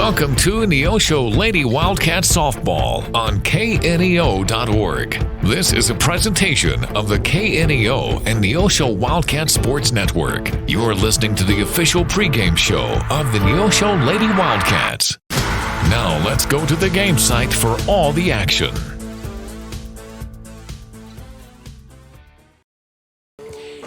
Welcome to Neosho Lady Wildcat Softball on KNEO.org. This is a presentation of the KNEO and Neosho Wildcat Sports Network. You're listening to the official pregame show of the Neosho Lady Wildcats. Now let's go to the game site for all the action.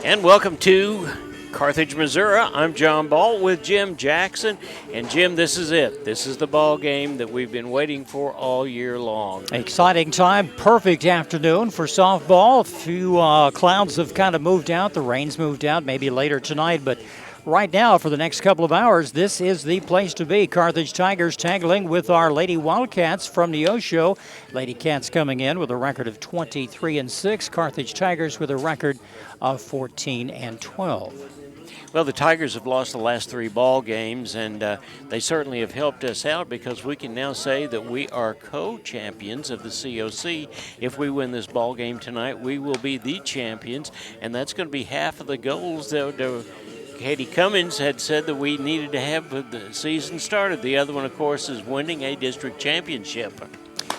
And welcome to Carthage, Missouri. I'm John Ball with Jim Jackson. And Jim, this is it. This is the ball game that we've been waiting for all year long. Exciting time. Perfect afternoon for softball. A few clouds have kind of moved out. The rain's moved out maybe later tonight. But right now, for the next couple of hours, this is the place to be. Carthage Tigers tangling with our Lady Wildcats from Neosho. Lady Cats coming in with a record of 23-6. Carthage Tigers with a record of 14-12. Well, the Tigers have lost the last three ball games, and they certainly have helped us out because we can now say that we are co-champions of the COC. If we win this ball game tonight, we will be the champions, and that's going to be half of the goals that Katie Cummins had said that we needed to have when the season started. The other one, of course, is winning a district championship.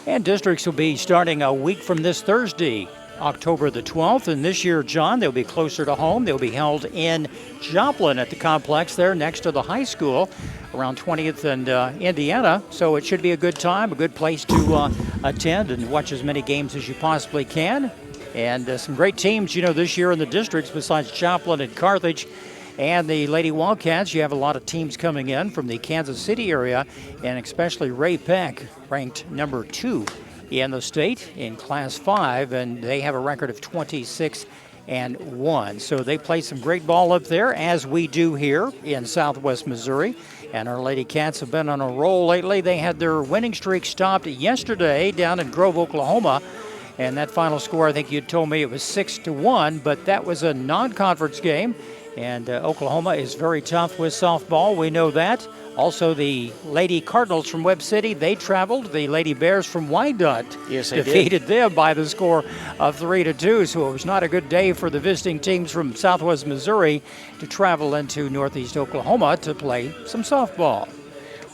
And districts will be starting a week from this Thursday, October the 12th. And this year, John, they'll be closer to home. They'll be held in Joplin at the complex there next to the high school around 20th and Indiana. So it should be a good time, a good place to attend and watch as many games as you possibly can. And some great teams, this year in the districts besides Joplin and Carthage and the Lady Wildcats. You have a lot of teams coming in from the Kansas City area, and especially Ray Peck, ranked number 2 in the state in Class 5, and they have a record of 26-1. So they play some great ball up there, as we do here in Southwest Missouri. And our Lady Cats have been on a roll lately. They had their winning streak stopped yesterday down in Grove, Oklahoma. And that final score, I think you told me it was 6-1, but that was a non-conference game. And Oklahoma is very tough with softball. We know that. Also, the Lady Cardinals from Webb City, they traveled. The Lady Bears from Wyandotte defeated them by the score of 3-2. So it was not a good day for the visiting teams from Southwest Missouri to travel into Northeast Oklahoma to play some softball.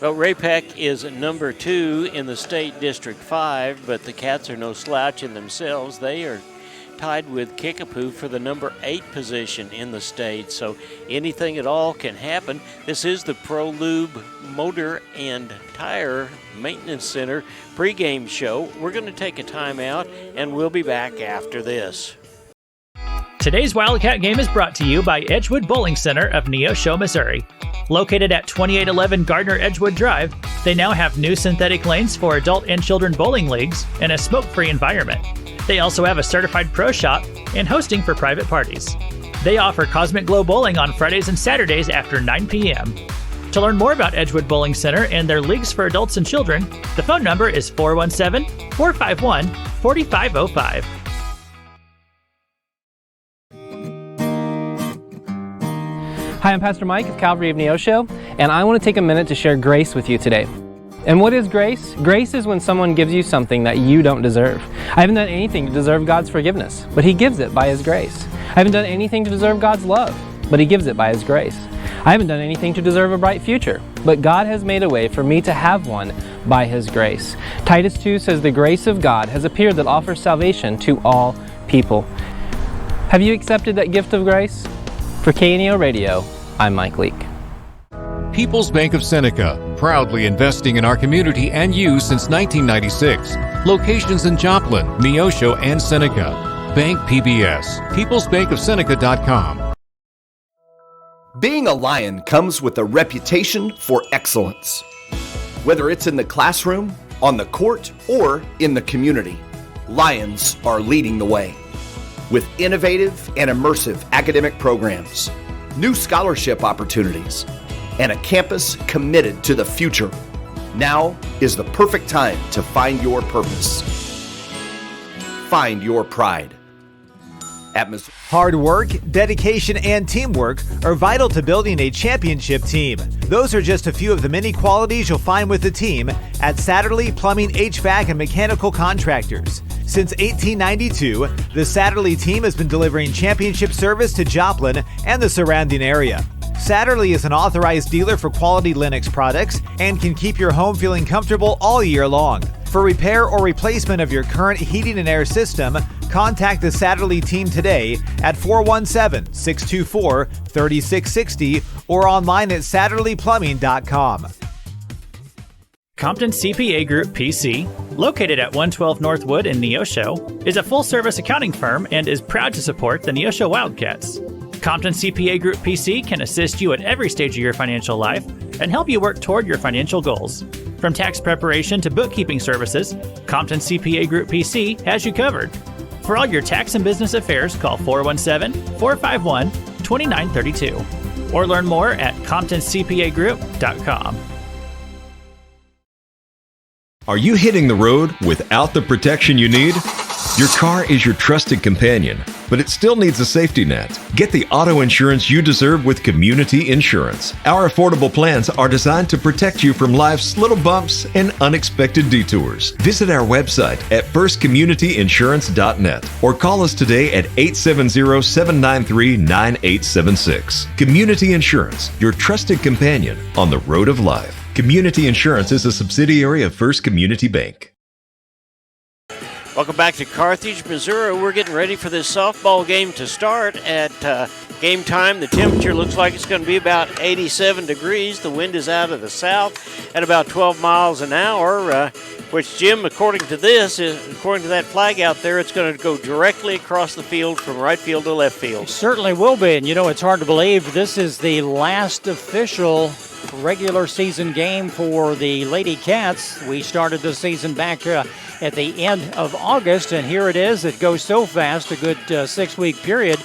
Well, Ray Peck is number 2 in the state District 5, but the Cats are no slouch in themselves. They are tied with Kickapoo for the number 8 position in the state, so anything at all can happen. This is the Pro Lube Motor and Tire Maintenance Center pregame show. We're going to take a timeout, and we'll be back after this. Today's Wildcat game is brought to you by Edgewood Bowling Center of Neosho, Missouri. Located at 2811 Gardner Edgewood Drive, they now have new synthetic lanes for adult and children bowling leagues and a smoke-free environment. They also have a certified pro shop and hosting for private parties. They offer Cosmic Glow Bowling on Fridays and Saturdays after 9 p.m. To learn more about Edgewood Bowling Center and their leagues for adults and children, the phone number is 417-451-4505. Hi, I'm Pastor Mike of Calvary of Neosho, and I want to take a minute to share grace with you today. And what is grace? Grace is when someone gives you something that you don't deserve. I haven't done anything to deserve God's forgiveness, but He gives it by His grace. I haven't done anything to deserve God's love, but He gives it by His grace. I haven't done anything to deserve a bright future, but God has made a way for me to have one by His grace. Titus 2 says the grace of God has appeared that offers salvation to all people. Have you accepted that gift of grace? For KNEO Radio, I'm Mike Leake. People's Bank of Seneca, proudly investing in our community and you since 1996. Locations in Joplin, Neosho, and Seneca. Bank PBS, peoplesbankofseneca.com. Being a Lion comes with a reputation for excellence. Whether it's in the classroom, on the court, or in the community, Lions are leading the way. With innovative and immersive academic programs, new scholarship opportunities, and a campus committed to the future, now is the perfect time to find your purpose. Find your pride. Hard work, dedication, and teamwork are vital to building a championship team. Those are just a few of the many qualities you'll find with the team at Satterley Plumbing, HVAC, and Mechanical Contractors. Since 1892, the Satterley team has been delivering championship service to Joplin and the surrounding area. Satterley is an authorized dealer for quality Linux products and can keep your home feeling comfortable all year long. For repair or replacement of your current heating and air system, contact the Satterley team today at 417-624-3660 or online at satterleyplumbing.com. Compton CPA Group PC, located at 112 Northwood in Neosho, is a full-service accounting firm and is proud to support the Neosho Wildcats. Compton CPA Group PC can assist you at every stage of your financial life and help you work toward your financial goals. From tax preparation to bookkeeping services, Compton CPA Group PC has you covered. For all your tax and business affairs, call 417-451-2932 or learn more at ComptonCPAGroup.com. Are you hitting the road without the protection you need? Your car is your trusted companion, but it still needs a safety net. Get the auto insurance you deserve with Community Insurance. Our affordable plans are designed to protect you from life's little bumps and unexpected detours. Visit our website at firstcommunityinsurance.net or call us today at 870-793-9876. Community Insurance, your trusted companion on the road of life. Community Insurance is a subsidiary of First Community Bank. Welcome back to Carthage, Missouri. We're getting ready for this softball game to start at game time. The temperature looks like it's going to be about 87 degrees. The wind is out of the south at about 12 miles an hour, which, Jim, according to that flag out there, it's going to go directly across the field from right field to left field. It certainly will be. And, it's hard to believe this is the last official regular season game for the Lady Cats. We started the season back at the end of August, and here it is. It goes so fast, a good 6-week period.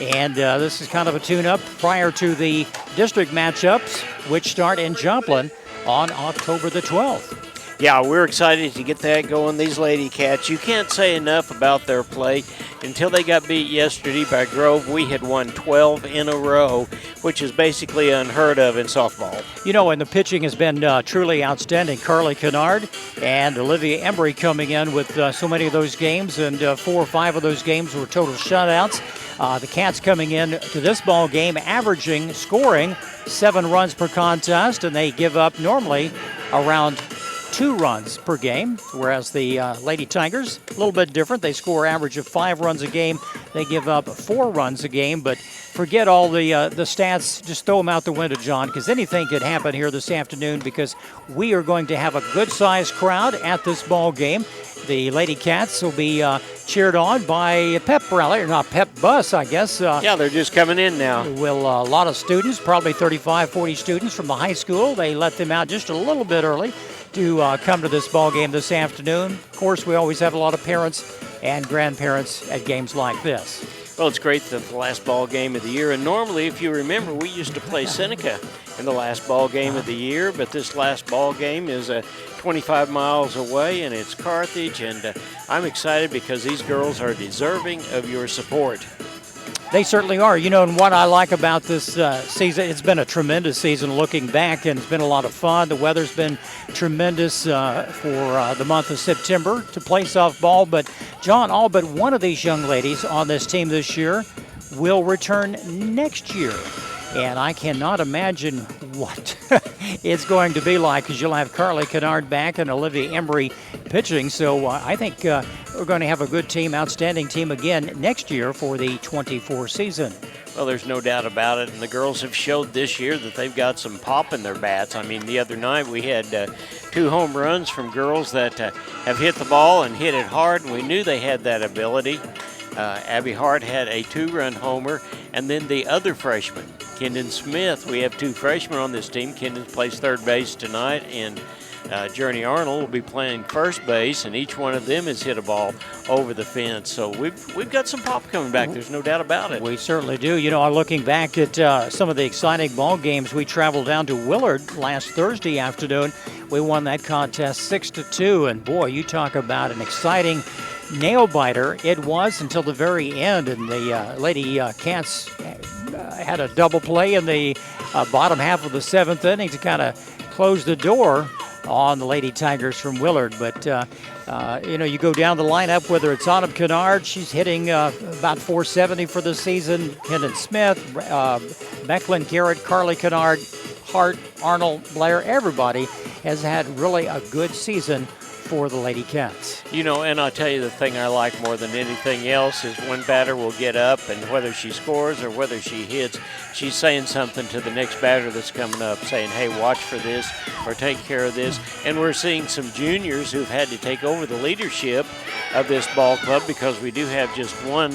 And this is kind of a tune-up prior to the district matchups, which start in Joplin on October the 12th. Yeah, we're excited to get that going. These Lady Cats, you can't say enough about their play. Until they got beat yesterday by Grove, we had won 12 in a row, which is basically unheard of in softball. And the pitching has been truly outstanding. Carly Kennard and Olivia Embry coming in with so many of those games, and 4 or 5 of those games were total shutouts. The Cats coming in to this ball game scoring 7 runs per contest, and they give up normally around 2 runs per game, whereas the Lady Tigers, a little bit different. They score average of 5 runs a game. They give up 4 runs a game, but forget all the stats. Just throw them out the window, John, because anything could happen here this afternoon, because we are going to have a good-sized crowd at this ball game. The Lady Cats will be cheered on by a pep rally, or not pep bus, I guess. Yeah, they're just coming in now. A lot of students, probably 35, 40 students from the high school. They let them out just a little bit early to come to this ball game this afternoon. Of course, we always have a lot of parents and grandparents at games like this. Well, it's great that the last ball game of the year, and normally, if you remember, we used to play Seneca in the last ball game of the year, but this last ball game is 25 miles away, and it's Carthage, and I'm excited because these girls are deserving of your support. They certainly are. And what I like about this season, it's been a tremendous season looking back, and it's been a lot of fun. The weather's been tremendous for the month of September to play softball. But, John, all but one of these young ladies on this team this year will return next year. And I cannot imagine what it's going to be like, because you'll have Carly Kennard back and Olivia Embry pitching. So I think we're going to have a good team, outstanding team again next year for the 24 season. Well, there's no doubt about it, and the girls have showed this year that they've got some pop in their bats. I mean, the other night we had 2 home runs from girls that have hit the ball and hit it hard, and we knew they had that ability. Abby Hart had a 2-run homer, and then the other freshman, Kendon Smith. We have 2 freshmen on this team. Kendon plays third base tonight, and Journey Arnold will be playing first base, and each one of them has hit a ball over the fence. So we've got some pop coming back. There's no doubt about it. We certainly do. Looking back at some of the exciting ball games, we traveled down to Willard last Thursday afternoon. We won that contest 6-2, and boy, you talk about an exciting nail-biter. It was until the very end, and the Lady Cats had a double play in the bottom half of the 7th inning to kind of close the door on the Lady Tigers from Willard. But, you go down the lineup, whether it's Autumn Kennard, she's hitting about 470 for the season. Hendon Smith, Becklin Garrett, Carly Kennard, Hart, Arnold, Blair, everybody has had really a good season for the Lady Cats. And I'll tell you the thing I like more than anything else is one batter will get up, and whether she scores or whether she hits, she's saying something to the next batter that's coming up, saying, hey, watch for this or take care of this. And we're seeing some juniors who've had to take over the leadership of this ball club because we do have just one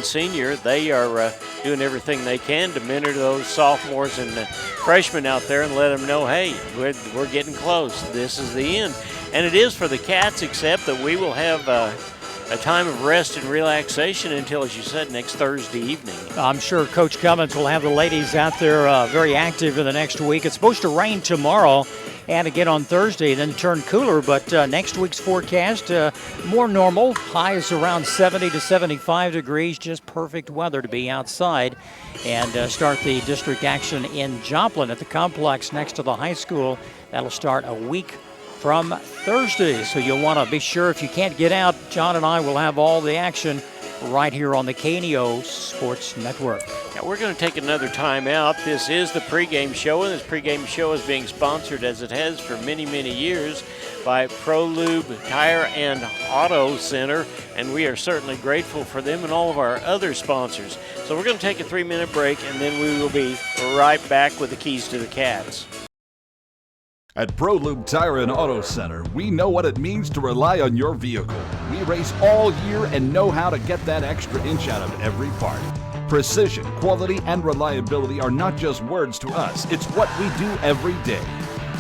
senior. They are doing everything they can to mentor those sophomores and freshmen out there and let them know, hey, we're getting close. This is the end. And it is for the Cats, except that we will have a time of rest and relaxation until, as you said, next Thursday evening. I'm sure Coach Cummins will have the ladies out there very active in the next week. It's supposed to rain tomorrow and again on Thursday, then turn cooler. But next week's forecast, more normal. High is around 70 to 75 degrees, just perfect weather to be outside and start the district action in Joplin at the complex next to the high school. That'll start a week from Thursday. So you'll want to be sure, if you can't get out, John and I will have all the action right here on the KNEO Sports Network. Now we're going to take another time out. This is the pregame show, and this pregame show is being sponsored, as it has for many, many years, by ProLube Tire and Auto Center, and we are certainly grateful for them and all of our other sponsors. So we're going to take a 3-minute break, and then we will be right back with the keys to the Cats. At ProLube Tire and Auto Center, we know what it means to rely on your vehicle. We race all year and know how to get that extra inch out of every part. Precision, quality, and reliability are not just words to us. It's what we do every day.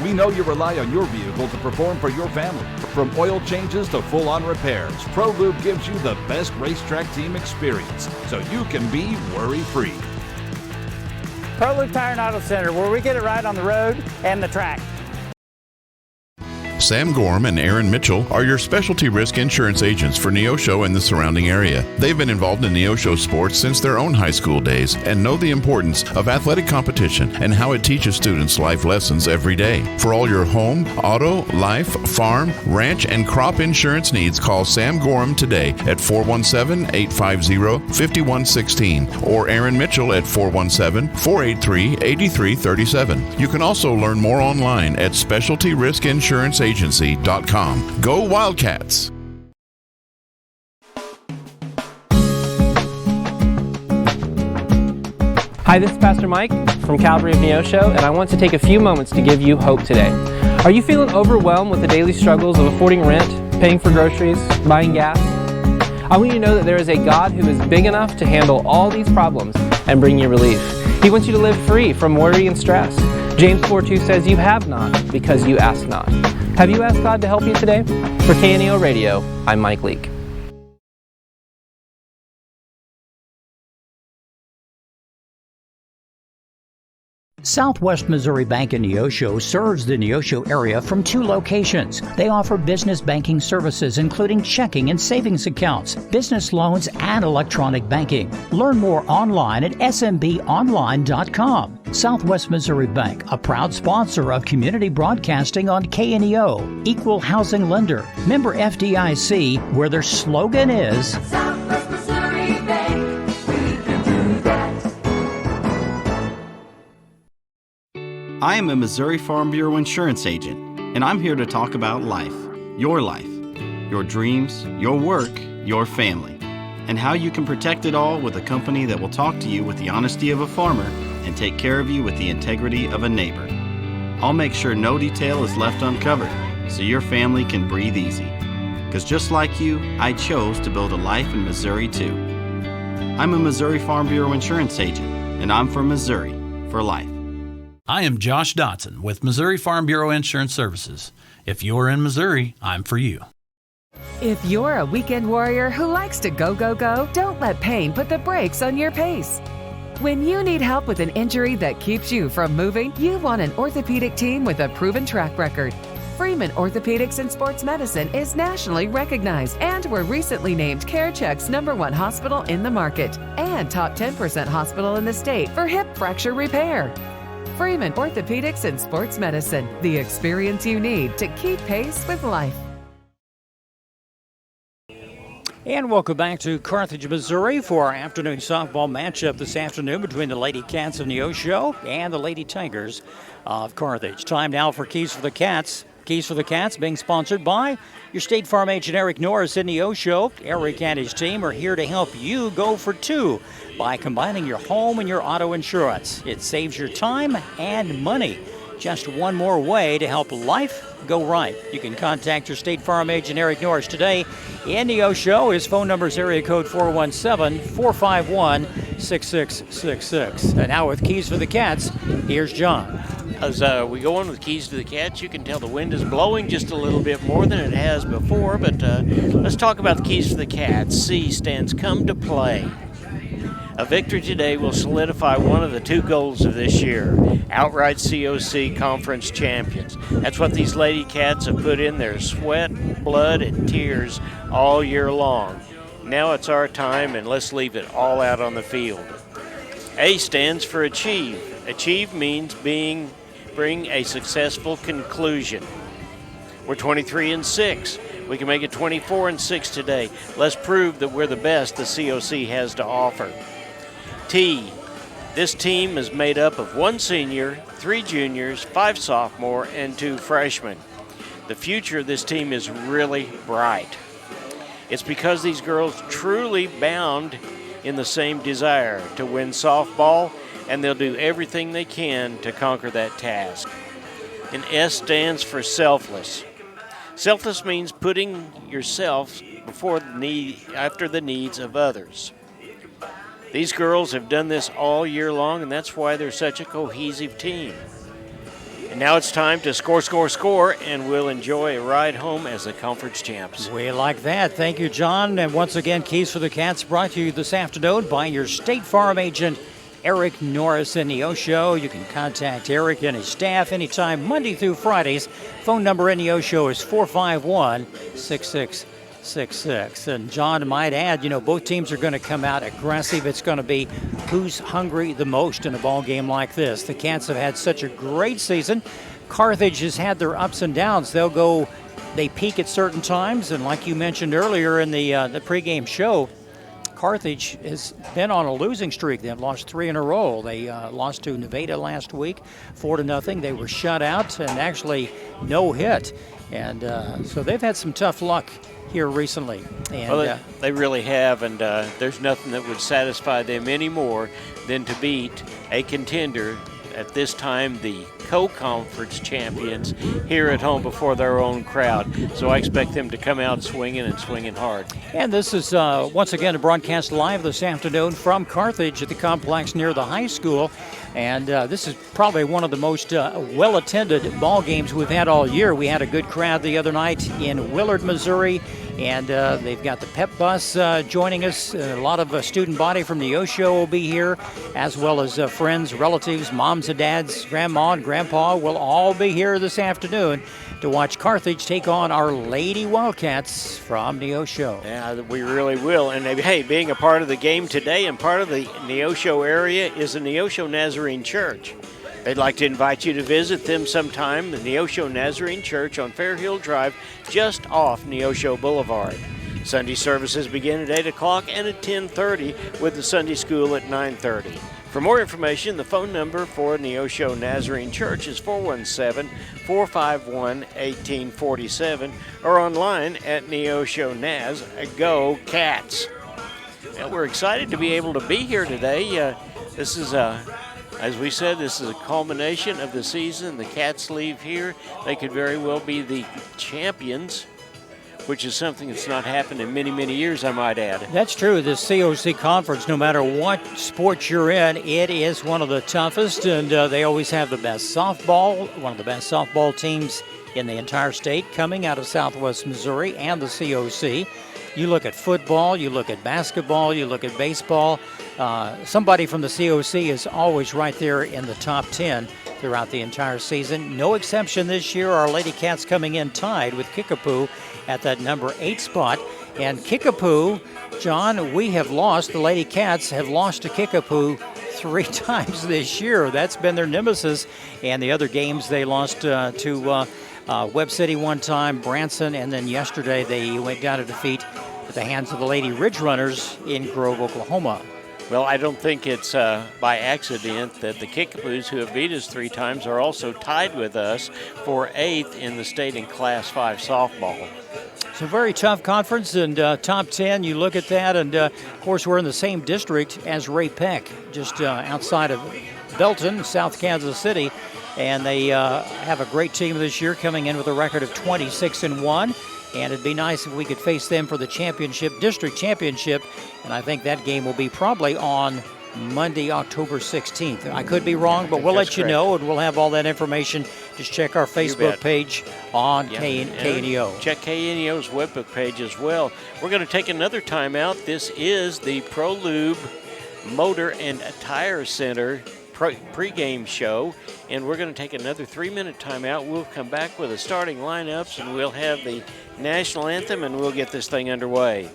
We know you rely on your vehicle to perform for your family. From oil changes to full-on repairs, ProLube gives you the best racetrack team experience so you can be worry-free. ProLube Tire and Auto Center, where we get it right on the road and the track. Sam Gorm and Aaron Mitchell are your specialty risk insurance agents for Neosho and the surrounding area. They've been involved in Neosho sports since their own high school days and know the importance of athletic competition and how it teaches students life lessons every day. For all your home, auto, life, farm, ranch, and crop insurance needs, call Sam Gorm today at 417-850-5116 or Aaron Mitchell at 417-483-8337. You can also learn more online at specialtyriskinsuranceagency.com. Go Wildcats! Hi, this is Pastor Mike from Calvary of Neosho, and I want to take a few moments to give you hope today. Are you feeling overwhelmed with the daily struggles of affording rent, paying for groceries, buying gas? I want you to know that there is a God who is big enough to handle all these problems and bring you relief. He wants you to live free from worry and stress. James 4:2 says, you have not because you ask not. Have you asked God to help you today? For KNEO Radio, I'm Mike Leake. Southwest Missouri Bank in Neosho serves the Neosho area from 2 locations. They offer business banking services including checking and savings accounts, business loans, and electronic banking. Learn more online at smbonline.com. Southwest Missouri Bank, a proud sponsor of community broadcasting on KNEO, equal housing lender, member FDIC, where their slogan is Southwest Missouri Bank, we can do that. I am a Missouri Farm Bureau insurance agent, and I'm here to talk about life, your dreams, your work, your family, and how you can protect it all with a company that will talk to you with the honesty of a farmer and take care of you with the integrity of a neighbor. I'll make sure no detail is left uncovered so your family can breathe easy. Because just like you, I chose to build a life in Missouri too. I'm a Missouri Farm Bureau insurance agent, and I'm from Missouri for life. I am Josh Dotson with Missouri Farm Bureau Insurance Services. If you're in Missouri, I'm for you. If you're a weekend warrior who likes to go, go, go, don't let pain put the brakes on your pace. When you need help with an injury that keeps you from moving, you want an orthopedic team with a proven track record. Freeman Orthopedics and Sports Medicine is nationally recognized and were recently named CareCheck's #1 hospital in the market and top 10% hospital in the state for hip fracture repair. Freeman Orthopedics and Sports Medicine, the experience you need to keep pace with life. And welcome back to Carthage, Missouri for our afternoon softball matchup this afternoon between the Lady Cats of Neosho and the Lady Tigers of Carthage. Time now for Keys for the Cats. Keys for the Cats being sponsored by your State Farm agent Eric Norris in Neosho. Eric and his team are here to help you go for two by combining your home and your auto insurance. It saves your time and money. Just one more way to help life go right. You can contact your State Farm agent Eric Norris today in Neosho. His phone number is area code 417-451-6666. And now with Keys for the Cats, here's John. As we go on with Keys to the Cats, you can tell the wind is blowing just a little bit more than it has before, but let's talk about the Keys for the Cats. C stands come to play. A victory today will solidify one of the two goals of this year, outright COC Conference champions. That's what these Lady Cats have put in their sweat, blood, and tears all year long. Now it's our time, and let's leave it all out on the field. A stands for achieve. Achieve means bring a successful conclusion. We're 23-6. We can make it 24-6 today. Let's prove that we're the best the COC has to offer. T. This team is made up of 1 senior, 3 juniors, 5 sophomore, and 2 freshmen. The future of this team is really bright. It's because these girls truly bound in the same desire to win softball, and they'll do everything they can to conquer that task. And S stands for selfless. Selfless means putting yourself after the needs of others. These girls have done this all year long, and that's why they're such a cohesive team. And now it's time to score, and we'll enjoy a ride home as the conference champs. We like that. Thank you, John. And once again, Keys for the Cats brought to you this afternoon by your State Farm agent, Eric Norris in Neosho. You can contact Eric and his staff anytime, Monday through Fridays. Phone number in Neosho is 451-6666. And John might add, both teams are going to come out aggressive. It's going to be who's hungry the most in a ball game like this. The Cats have had such a great season. Carthage has had their ups and downs. They peak at certain times, and like you mentioned earlier in the pregame show, Carthage has been on a losing streak. They've lost 3 in a row. They lost to Nevada last week, 4-0. They were shut out and actually no hit. And so they've had some tough luck here recently. And, they really have, and there's nothing that would satisfy them any more than to beat a contender, at this time the co-conference champions, here at home before their own crowd. So I expect them to come out swinging and swinging hard. And this is once again a broadcast live this afternoon from Carthage at the complex near the high school. And this is probably one of the most well-attended ball games we've had all year. We had a good crowd the other night in Willard, Missouri, and they've got the pep bus joining us. A lot of student body from Neosho will be here, as well as friends, relatives, moms and dads, grandma and grandpa will all be here this afternoon to watch Carthage take on our Lady Wildcats from Neosho. Yeah, we really will. And hey, being a part of the game today and part of the Neosho area is the Neosho Nazarene Church. They'd like to invite you to visit them sometime, the Neosho Nazarene Church on Fairhill Drive, just off Neosho Boulevard. Sunday services begin at 8 o'clock and at 10:30 with the Sunday school at 9:30. For more information, the phone number for Neosho Nazarene Church is 417-451-1847 or online at Neosho Naz. Go Cats! Well, we're excited to be able to be here today. This is as we said, this is a culmination of the season. The Cats leave here. They could very well be the champions, which is something that's not happened in many, many years, I might add. That's true. The COC conference, no matter what sport you're in, it is one of the toughest, and they always have the best softball, one of the best softball teams in the entire state coming out of Southwest Missouri and the COC. You look at football, you look at basketball, you look at baseball. Somebody from the COC is always right there in the top 10 throughout the entire season. No exception this year. Our Lady Cats coming in tied with Kickapoo at that number 8 spot. And Kickapoo, John, we have lost. The Lady Cats have lost to Kickapoo 3 times this year. That's been their nemesis. And the other games they lost to Webb City one time, Branson, and then yesterday they went down to defeat at the hands of the Lady Ridge Runners in Grove, Oklahoma. Well, I don't think it's by accident that the Kickapoos, who have beat us 3 times, are also tied with us for 8th in the state in Class 5 softball. It's a very tough conference, and top 10, you look at that, and of course we're in the same district as Ray Peck, just outside of Belton, South Kansas City, and they have a great team this year, coming in with a record of 26-1. And it'd be nice if we could face them for the championship, district championship. And I think that game will be probably on Monday, October 16th. I could be wrong, but we'll let you know, and we'll have all that information. Just check our Facebook page on KNEO. Check KNEO's webbook page as well. We're going to take another timeout. This is the ProLube Motor and Tire Center pregame show, and we're going to take another 3-minute timeout. We'll come back with the starting lineups, and we'll have the national anthem, and we'll get this thing underway.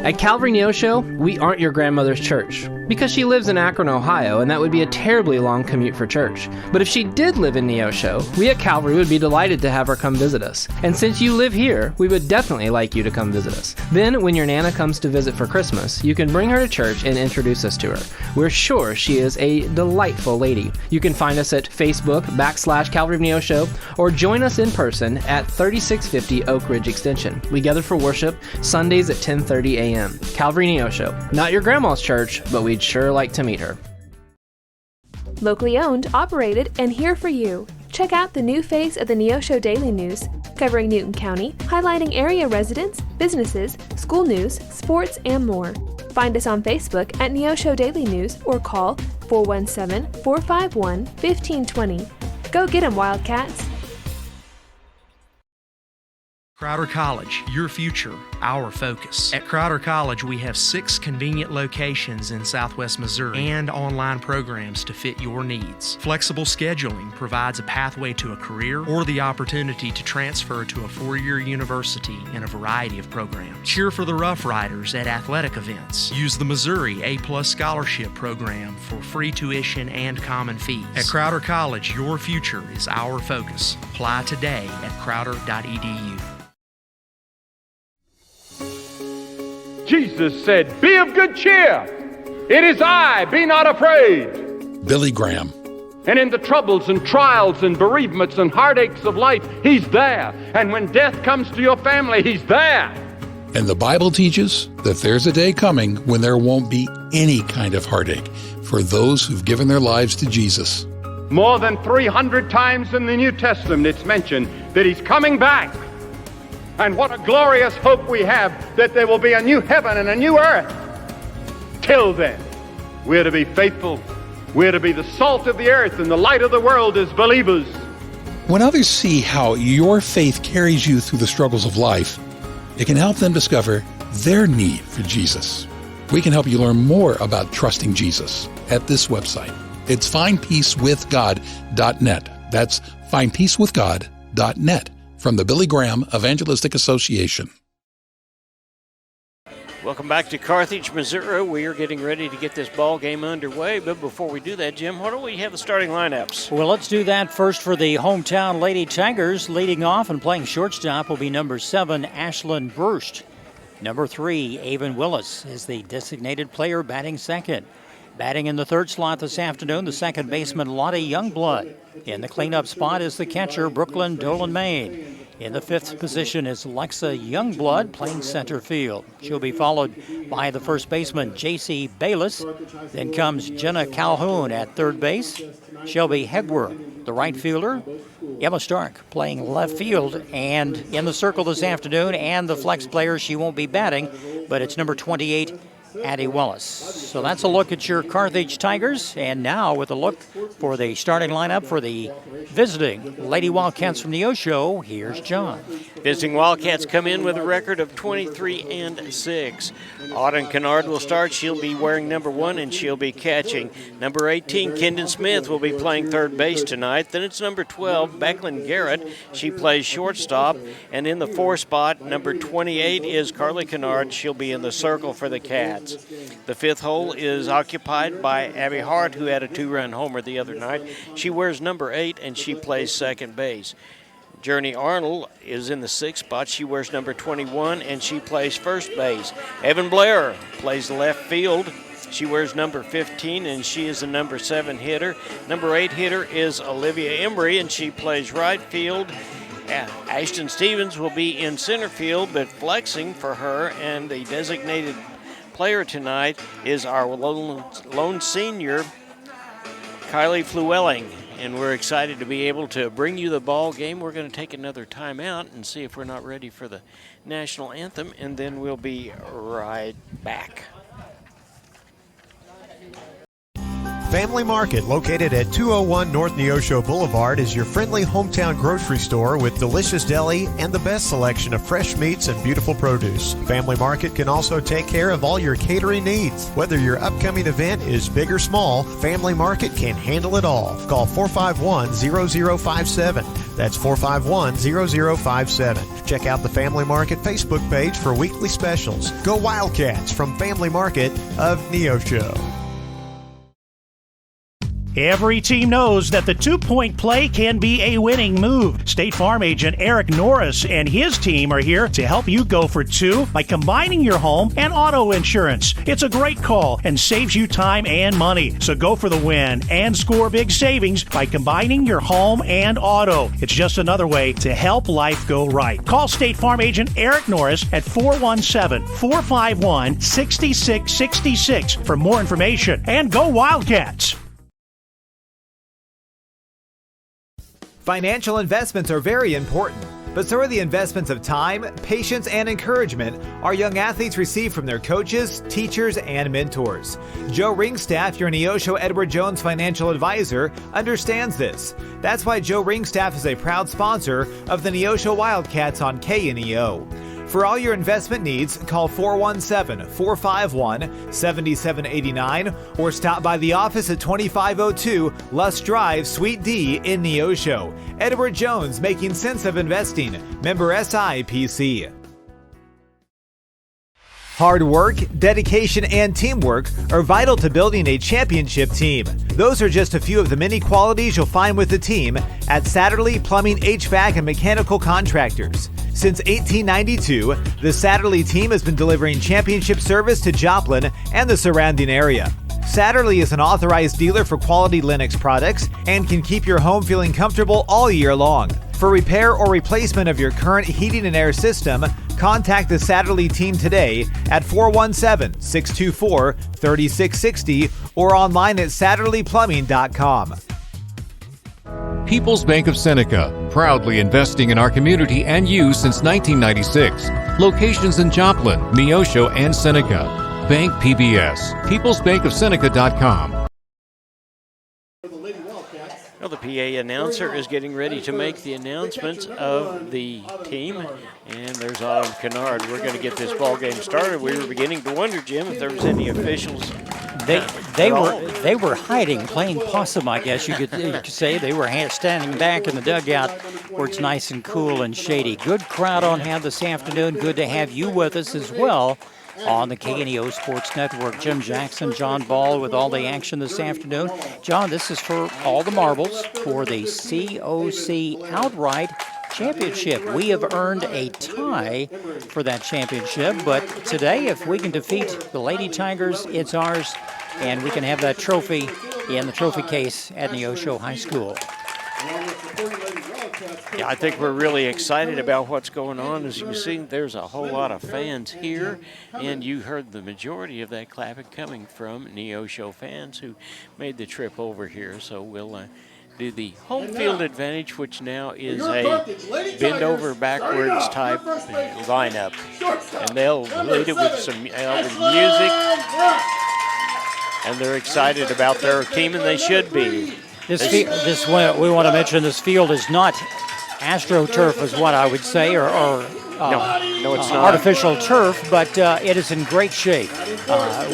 At Calvary Neosho, we aren't your grandmother's church, because she lives in Akron, Ohio, and that would be a terribly long commute for church. But if she did live in Neosho, we at Calvary would be delighted to have her come visit us. And since you live here, we would definitely like you to come visit us. Then, when your Nana comes to visit for Christmas, you can bring her to church and introduce us to her. We're sure she is a delightful lady. You can find us at Facebook/Calvary of Neosho, or join us in person at 3650 Oak Ridge Extension. We gather for worship Sundays at 10:30 a.m. Calvary Neosho. Not your grandma's church, but we'd sure like to meet her. Locally owned, operated, and here for you. Check out the new face of the Neosho Daily News, covering Newton County, highlighting area residents, businesses, school news, sports, and more. Find us on Facebook at Neosho Daily News or call 417-451-1520. Go get 'em, Wildcats! Crowder College, your future, our focus. At Crowder College, we have 6 convenient locations in Southwest Missouri and online programs to fit your needs. Flexible scheduling provides a pathway to a career or the opportunity to transfer to a 4-year university in a variety of programs. Cheer for the Rough Riders at athletic events. Use the Missouri A+ Scholarship Program for free tuition and common fees. At Crowder College, your future is our focus. Apply today at crowder.edu. Jesus said, "Be of good cheer. It is I, be not afraid." Billy Graham. And in the troubles and trials and bereavements and heartaches of life, he's there. And when death comes to your family, he's there. And the Bible teaches that there's a day coming when there won't be any kind of heartache for those who've given their lives to Jesus. More than 300 times in the New Testament it's mentioned that he's coming back. And what a glorious hope we have that there will be a new heaven and a new earth. Till then, we're to be faithful. We're to be the salt of the earth and the light of the world as believers. When others see how your faith carries you through the struggles of life, it can help them discover their need for Jesus. We can help you learn more about trusting Jesus at this website. It's findpeacewithgod.net. That's findpeacewithgod.net. From the Billy Graham Evangelistic Association. Welcome back to Carthage, Missouri. We are getting ready to get this ball game underway, but before we do that, Jim, why don't we have the starting lineups? Well, let's do that first for the hometown Lady Tigers. Leading off and playing shortstop will be number 7, Ashlyn Burst. Number 3, Avon Willis is the designated player batting second. Batting in the third slot this afternoon, the second baseman, Lottie Youngblood. In the cleanup spot is the catcher, Brooklyn Dolan Main. In the fifth position is Lexa Youngblood playing center field. She'll be followed by the first baseman, J.C. Bayless. Then comes Jenna Calhoun at third base. Shelby Hegwer, the right fielder. Emma Stark playing left field. And in the circle this afternoon, and the flex player, she won't be batting, but it's number 28, Addie Willis. So that's a look at your Carthage Tigers. And now with a look for the starting lineup for the visiting Lady Wildcats from Neosho, here's John. Visiting Wildcats come in with a record of 23-6. Auden Kennard will start. She'll be wearing number 1 and she'll be catching. Number 18, Kendon Smith, will be playing third base tonight. Then it's number 12, Becklin Garrett. She plays shortstop. And in the 4 spot, number 28 is Carly Kennard. She'll be in the circle for the Cats. Wildcats. The fifth hole is occupied by Abby Hart, who had a 2-run homer the other night. She wears number 8, and she plays second base. Journey Arnold is in the 6th spot. She wears number 21, and she plays first base. Evan Blair plays left field. She wears number 15, and she is a number 7 hitter. Number 8 hitter is Olivia Embry, and she plays right field. Ashton Stevens will be in center field, but flexing for her, and the designated player tonight is our lone senior, Kylie Flewelling. And we're excited to be able to bring you the ball game. We're going to take another timeout and see if we're not ready for the national anthem, and then we'll be right back. Family Market, located at 201 North Neosho Boulevard, is your friendly hometown grocery store with delicious deli and the best selection of fresh meats and beautiful produce. Family Market can also take care of all your catering needs. Whether your upcoming event is big or small, Family Market can handle it all. Call 451-0057. That's 451-0057. Check out the Family Market Facebook page for weekly specials. Go Wildcats from Family Market of Neosho. Every team knows that the two-point play can be a winning move. State Farm agent Eric Norris and his team are here to help you go for 2 by combining your home and auto insurance. It's a great call and saves you time and money. So go for the win and score big savings by combining your home and auto. It's just another way to help life go right. Call State Farm agent Eric Norris at 417-451-6666 for more information. And go Wildcats! Financial investments are very important, but so are the investments of time, patience, and encouragement our young athletes receive from their coaches, teachers, and mentors. Joe Ringstaff, your Neosho Edward Jones financial advisor, understands this. That's why Joe Ringstaff is a proud sponsor of the Neosho Wildcats on KNEO. For all your investment needs, call 417-451-7789 or stop by the office at 2502 Lusk Drive, Suite D in Neosho. Edward Jones, making sense of investing. Member SIPC. Hard work, dedication, and teamwork are vital to building a championship team. Those are just a few of the many qualities you'll find with the team at Satterley Plumbing, HVAC, and Mechanical Contractors. Since 1892, the Satterley team has been delivering championship service to Joplin and the surrounding area. Satterley is an authorized dealer for quality Lennox products and can keep your home feeling comfortable all year long. For repair or replacement of your current heating and air system, contact the Satterley team today at 417-624-3660 or online at SatterleyPlumbing.com. People's Bank of Seneca, proudly investing in our community and you since 1996. Locations in Joplin, Neosho, and Seneca. Bank PBS, peoplesbankofseneca.com. Well, the PA announcer is getting ready to make the announcements of the team, and there's Autumn Kennard. We're going to get this ball game started. We were beginning to wonder, Jim, if there was any officials. They were hiding, playing possum, I guess you could say. They were standing back in the dugout where it's nice and cool and shady. Good crowd on hand this afternoon. Good to have you with us as well on the KNEO Sports Network. Jim Jackson, John Ball with all the action this afternoon. John, this is for all the marbles for the COC Outright Championship. We have earned a tie for that championship, but today, if we can defeat the Lady Tigers, it's ours, and we can have that trophy in the trophy case at Neosho High School. Yeah, I think we're really excited about what's going on. As you see, there's a whole lot of fans here, and you heard the majority of that clapping coming from Neosho fans who made the trip over here. So we'll do the home field advantage, which now is a bend over backwards type lineup, and they'll lead it with some music, and they're excited about their team, and they should be. We want to mention this field is not AstroTurf, is what I would say, or no, it's not artificial turf, but it is in great shape.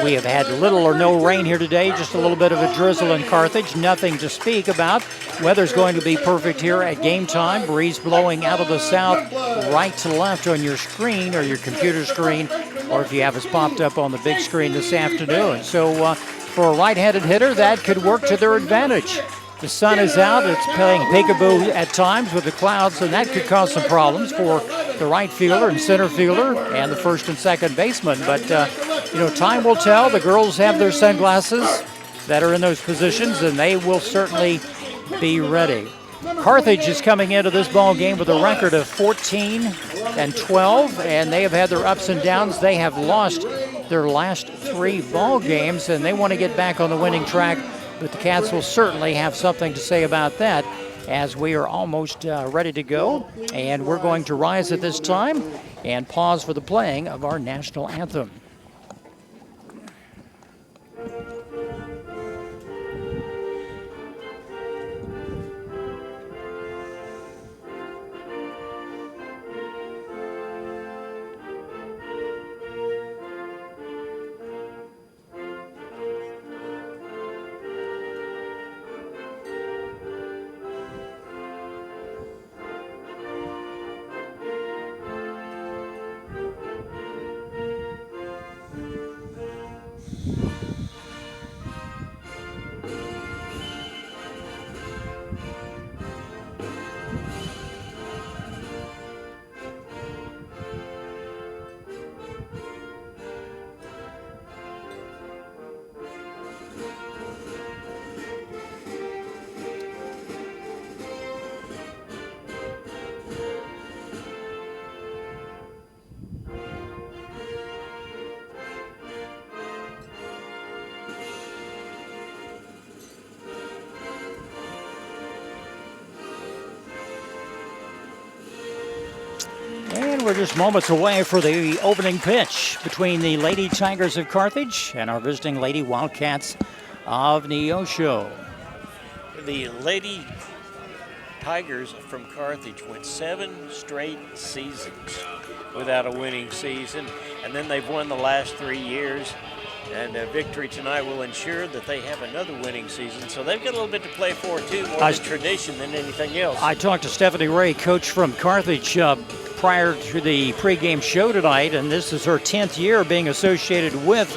We have had little or no rain here today, just a little bit of a drizzle in Carthage, nothing to speak about. Weather's going to be perfect here at game time. Breeze blowing out of the south, right to left on your screen or your computer screen. or if you have us popped up on the big screen this afternoon. So for a right-handed hitter, that could work to their advantage. The sun is out. It's playing peekaboo at times with the clouds, and that could cause some problems for the right fielder and center fielder and the first and second baseman. But, time will tell. The girls have their sunglasses that are in those positions, and they will certainly be ready. Carthage is coming into this ball game with a record of 14-12, and they have had their ups and downs. They have lost their last 3 ball games, and they want to get back on the winning track. But the Cats will certainly have something to say about that as we are almost ready to go. And we're going to rise at this time and pause for the playing of our national anthem. And we're just moments away for the opening pitch between the Lady Tigers of Carthage and our visiting Lady Wildcats of Neosho. The Lady Tigers from Carthage went 7 straight seasons without a winning season, and then they've won the last 3 years. And a victory tonight will ensure that they have another winning season. So they've got a little bit to play for, too, more than tradition than anything else. I talked to Stephanie Ray, coach from Carthage, prior to the pregame show tonight, and this is her 10th year being associated with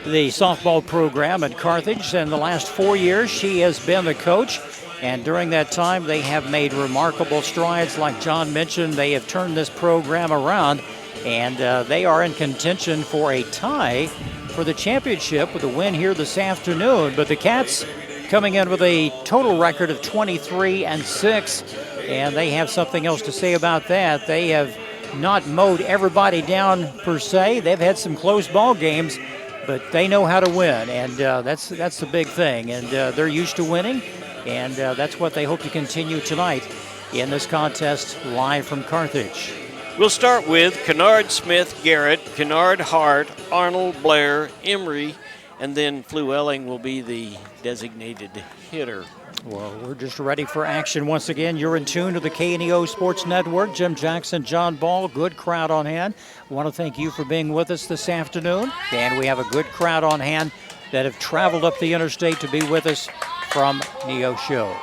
the softball program at Carthage. And the last 4 years, she has been the coach. And during that time, they have made remarkable strides. Like John mentioned, they have turned this program around, and they are in contention for a tie for the championship with a win here this afternoon. But the Cats coming in with a total record of 23-6, and they have something else to say about that. They have not mowed everybody down per se. They've had some close ball games, but they know how to win, and that's the big thing. And they're used to winning, and that's what they hope to continue tonight in this contest live from Carthage. We'll start with Kennard, Smith, Garrett, Kennard, Hart, Arnold, Blair, Emery, and then Fluelling will be the designated hitter. Well, we're just ready for action once again. You're in tune to the KNEO Sports Network. Jim Jackson, John Ball, good crowd on hand. I want to thank you for being with us this afternoon. And we have a good crowd on hand that have traveled up the interstate to be with us from Neosho.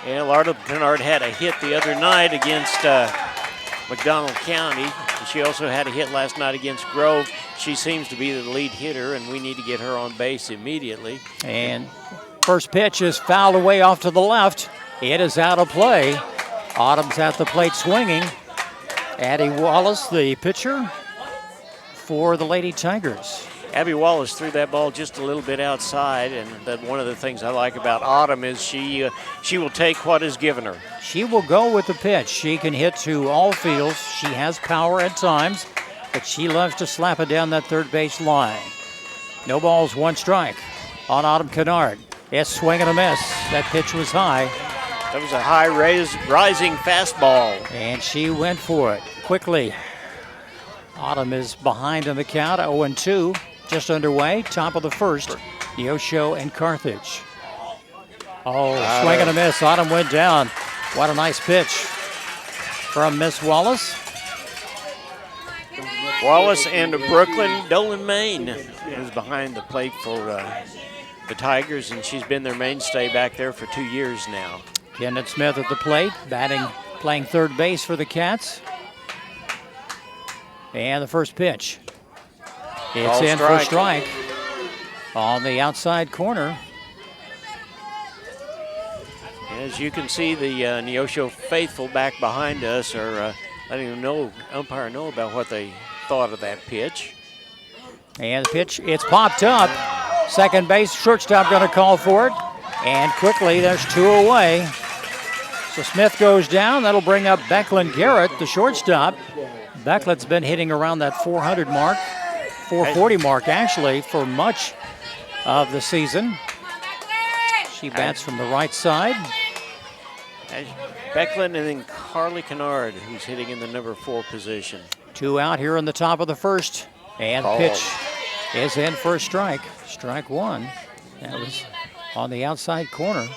And Arnold Kennard had a hit the other night against McDonald County. She also had a hit last night against Grove. She seems to be the lead hitter, and we need to get her on base immediately. And first pitch is fouled away off to the left. It is out of play. Autumn's at the plate swinging. Addie Wallace, the pitcher for the Lady Tigers. Abby Wallace threw that ball just a little bit outside, and that one of the things I like about Autumn is she will take what is given her. She will go with the pitch. She can hit to all fields. She has power at times, but she loves to slap it down that third base line. No balls, 1 strike on Autumn Kennard. It's swing and a miss. That pitch was high. That was a high rising fastball. And she went for it quickly. Autumn is behind in the count, 0-2. Just underway, top of the first, Neosho and Carthage. Oh, swing and a miss. Autumn went down. What a nice pitch from Miss Wallace. Wallace and Brooklyn Dolan Main is behind the plate for the Tigers, and she's been their mainstay back there for 2 years now. Kenneth Smith at the plate, playing third base for the Cats. And the first pitch. It's in for strike on the outside corner. As you can see, the Neosho faithful back behind us are letting the umpire know about what they thought of that pitch. And the pitch, it's popped up. Second base, shortstop going to call for it. And quickly, there's 2 away. So Smith goes down. That'll bring up Becklin Garrett, the shortstop. Becklin's been hitting around that 400 mark, 440 mark actually, for much of the season. She bats from the right side. Becklin and then Carly Kennard, who's hitting in the number 4 position. 2 out here in the top of the first. And the pitch is in for a strike. Strike 1. That was on the outside corner.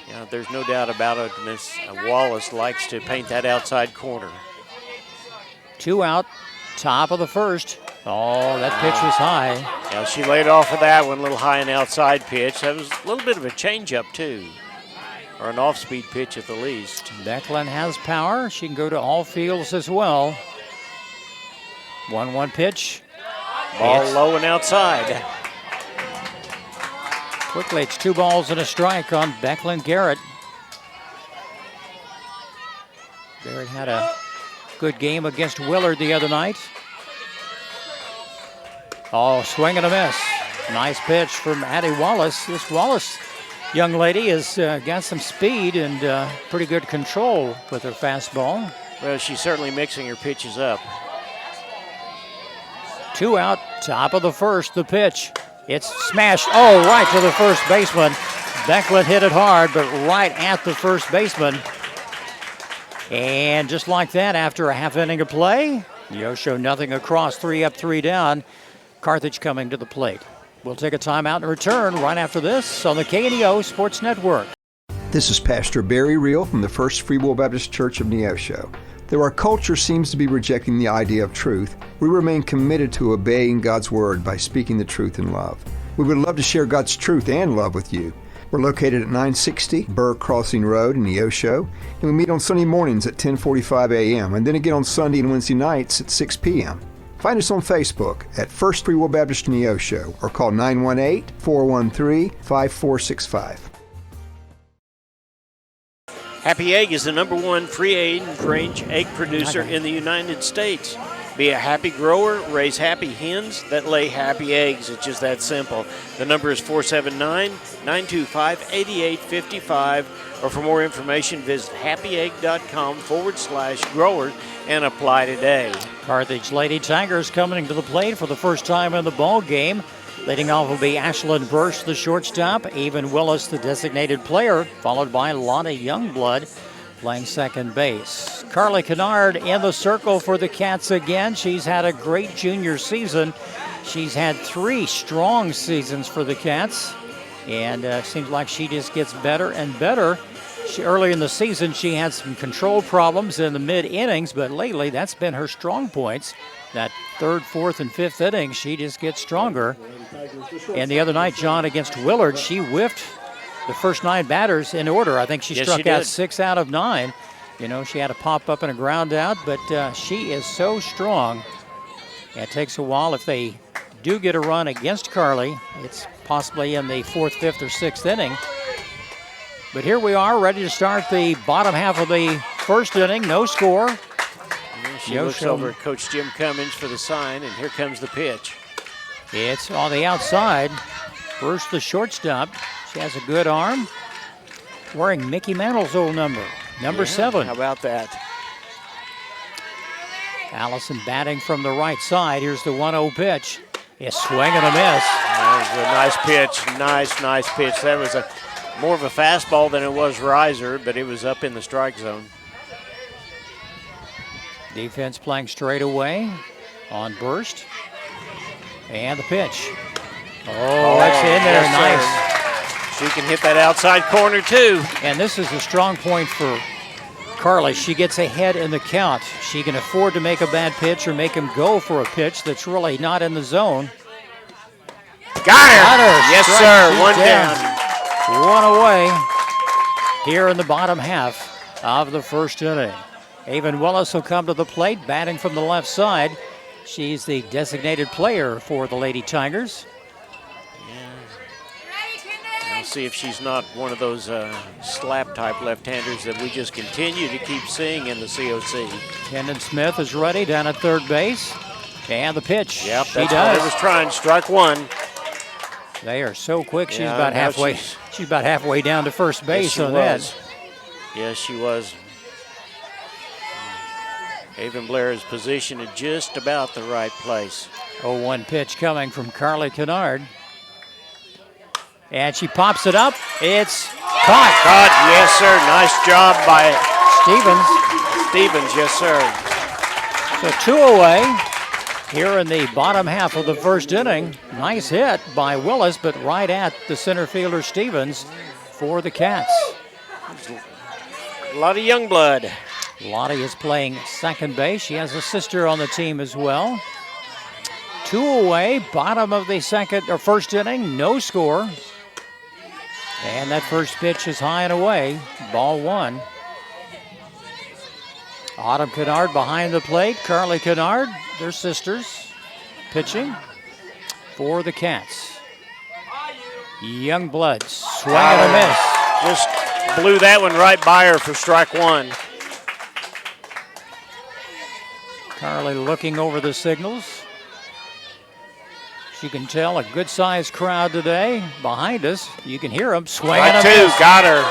Yeah, there's no doubt about it. Miss Wallace likes to paint that outside corner. 2 out, top of the first. Oh, that pitch was high. Yeah, she laid off of that one, a little high and outside pitch. That was a little bit of a changeup too, or an off-speed pitch at the least. Becklin has power. She can go to all fields as well. 1-1 pitch. Ball low and outside. Quickly, it's 2 balls and a strike on Becklin Garrett. Garrett had a good game against Willard the other night. Oh, swing and a miss. Nice pitch from Addie Wallace. This Wallace young lady has got some speed and pretty good control with her fastball. Well, she's certainly mixing her pitches up. 2 out, top of the first, the pitch. It's smashed, right to the first baseman. Becklin hit it hard, but right at the first baseman. And just like that, after a half inning of play, Neosho nothing across, 3 up, 3 down. Carthage coming to the plate. We'll take a timeout and return right after this on the KNEO Sports Network. This is Pastor Barry Reel from the First Free Will Baptist Church of Neosho. Though our culture seems to be rejecting the idea of truth, we remain committed to obeying God's Word by speaking the truth in love. We would love to share God's truth and love with you. We're located at 960 Burr Crossing Road in Neosho, and we meet on Sunday mornings at 10:45 a.m. and then again on Sunday and Wednesday nights at 6 p.m. Find us on Facebook at First Free Will Baptist Neosho or call 918-413-5465. Happy Egg is the number 1 free-range egg producer in the United States. Be a happy grower, raise happy hens that lay happy eggs. It's just that simple. The number is 479-925-8855, or for more information, visit happyegg.com/growers and apply today. Carthage Lady Tigers coming to the plate for the first time in the ball game. Leading off will be Ashlyn Bursch, the shortstop, Avon Willis, the designated player, followed by Lana Youngblood playing second base. Carly Kennard in the circle for the Cats again. She's had a great junior season. She's had 3 strong seasons for the Cats, and seems like she just gets better and better. Early in the season, she had some control problems in the mid-innings, but lately that's been her strong points. That 3rd, 4th, and 5th inning, she just gets stronger. And the other night, John, against Willard, she whiffed the first 9 batters in order. I think she struck out 6 out of 9. You know, she had a pop-up and a ground out, but she is so strong. It takes a while. If they do get a run against Carly, it's possibly in the 4th, 5th, or 6th inning. But here we are, ready to start the bottom half of the first inning. No score. She looks over at Coach Jim Cummings for the sign, and here comes the pitch. It's on the outside. First, the shortstop. She has a good arm. Wearing Mickey Mantle's old number 7. How about that? Allison batting from the right side. Here's the 1-0 pitch. A swing and a miss. That was a nice pitch. Nice pitch. That was more of a fastball than it was riser, but it was up in the strike zone. Defense playing straight away on Burst. And the pitch. That's in there. Yes, nice. She can hit that outside corner, too. And this is a strong point for Carly. She gets ahead in the count. She can afford to make a bad pitch or make him go for a pitch that's really not in the zone. Got her. Yes, sir. 1 down. 1 away here in the bottom half of the first inning. Avon Willis will come to the plate, batting from the left side. She's the designated player for the Lady Tigers. We'll see if she's not one of those slap-type left-handers that we just continue to keep seeing in the COC. Kendon Smith is ready down at third base. And the pitch. Yep, she that's does. what I was trying. Strike one. They are so quick. She's Yeah, about now halfway. She's about halfway down to first base on that. Yes, she was. Avon Blair is positioned in just about the right place. 0-1 pitch coming from Carly Kennard. And she pops it up. It's caught. Caught, yes, sir. Nice job by Stevens. Stevens, yes, sir. So 2 away here in the bottom half of the first inning. Nice hit by Willis, but right at the center fielder Stevens for the Cats. A lot of young blood. Lottie is playing second base. She has a sister on the team as well. 2 away, bottom of the first inning, no score. And that first pitch is high and away, ball one. Autumn Kennard behind the plate. Carly Kennard, their sisters, pitching for the Cats. Young blood, swing and a miss. Just blew that one right by her for strike one. Carly looking over the signals. You can tell a good-sized crowd today behind us. You can hear them swinging. Got her.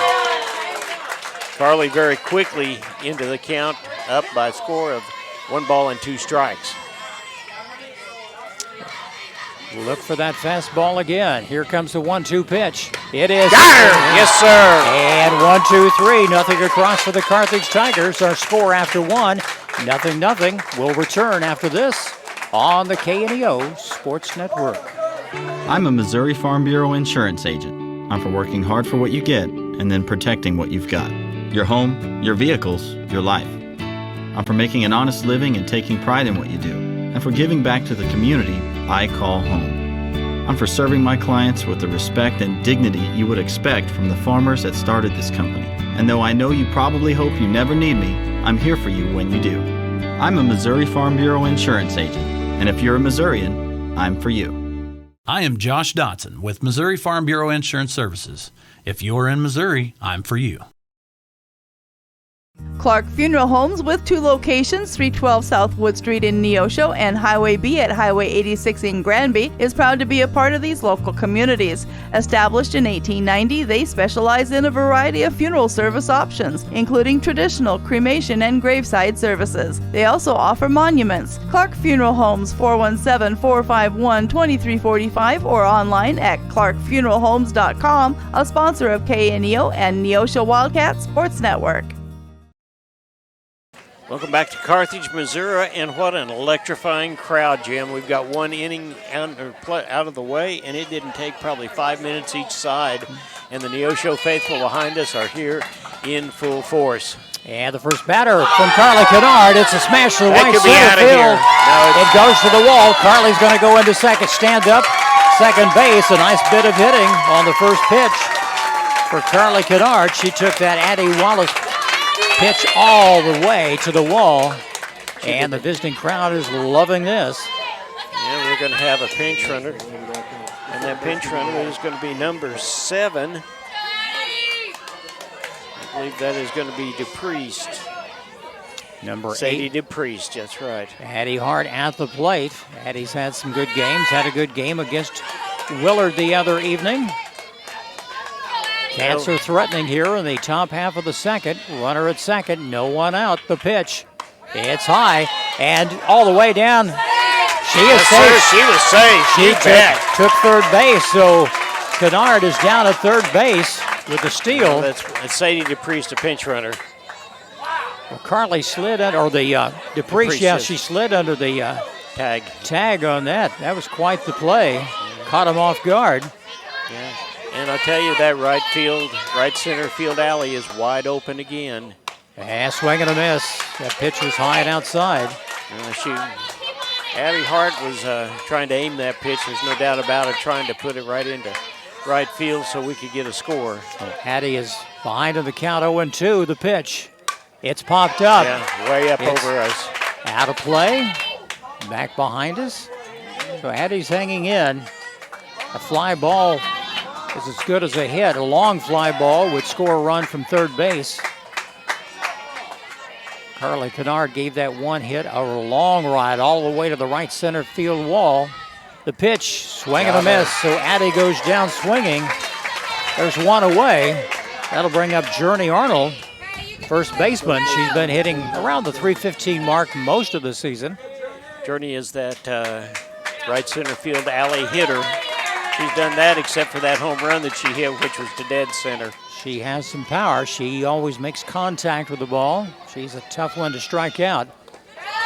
Carly very quickly into the count, up by a score of 1 ball and 2 strikes. Look for that fastball again. Here comes the 1-2 pitch. It is. Got her. Yes, sir. And 1-2-3. Nothing across for the Carthage Tigers. Our score after 1. 0-0. We'll return after this on the KNEO Sports Network. I'm a Missouri Farm Bureau insurance agent. I'm for working hard for what you get and then protecting what you've got. Your home, your vehicles, your life. I'm for making an honest living and taking pride in what you do, and for giving back to the community I call home. I'm for serving my clients with the respect and dignity you would expect from the farmers that started this company. And though I know you probably hope you never need me, I'm here for you when you do. I'm a Missouri Farm Bureau insurance agent. And if you're a Missourian, I'm for you. I am Josh Dotson with Missouri Farm Bureau Insurance Services. If you're in Missouri, I'm for you. Clark Funeral Homes, with 2 locations, 312 South Wood Street in Neosho and Highway B at Highway 86 in Granby, is proud to be a part of these local communities. Established in 1890, they specialize in a variety of funeral service options, including traditional, cremation, and graveside services. They also offer monuments. Clark Funeral Homes, 417-451-2345, or online at clarkfuneralhomes.com, a sponsor of KNEO and Neosho Wildcat Sports Network. Welcome back to Carthage, Missouri, and what an electrifying crowd, Jim. We've got 1 inning out of the way, and it didn't take probably 5 minutes each side, and the Neosho faithful behind us are here in full force. And the first batter from Carly Kennard. It's a smash to the That right could be center out of field. here. It goes to the wall. Carly's going to go into second, stand up, second base. A nice bit of hitting on the first pitch for Carly Kennard. She took that Addie Wallace pitch all the way to the wall, and the visiting crowd is loving this. Yeah, we're going to have a pinch runner, and that pinch runner is going to be number 7. I believe that is going to be DePriest. Number Sadie 8. DePriest, that's right. Addie Hart at the plate. Addie's had some good games, had a good game against Willard the other evening. Cats are threatening here in the top half of the second. Runner at second, no one out. The pitch, it's high and all the way down. She is safe. She was safe. She took third base, so Kennard is down at third base with the steal. That's Sadie DePriest, a pinch runner. Well, Carly slid under, or the DePriest, yeah, she slid under the tag on that. That was quite the play. Caught him off guard. Yeah. And I'll tell you, that right center field alley is wide open again. And swing and a miss. That pitch was high and outside. Abby Hart was trying to aim that pitch. There's no doubt about it, trying to put it right into right field so we could get a score. Addie is behind in the count, 0-2. The pitch. It's popped up. Yeah, way up over us. Out of play. back behind us. So Addie's hanging in. A fly ball is as good as a hit. A long fly ball would score a run from third base. Carly Kennard gave that one hit a long ride all the way to the right center field wall. The pitch, swing and a miss, so Addie goes down swinging. There's one away. That'll bring up Journey Arnold, first baseman. She's been hitting around the .315 mark most of the season. Journey is that right center field alley hitter. She's done that except for that home run that she hit, which was to dead center. She has some power. She always makes contact with the ball. She's a tough one to strike out.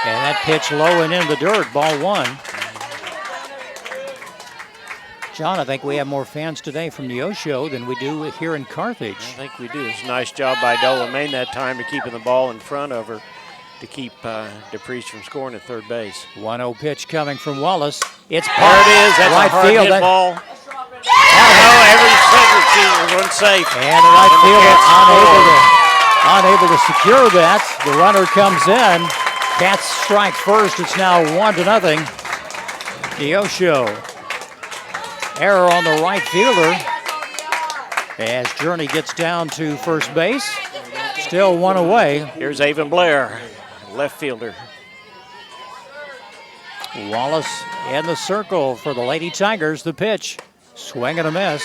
And that pitch low and in the dirt, ball one. John, I think we have more fans today from Neosho than we do here in Carthage. I think we do. It's a nice job by Dola Main that time to keeping the ball in front of her to keep DePriest from scoring at third base. 1-0 pitch coming from Wallace. It's there it is. That's right a hard field. Hit ball. Oh, every center field was unsafe. And the right fielder unable to secure that. The runner comes in. Cats strike first. It's now 1-0. Neosho. Error on the right fielder as Journey gets down to first base. Still one away. Here's Avon Blair, left fielder. Wallace in the circle for the Lady Tigers. The pitch, swing and a miss.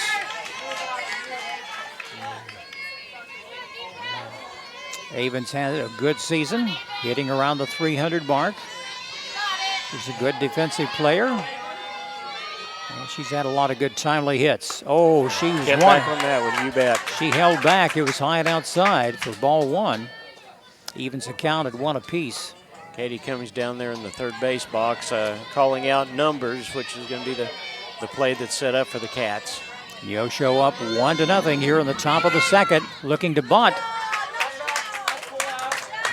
Avon's had a good season, hitting around the 300 mark. She's a good defensive player. And she's had a lot of good timely hits. Oh, she was Get back on that one, you bet. She held back. It was high and outside for ball one. Evens account at 1 apiece. Katie Cummings down there in the third base box, calling out numbers, which is going to be the play that's set up for the Cats. Neosho up 1-0 here in the top of the second, looking to bunt.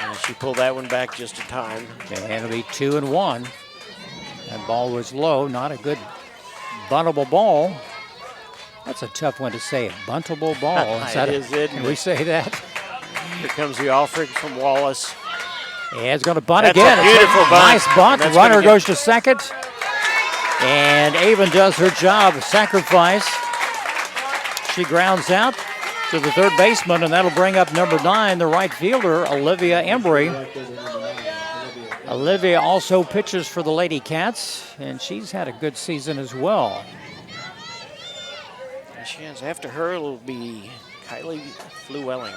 And she pulled that one back just in time. And it'll be 2-1. That ball was low, not a good buntable ball. That's a tough one to say, a buntable ball. Can we say that? Here comes the offering from Wallace. Yeah, it's going to bunt That's again. A beautiful bunt. Nice bunt. The runner goes to second. And Avon does her job, sacrifice. She grounds out to the third baseman, and that'll bring up number 9, the right fielder, Olivia Embry. Olivia also pitches for the Lady Cats, and she's had a good season as well. And she has, after her, it'll be Kylie Flewelling.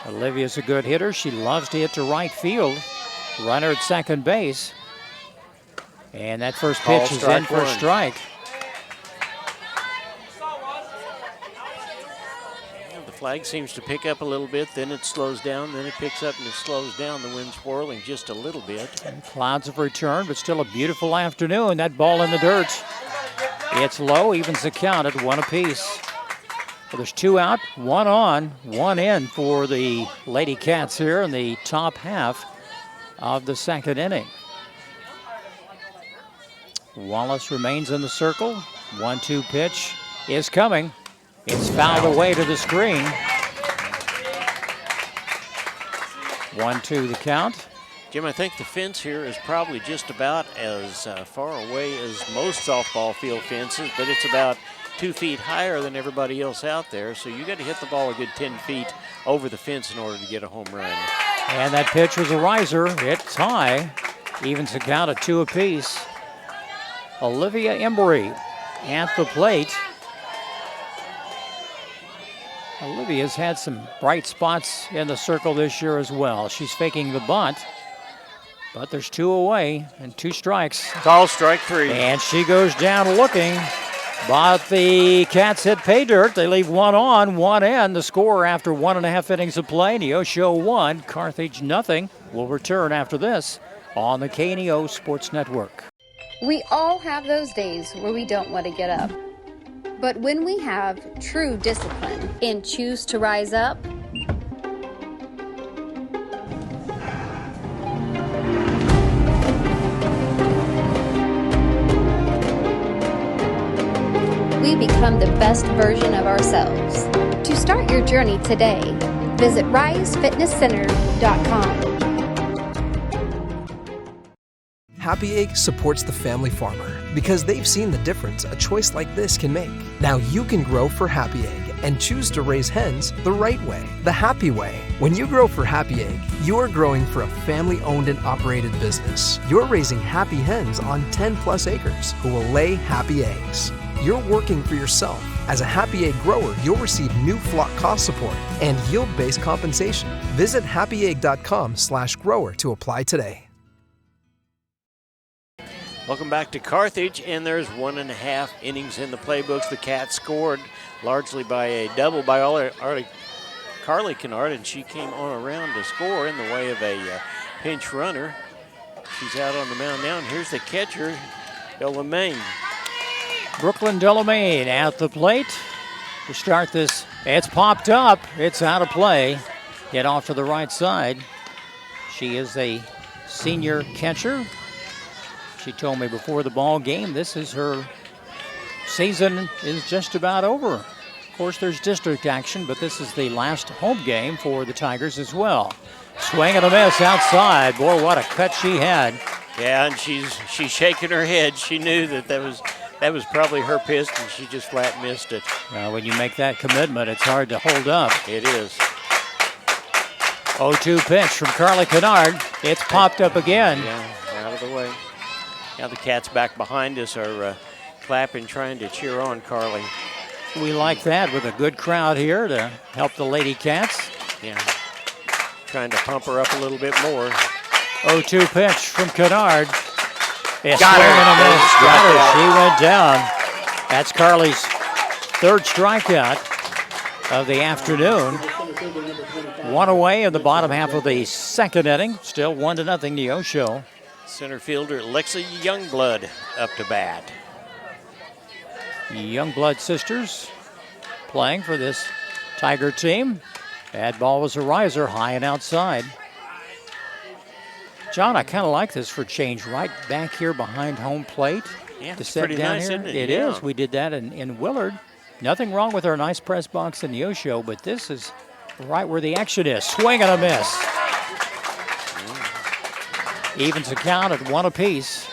Olivia's a good hitter. She loves to hit to right field. Runner at second base. And that first pitch is in for a strike. The flag seems to pick up a little bit, then it slows down, then it picks up and it slows down. The wind's whirling just a little bit. And clouds have returned, but still a beautiful afternoon. That ball in the dirt. It's low, evens the count at 1 apiece. Well, there's 2 out, 1 on, 1 in for the Lady Cats here in the top half of the second inning. Wallace remains in the circle. 1-2 pitch is coming. It's fouled away to the screen. 1-2 the count. Jim, I think the fence here is probably just about as far away as most softball field fences, but it's about 2 feet higher than everybody else out there, so you got to hit the ball a good 10 feet over the fence in order to get a home run. And that pitch was a riser. It's high. Evens the count at 2 apiece. Olivia Embry at the plate. Olivia's had some bright spots in the circle this year as well. She's faking the bunt, but there's 2 away and 2 strikes. Call strike 3. And she goes down looking, but the Cats hit pay dirt. They leave 1 on, 1 in. The score after 1.5 innings of play, Neosho 1, Carthage nothing. We'll return after this on the KNEO Sports Network. We all have those days where we don't want to get up. But when we have true discipline and choose to rise up, we become the best version of ourselves. To start your journey today, visit risefitnesscenter.com. Happy Egg supports the family farmer because they've seen the difference a choice like this can make. Now you can grow for Happy Egg and choose to raise hens the right way, the happy way. When you grow for Happy Egg, you're growing for a family-owned and operated business. You're raising happy hens on 10+ acres who will lay happy eggs. You're working for yourself. As a Happy Egg grower, you'll receive new flock cost support and yield-based compensation. Visit happyegg.com/grower to apply today. Welcome back to Carthage, and there's 1.5 innings in the playbooks. The Cats scored largely by a double by Carly Kennard, and she came on around to score in the way of a pinch runner. She's out on the mound now, and here's the catcher, Delamain. Brooklyn Delamain at the plate to start this. It's popped up. It's out of play. Hit off to the right side. She is a senior catcher. She told me before the ball game, this is her season is just about over. Of course, there's district action, but this is the last home game for the Tigers as well. Swing and a miss outside. Boy, what a cut she had. Yeah, and she's shaking her head. She knew that was probably her pitch, and she just flat missed it. When you make that commitment, it's hard to hold up. It is. 0-2 pitch from Carly Kennard. It's popped up again. Yeah, out of the way. Now the Cats back behind us are clapping, trying to cheer on Carly. We like that with a good crowd here to help the Lady Cats. Yeah, trying to pump her up a little bit more. 0-2 pitch from Kennard. It's Got her. And a miss. Got her. She went down. That's Carly's third strikeout of the afternoon. One away in the bottom half of the second inning. Still 1-0 Neosho. Center fielder Lexa Youngblood up to bat. Youngblood sisters playing for this Tiger team. Bad ball was a riser, high and outside. John, I kind of like this for change. Right back here behind home plate. Yeah, to it's set pretty down nice, here. isn't it? It Yeah. is. We did that in Willard. Nothing wrong with our nice press box in Neosho, but this is right where the action is. Swing and a miss. Evens the count at 1 apiece.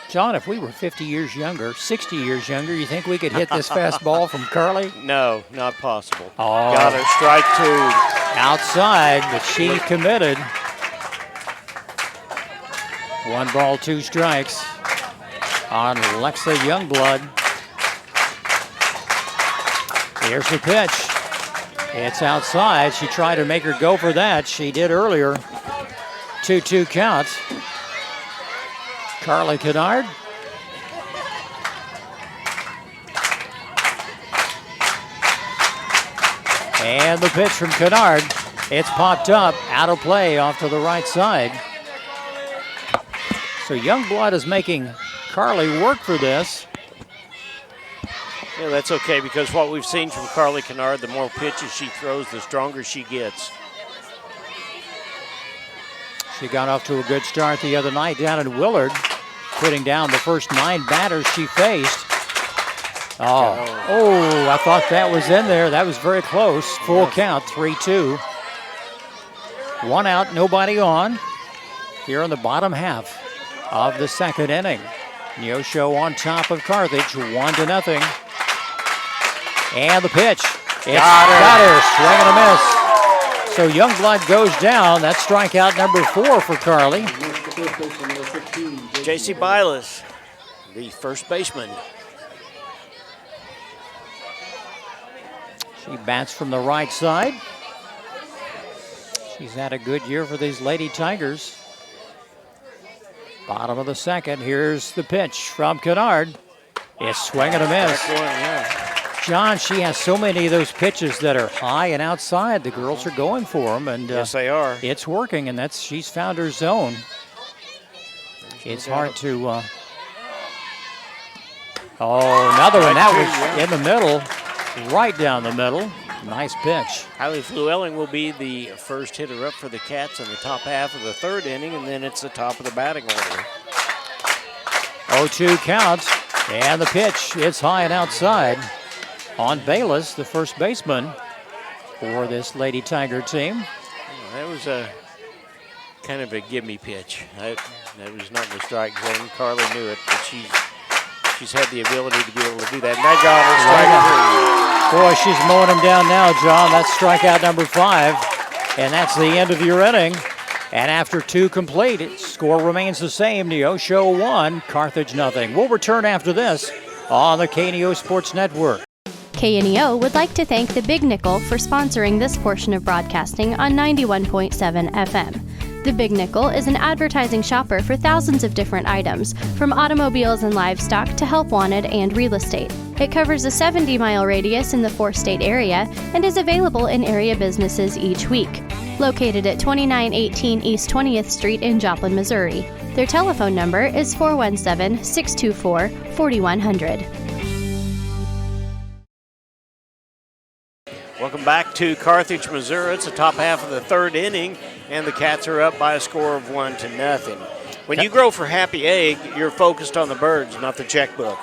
John, if we were 50 years younger, 60 years younger, you think we could hit this fastball from Carly? No, not possible. Oh. Got her, strike 2. Outside, but she committed. 1 ball, 2 strikes on Lexa Youngblood. Here's the pitch. It's outside. She tried to make her go for that. She did earlier. 2-2 count. Carly Kennard. And the pitch from Kennard. It's popped up, out of play, off to the right side. So Youngblood is making Carly work for this. Yeah, that's okay, because what we've seen from Carly Kennard, the more pitches she throws, the stronger she gets. She got off to a good start the other night down in Willard, putting down the first 9 batters she faced. Oh, I thought that was in there. That was very close. Full count, 3-2. 1 out, nobody on. Here in the bottom half of the second inning. Neosho on top of Carthage, 1-0. And the pitch. It's got her. Swing and a miss. So Youngblood goes down. That's strikeout number 4 for Carly. J.C. Bylas, the first baseman. She bats from the right side. She's had a good year for these Lady Tigers. Bottom of the second. Here's the pitch from Kennard. It's swing and a miss. John, she has so many of those pitches that are high and outside. The girls are going for them, and yes, they are. It's working, and she's found her zone. It's hard to. Another one. That was in the middle, right down the middle. Nice pitch. Hallie Flewelling will be the first hitter up for the Cats in the top half of the third inning, and then it's the top of the batting order. 0-2 count, and the pitch. It's high and outside. On Bayless, the first baseman for this Lady Tiger team. That was a kind of a gimme pitch. That was not in the strike zone. Carly knew it, but she's had the ability to be able to do that. And that got her strike 3. Boy, she's mowing him down now, John. That's strikeout number 5. And that's the end of your inning. And after 2 complete, score remains the same. Neosho 1, Carthage nothing. We'll return after this on the KNEO Sports Network. KNEO would like to thank the Big Nickel for sponsoring this portion of broadcasting on 91.7 FM. The Big Nickel is an advertising shopper for thousands of different items, from automobiles and livestock to help wanted and real estate. It covers a 70-mile radius in the 4-state area and is available in area businesses each week. Located at 2918 East 20th Street in Joplin, Missouri. Their telephone number is 417-624-4100. Welcome back to Carthage, Missouri. It's the top half of the 3rd inning, and the Cats are up by a score of 1-0. When you grow for Happy Egg, you're focused on the birds, not the checkbook.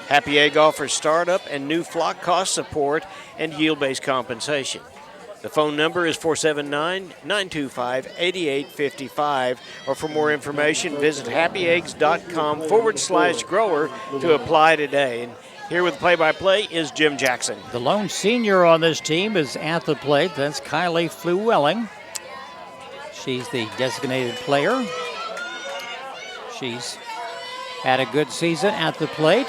Happy Egg offers startup and new flock cost support and yield-based compensation. The phone number is 479-925-8855, or for more information, visit happyeggs.com/grower to apply today. And here with play-by-play is Jim Jackson. The lone senior on this team is at the plate. That's Kylie Flewelling. She's the designated player. She's had a good season at the plate.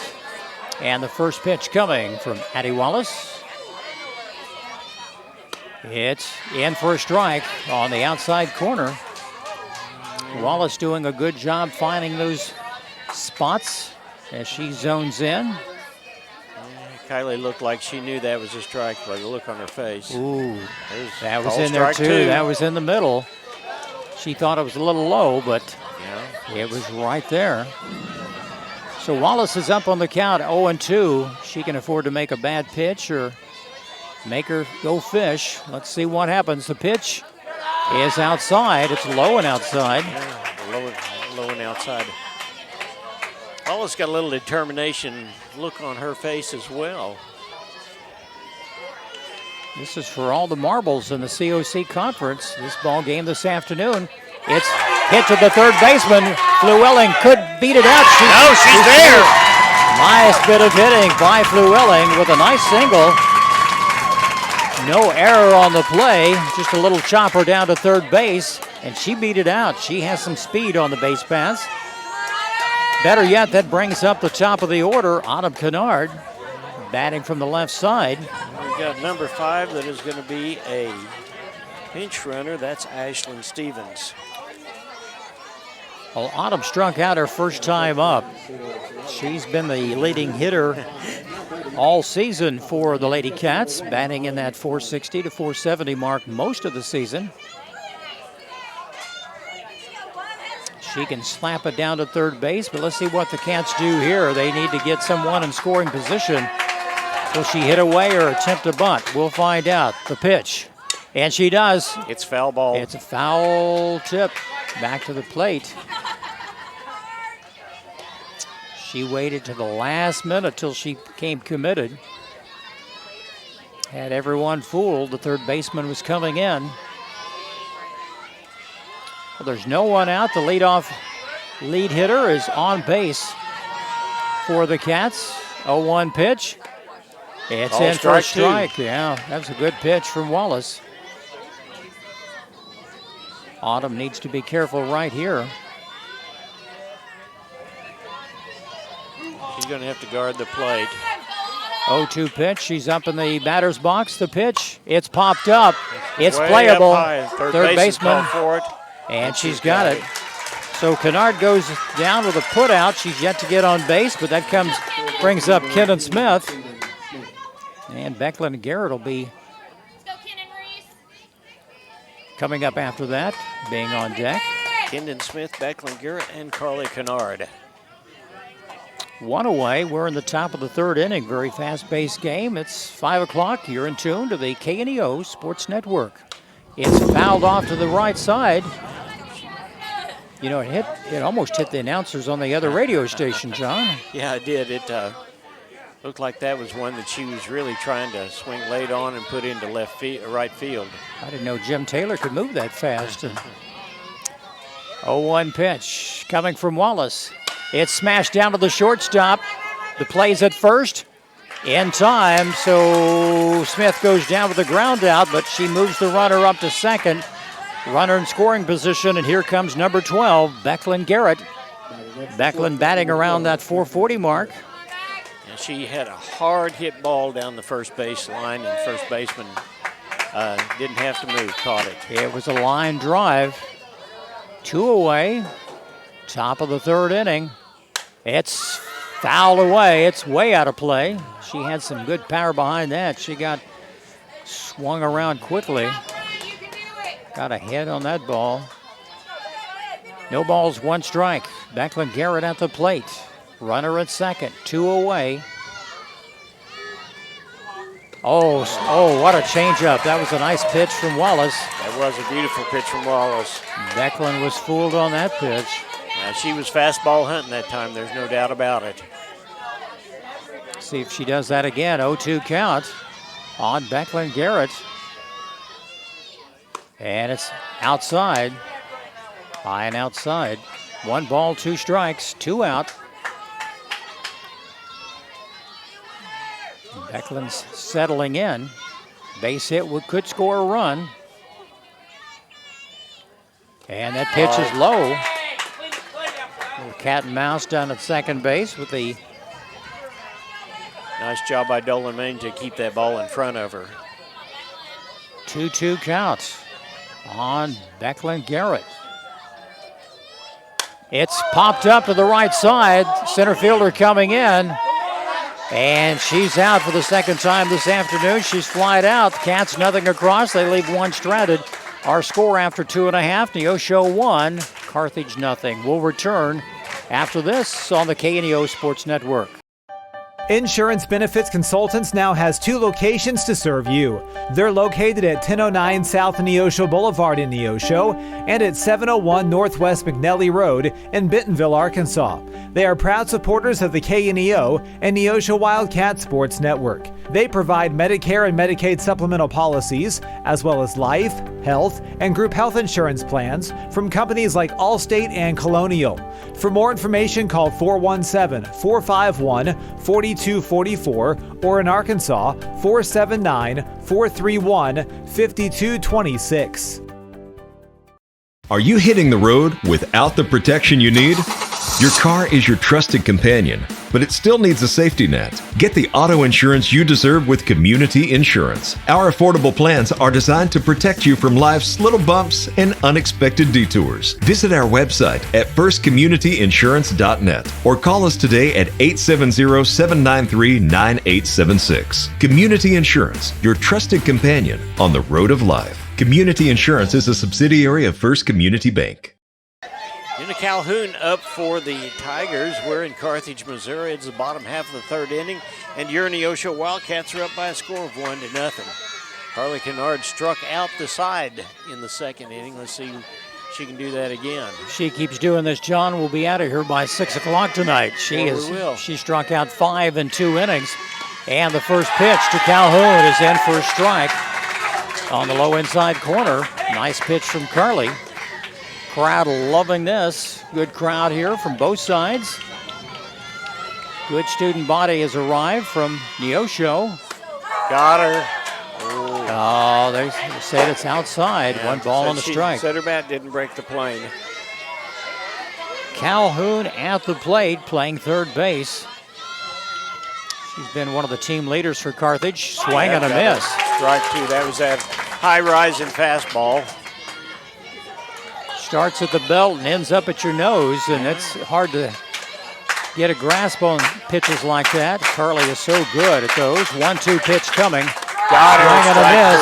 And the first pitch coming from Addie Wallace. It's in for a strike on the outside corner. Wallace doing a good job finding those spots as she zones in. Kylie looked like she knew that was a strike by the look on her face. Ooh, that was in there too. That was in the middle. She thought it was a little low, but it was right there. So Wallace is up on the count, 0-2. She can afford to make a bad pitch or make her go fish. Let's see what happens. The pitch is outside. It's low and outside. Yeah, low and outside. Wallace got a little determination look on her face as well. This is for all the marbles in the COC conference. This ball game this afternoon. It's hit to the third baseman. Flewelling could beat it out. She's there. Nice bit of hitting by Flewelling with a nice single. No error on the play. Just a little chopper down to third base, and she beat it out. She has some speed on the base pass. Better yet, that brings up the top of the order, Autumn Kennard, batting from the left side. We've got number 5 that is going to be a pinch runner. That's Ashlyn Stevens. Well, Autumn struck out her first time up. She's been the leading hitter all season for the Lady Cats, batting in that 460 to 470 mark most of the season. She can slap it down to third base, but let's see what the Cats do here. They need to get someone in scoring position. Will she hit away or attempt a bunt? We'll find out. The pitch. And she does. It's foul ball. It's a foul tip back to the plate. She waited to the last minute till she became committed. Had everyone fooled. The third baseman was coming in. Well, there's no one out. The lead hitter is on base for the Cats. 0-1 pitch. It's in for a strike. Yeah, that's a good pitch from Wallace. Autumn needs to be careful right here. She's going to have to guard the plate. 0-2 pitch. She's up in the batter's box. The pitch. It's popped up. It's way playable. Up high. Third baseman. For it. And she's got it. So Kennard goes down with a put out. She's yet to get on base, but that brings up Kendon Smith. And Becklin Garrett will be coming up after that, being on deck. Kendon Smith, Becklin Garrett, and Carly Kennard. One away. We're in the top of the 3rd inning. Very fast-paced game. It's 5 o'clock. You're in tune to the KNEO Sports Network. It's fouled off to the right side. You know, it almost hit the announcers on the other radio station, John. Yeah, it did. It looked like that was one that she was really trying to swing late on and put into right field. I didn't know Jim Taylor could move that fast. 0-1 pitch coming from Wallace. It's smashed down to the shortstop. The play's at first. In time, so Smith goes down with the ground out, but she moves the runner up to second. Runner in scoring position, and here comes number 12, Becklin Garrett. Becklin batting around that 440 mark. And she had a hard hit ball down the first base line, and first baseman didn't have to move, caught it. It was a line drive. 2 away, top of the third inning. It's fouled away. It's way out of play. She had some good power behind that. She got swung around quickly. Got a hit on that ball. No balls, 1 strike. Becklin Garrett at the plate. Runner at second, 2 away. Oh, what a changeup. That was a nice pitch from Wallace. That was a beautiful pitch from Wallace. Becklin was fooled on that pitch. Now, she was fastball hunting that time. There's no doubt about it. See if she does that again. 0-2 count on Becklin Garrett. And it's outside. High and outside. 1 ball, 2 strikes, 2 out. Becklin's settling in. Base hit could score a run. And that pitch is low. Little cat and mouse down at second base with the... Nice job by Dolan Main to keep that ball in front of her. 2-2 count on Becklin Garrett. It's popped up to the right side. Center fielder coming in. And she's out for the second time this afternoon. She's flied out. Cats nothing across. They leave 1 stranded. Our score after 2.5, Neosho 1, Carthage nothing. We'll return after this on the KNEO Sports Network. Insurance Benefits Consultants now has 2 locations to serve you. They're located at 1009 South Neosho Boulevard in Neosho and at 701 Northwest McNelly Road in Bentonville, Arkansas. They are proud supporters of the KNEO and Neosho Wildcat Sports Network. They provide Medicare and Medicaid supplemental policies, as well as life, health, and group health insurance plans from companies like Allstate and Colonial. For more information, call 417-451-4244 or in Arkansas, 479-431-5226. Are you hitting the road without the protection you need? Your car is your trusted companion, but it still needs a safety net. Get the auto insurance you deserve with Community Insurance. Our affordable plans are designed to protect you from life's little bumps and unexpected detours. Visit our website at firstcommunityinsurance.net or call us today at 870-793-9876. Community Insurance, your trusted companion on the road of life. Community Insurance is a subsidiary of First Community Bank. Jenna Calhoun up for the Tigers. We're in Carthage, Missouri. It's the bottom half of the third inning, and your Neosho Wildcats are up by a score of 1-0. Harley Kennard struck out the side in the second inning. Let's see if she can do that again. She keeps doing this, John. We'll be out of here by 6 o'clock tonight. She struck out 5 in 2 innings, and the first pitch to Calhoun is in for a strike on the low inside corner. Nice pitch from Carly. Crowd loving this. Good crowd here from both sides. Good student body has arrived from Neosho. Got her. Oh, they said it's outside. Yeah, 1 ball on the strike. Said her bat didn't break the plane. Calhoun at the plate playing third base. She's been one of the team leaders for Carthage. Swing and a miss. Strike 2. That was that high rising fastball. Starts at the belt and ends up at your nose, and it's hard to get a grasp on pitches like that. Carly is so good at those. 1-2 pitch coming. Got her. Swing and a miss.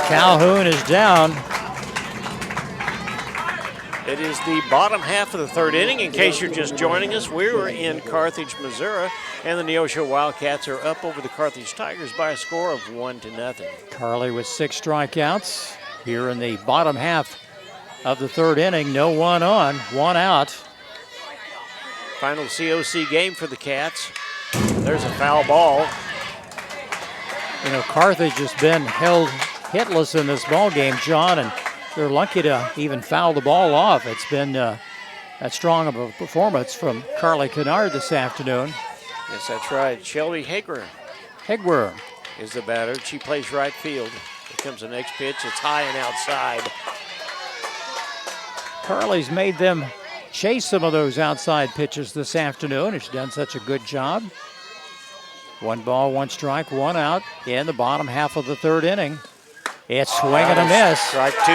Calhoun is down. It is the bottom half of the third inning. In case you're just joining us, we're in Carthage, Missouri, and the Neosho Wildcats are up over the Carthage Tigers by a score of 1-0. Carly with 6 strikeouts here in the bottom half of the third inning. No one on, 1 out. Final COC game for the Cats. There's a foul ball. You know, Carthage has been held hitless in this ball game, John, and they're lucky to even foul the ball off. It's been that strong of a performance from Carly Kennard this afternoon. Yes, that's right. Shelby Hegwer is the batter. She plays right field. Here comes the next pitch. It's high and outside. Carly's made them chase some of those outside pitches this afternoon, and she's done such a good job. 1 ball, 1 strike, 1 out in the bottom half of the 3rd inning. It's swing and a miss. Strike 2.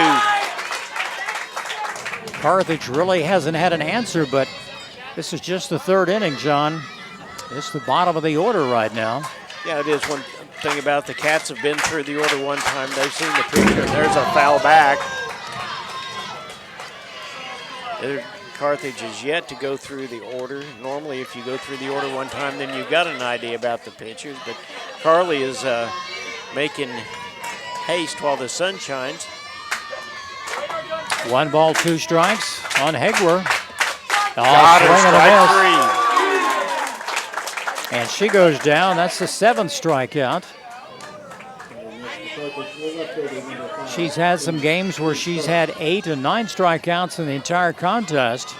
Carthage really hasn't had an answer, but this is just the 3rd inning, John. It's the bottom of the order right now. Yeah, it is. One thing about the Cats have been through the order one time. They've seen the picture. There's a foul back. Carthage is yet to go through the order. Normally, if you go through the order one time, then you've got an idea about the pitchers. But Carly is making haste while the sun shines. 1 ball, 2 strikes on Hegwer. Got her, strike 3. And she goes down. That's the 7th strikeout. She's had some games where she's had 8 and 9 strikeouts in the entire contest.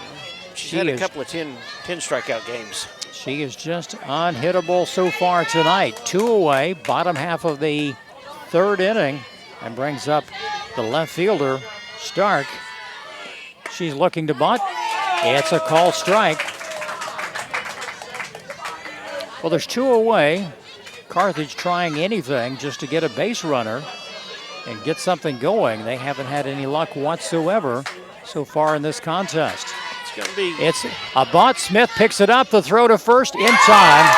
She's had a couple of 10 strikeout games. She is just unhittable so far tonight. 2 away, bottom half of the 3rd inning, and brings up the left fielder, Stark. She's looking to bunt. It's a called strike. Well, there's 2 away. Carthage trying anything just to get a base runner and get something going. They haven't had any luck whatsoever so far in this contest. It's going to be... It's a bunt. Smith picks it up. The throw to first in time.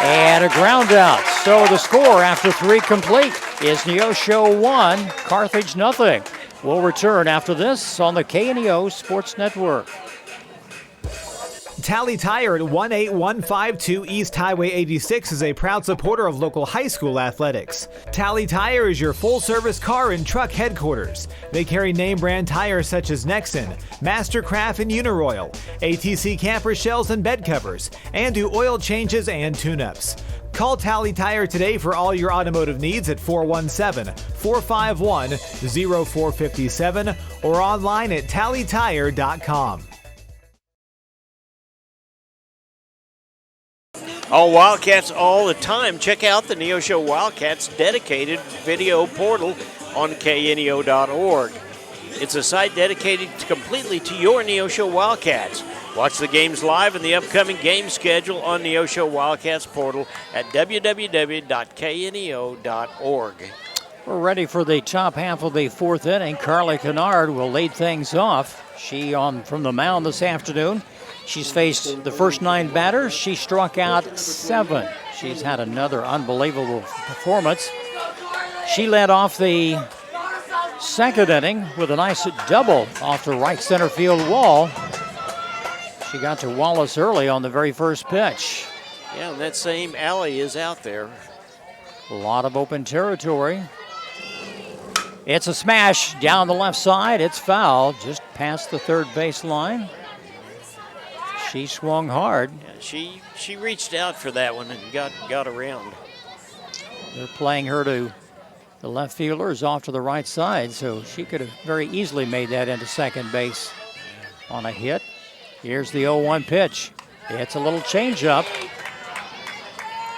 And a ground out. So the score after 3 complete is Neosho 1, Carthage nothing. We'll return after this on the KNEO Sports Network. Tally Tire at 18152 East Highway 86 is a proud supporter of local high school athletics. Tally Tire is your full-service car and truck headquarters. They carry name-brand tires such as Nexen, Mastercraft, and Uniroyal, ATC camper shells and bed covers, and do oil changes and tune-ups. Call Tally Tire today for all your automotive needs at 417-451-0457 or online at tallytire.com. All Wildcats all the time. Check out the Neosho Wildcats dedicated video portal on kneo.org. It's a site dedicated completely to your Neosho Wildcats. Watch the games live and the upcoming game schedule on Neosho Wildcats portal at www.kneo.org. We're ready for the top half of the 4th inning. Carly Kennard will lead things off. She on from the mound this afternoon. She's faced the first 9 batters. She struck out 7. She's had another unbelievable performance. She led off the 2nd inning with a nice double off the right center field wall. She got to Wallace early on the very first pitch. Yeah, and that same alley is out there. A lot of open territory. It's a smash down the left side. It's foul just past the 3rd base line. She swung hard. Yeah, she reached out for that one and got around. They're playing her to the left fielder is off to the right side, so she could have very easily made that into second base on a hit. Here's the 0-1 pitch. It's a little changeup.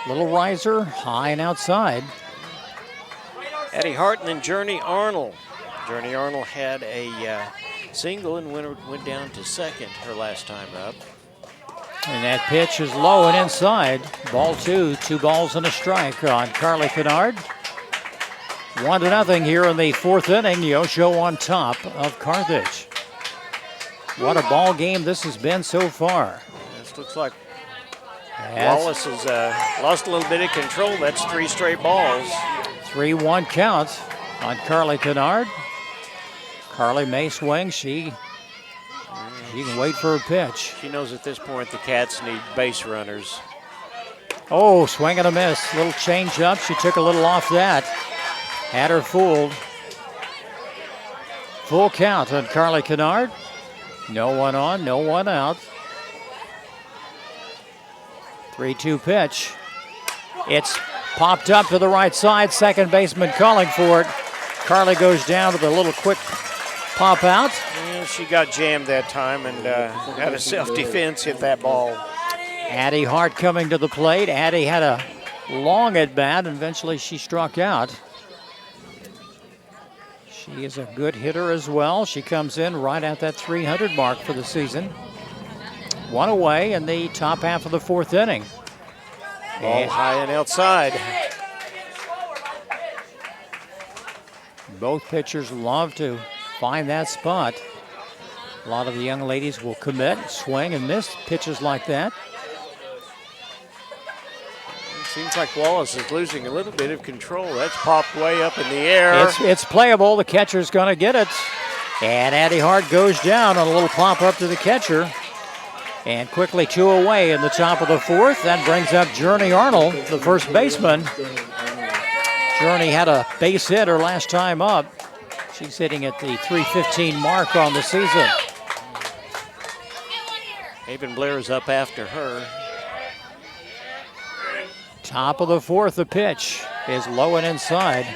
Little riser, high and outside. Addie Harton and Journey Arnold. Journey Arnold had a single and went down to second her last time up. And that pitch is low and inside. Ball 2, 2 balls and a strike on Carly Kennard. 1-0 here in the 4th inning. Neosho on top of Carthage. What a ball game this has been so far. This looks like Wallace has lost a little bit of control. That's 3 straight balls. 3-1 count on Carly Kennard. Carly may swing. She can wait for a pitch. She knows at this point the Cats need base runners. Oh, swing and a miss. Little change up. She took a little off that. Had her fooled. Full count on Carly Kennard. No one on, no one out. 3-2 pitch. It's popped up to the right side. Second baseman calling for it. Carly goes down with a little quick pop out. Yeah, she got jammed that time and out of self-defense hit that ball. Addie Hart coming to the plate. Addie had a long at bat, and eventually she struck out. She is a good hitter as well. She comes in right at that 300 mark for the season. One away in the top half of the fourth inning. Ball high and outside. Both pitchers love to find that spot. A lot of the young ladies will commit, swing, and miss pitches like that. It seems like Wallace is losing a little bit of control. That's popped way up in the air. It's playable. The catcher's going to get it. And Addie Hart goes down on a little pop up to the catcher. And quickly 2 away in the top of the fourth. That brings up Journey Arnold, the first baseman. Journey had a base hit her last time up. She's hitting at the .315 mark on the season. Avon Blair is up after her. Top of the fourth, the pitch is low and inside.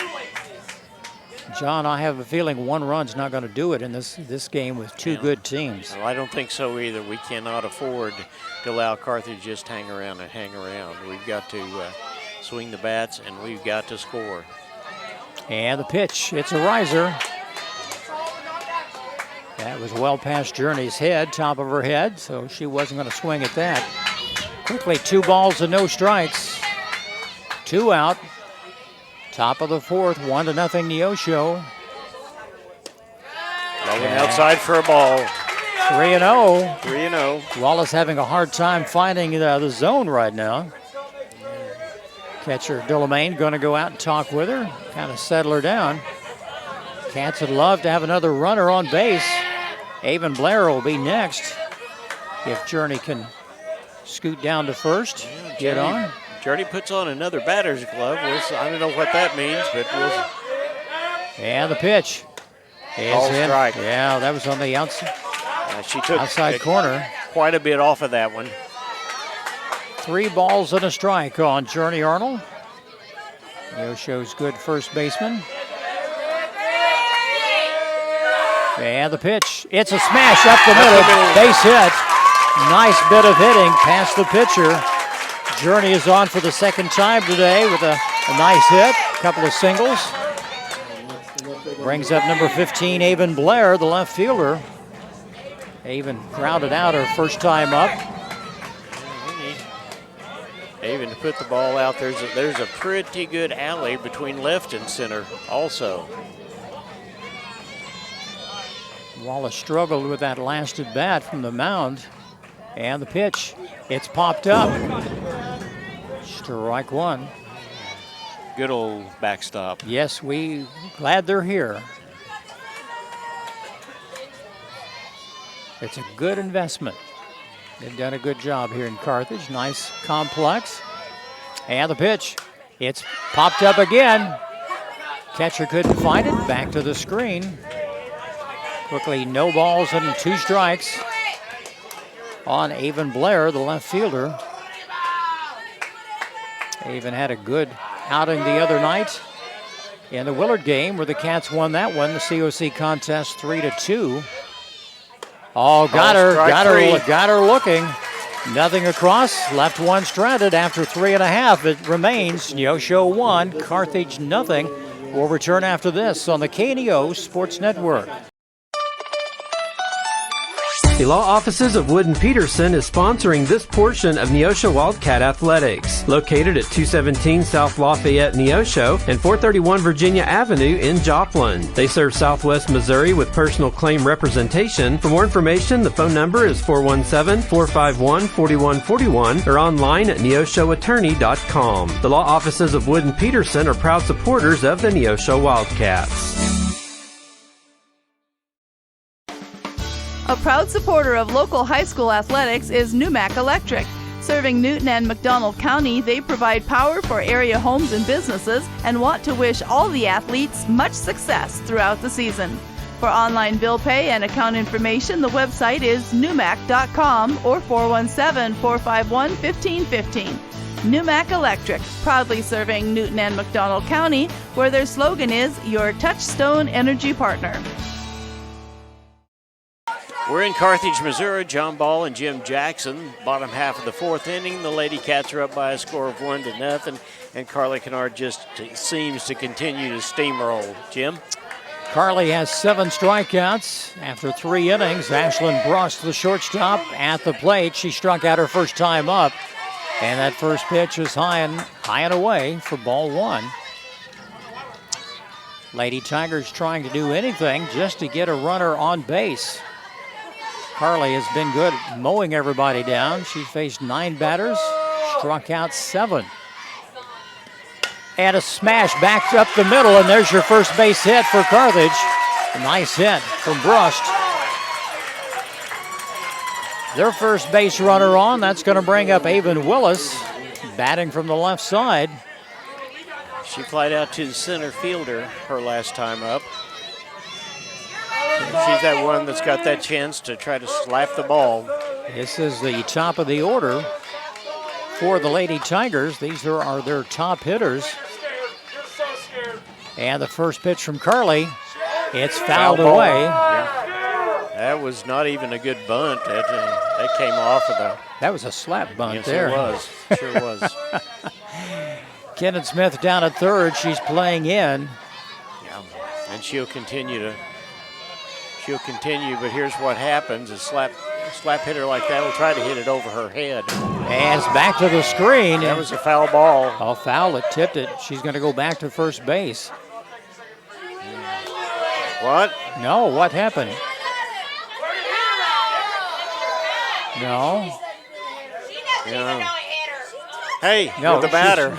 John, I have a feeling one run's not going to do it in this game with two good teams. Well, I don't think so either. We cannot afford to allow Carthage just hang around and hang around. We've got to swing the bats, and we've got to score. And the pitch, it's a riser. That was well past Journey's head, top of her head, so she wasn't going to swing at that. Quickly, 2 balls and no strikes. 2 out. Top of the fourth, 1-0 Neosho. Outside for a ball. 3-0. 3-0. Wallace having a hard time finding the zone right now. Catcher Dillamain going to go out and talk with her, kind of settle her down. Cats would love to have another runner on base. Avon Blair will be next if Journey can scoot down to first, get on. Journey puts on another batter's glove. I don't know what that means, but and the pitch is in. Strike. Yeah, that was on the outside. She took outside corner. Quite a bit off of that one. 3 balls and a strike on Journey Arnold. Neosho's good first baseman. And the pitch. It's a smash up the middle. Base hit. Nice bit of hitting past the pitcher. Journey is on for the second time today with a nice hit, a couple of singles. Brings up number 15, Avon Blair, the left fielder. Avon grounded out her first time up. Avon to put the ball out. There's a pretty good alley between left and center also. Wallace struggled with that last at bat from the mound. And the pitch, it's popped up. Strike 1. Good old backstop. Yes, we glad they're here. It's a good investment. They've done a good job here in Carthage. Nice complex. And the pitch, it's popped up again. Catcher couldn't find it. Back to the screen. Quickly, no balls and 2 strikes on Avon Blair, the left fielder. Avon had a good outing the other night in the Willard game where the Cats won that one, the COC contest 3-2. Oh, got her looking. Nothing across, left one stranded after 3.5. It remains Neosho 1, Carthage nothing. We'll return after this on the KNEO Sports Network. The law offices of Wood & Peterson is sponsoring this portion of Neosho Wildcat Athletics, located at 217 South Lafayette, Neosho, and 431 Virginia Avenue in Joplin. They serve Southwest Missouri with personal claim representation. For more information, the phone number is 417-451-4141 or online at neoshoattorney.com. The law offices of Wood & Peterson are proud supporters of the Neosho Wildcats. A proud supporter of local high school athletics is Numac Electric. Serving Newton and McDonald County, they provide power for area homes and businesses and want to wish all the athletes much success throughout the season. For online bill pay and account information, the website is numac.com or 417-451-1515. Numac Electric, proudly serving Newton and McDonald County, where their slogan is your touchstone energy partner. We're in Carthage, Missouri. John Ball and Jim Jackson. Bottom half of the fourth inning. The Lady Cats are up by a score of 1-0, and Carly Kennard just seems to continue to steamroll. Jim? Carly has 7 strikeouts after 3 innings. Ashlyn Brost, the shortstop, at the plate. She struck out her first time up, and that first pitch was high and away for ball 1. Lady Tigers trying to do anything just to get a runner on base. Carly has been good at mowing everybody down. She faced 9 batters, struck out 7. And a smash back up the middle, and there's your first base hit for Carthage. A nice hit from Brost. Their first base runner on. That's going to bring up Avon Willis, batting from the left side. She flied out to the center fielder her last time up. She's that one that's got that chance to try to slap the ball. This is the top of the order for the Lady Tigers. These are their top hitters. And the first pitch from Carly, it's fouled away. Yeah. That was not even a good bunt. That came off of the... That was a slap bunt. Yes, there. It was. Sure was. Kenan Smith down at third. She's playing in. Yeah. And she'll continue, but here's what happens. A slap hitter like that will try to hit it over her head. And it's back to the screen. That was a foul ball. A foul, it tipped it. She's going to go back to first base. What? No, what happened? No. Yeah. Hey, no, the batter.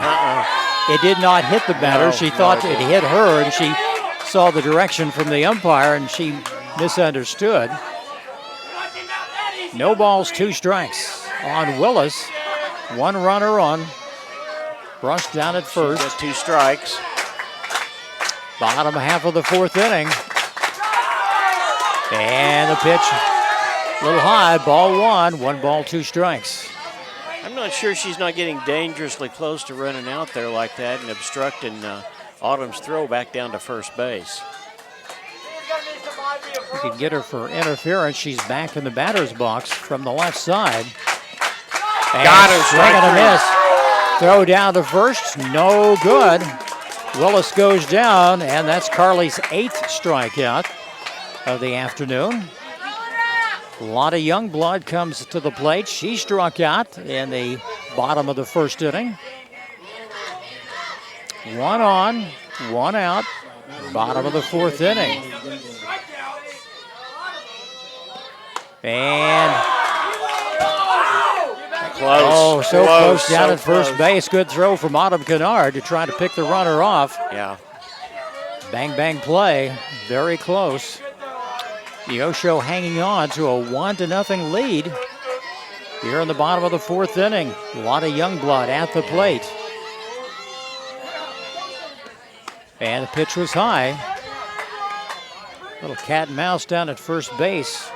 It did not hit the batter. No, she thought it hit her, and she saw the direction from the umpire, and she misunderstood. No balls, 2 strikes on Willis. 1 runner on. Brushed down at first. She got 2 strikes. Bottom half of the fourth inning. And the pitch, a little high, ball 1. 1 ball, 2 strikes. I'm not sure she's not getting dangerously close to running out there like that and obstructing Autumn's throw back down to first base. You can get her for interference. She's back in the batter's box from the left side. And got her, swing and a miss. Throw down to first, no good. Willis goes down, and that's Carly's 8th strikeout of the afternoon. A lot of young blood comes to the plate. She struck out in the bottom of the first inning. 1 on, 1 out, bottom of the fourth inning. And close. So close down so at first base. Good throw from Autumn Kennard to try to pick the runner off. Yeah. Bang, bang play. Very close. Neosho hanging on to a 1-0 lead here in the bottom of the fourth inning. A lot of young blood at the plate. And the pitch was high. Little cat and mouse down at first base.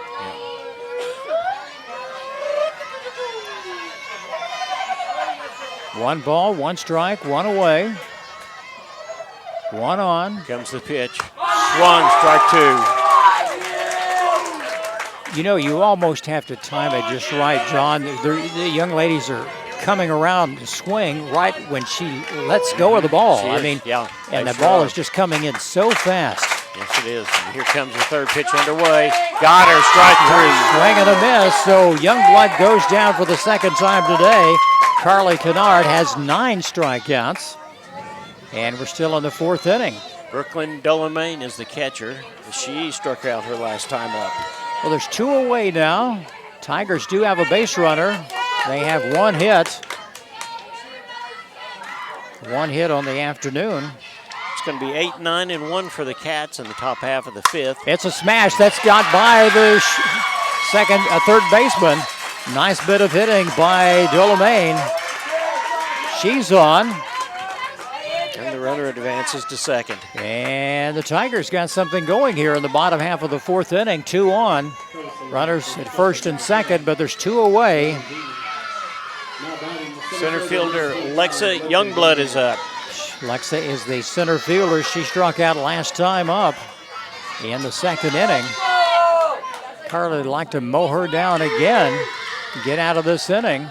1 ball, 1 strike, 1 away. 1 on. Comes the pitch. Swung, strike 2. You know, you almost have to time it just right, John. The young ladies are coming around the swing right when she lets go of the ball. And the ball is just coming in so fast. Yes, it is. And here comes the third pitch underway. Got her, strike 3. Swing and a miss, so Youngblood goes down for the second time today. Carly Kennard has 9 strikeouts. And we're still in the fourth inning. Brooklyn Delamain is the catcher. She struck out her last time up. Well, there's 2 away now. Tigers do have a base runner. They have 1 hit. 1 hit on the afternoon. It's going to be 8, 9, and 1 for the Cats in the top half of the 5th. It's a smash. That's got by the third baseman. Nice bit of hitting by Delamain. She's on. And the runner advances to second. And the Tigers got something going here in the bottom half of the fourth inning. 2 on. Runners at first and second, but there's 2 away. Center fielder Lexa Youngblood is up. Lexa is the center fielder. She struck out last time up in the second inning. Carly would like to mow her down again, get out of this inning.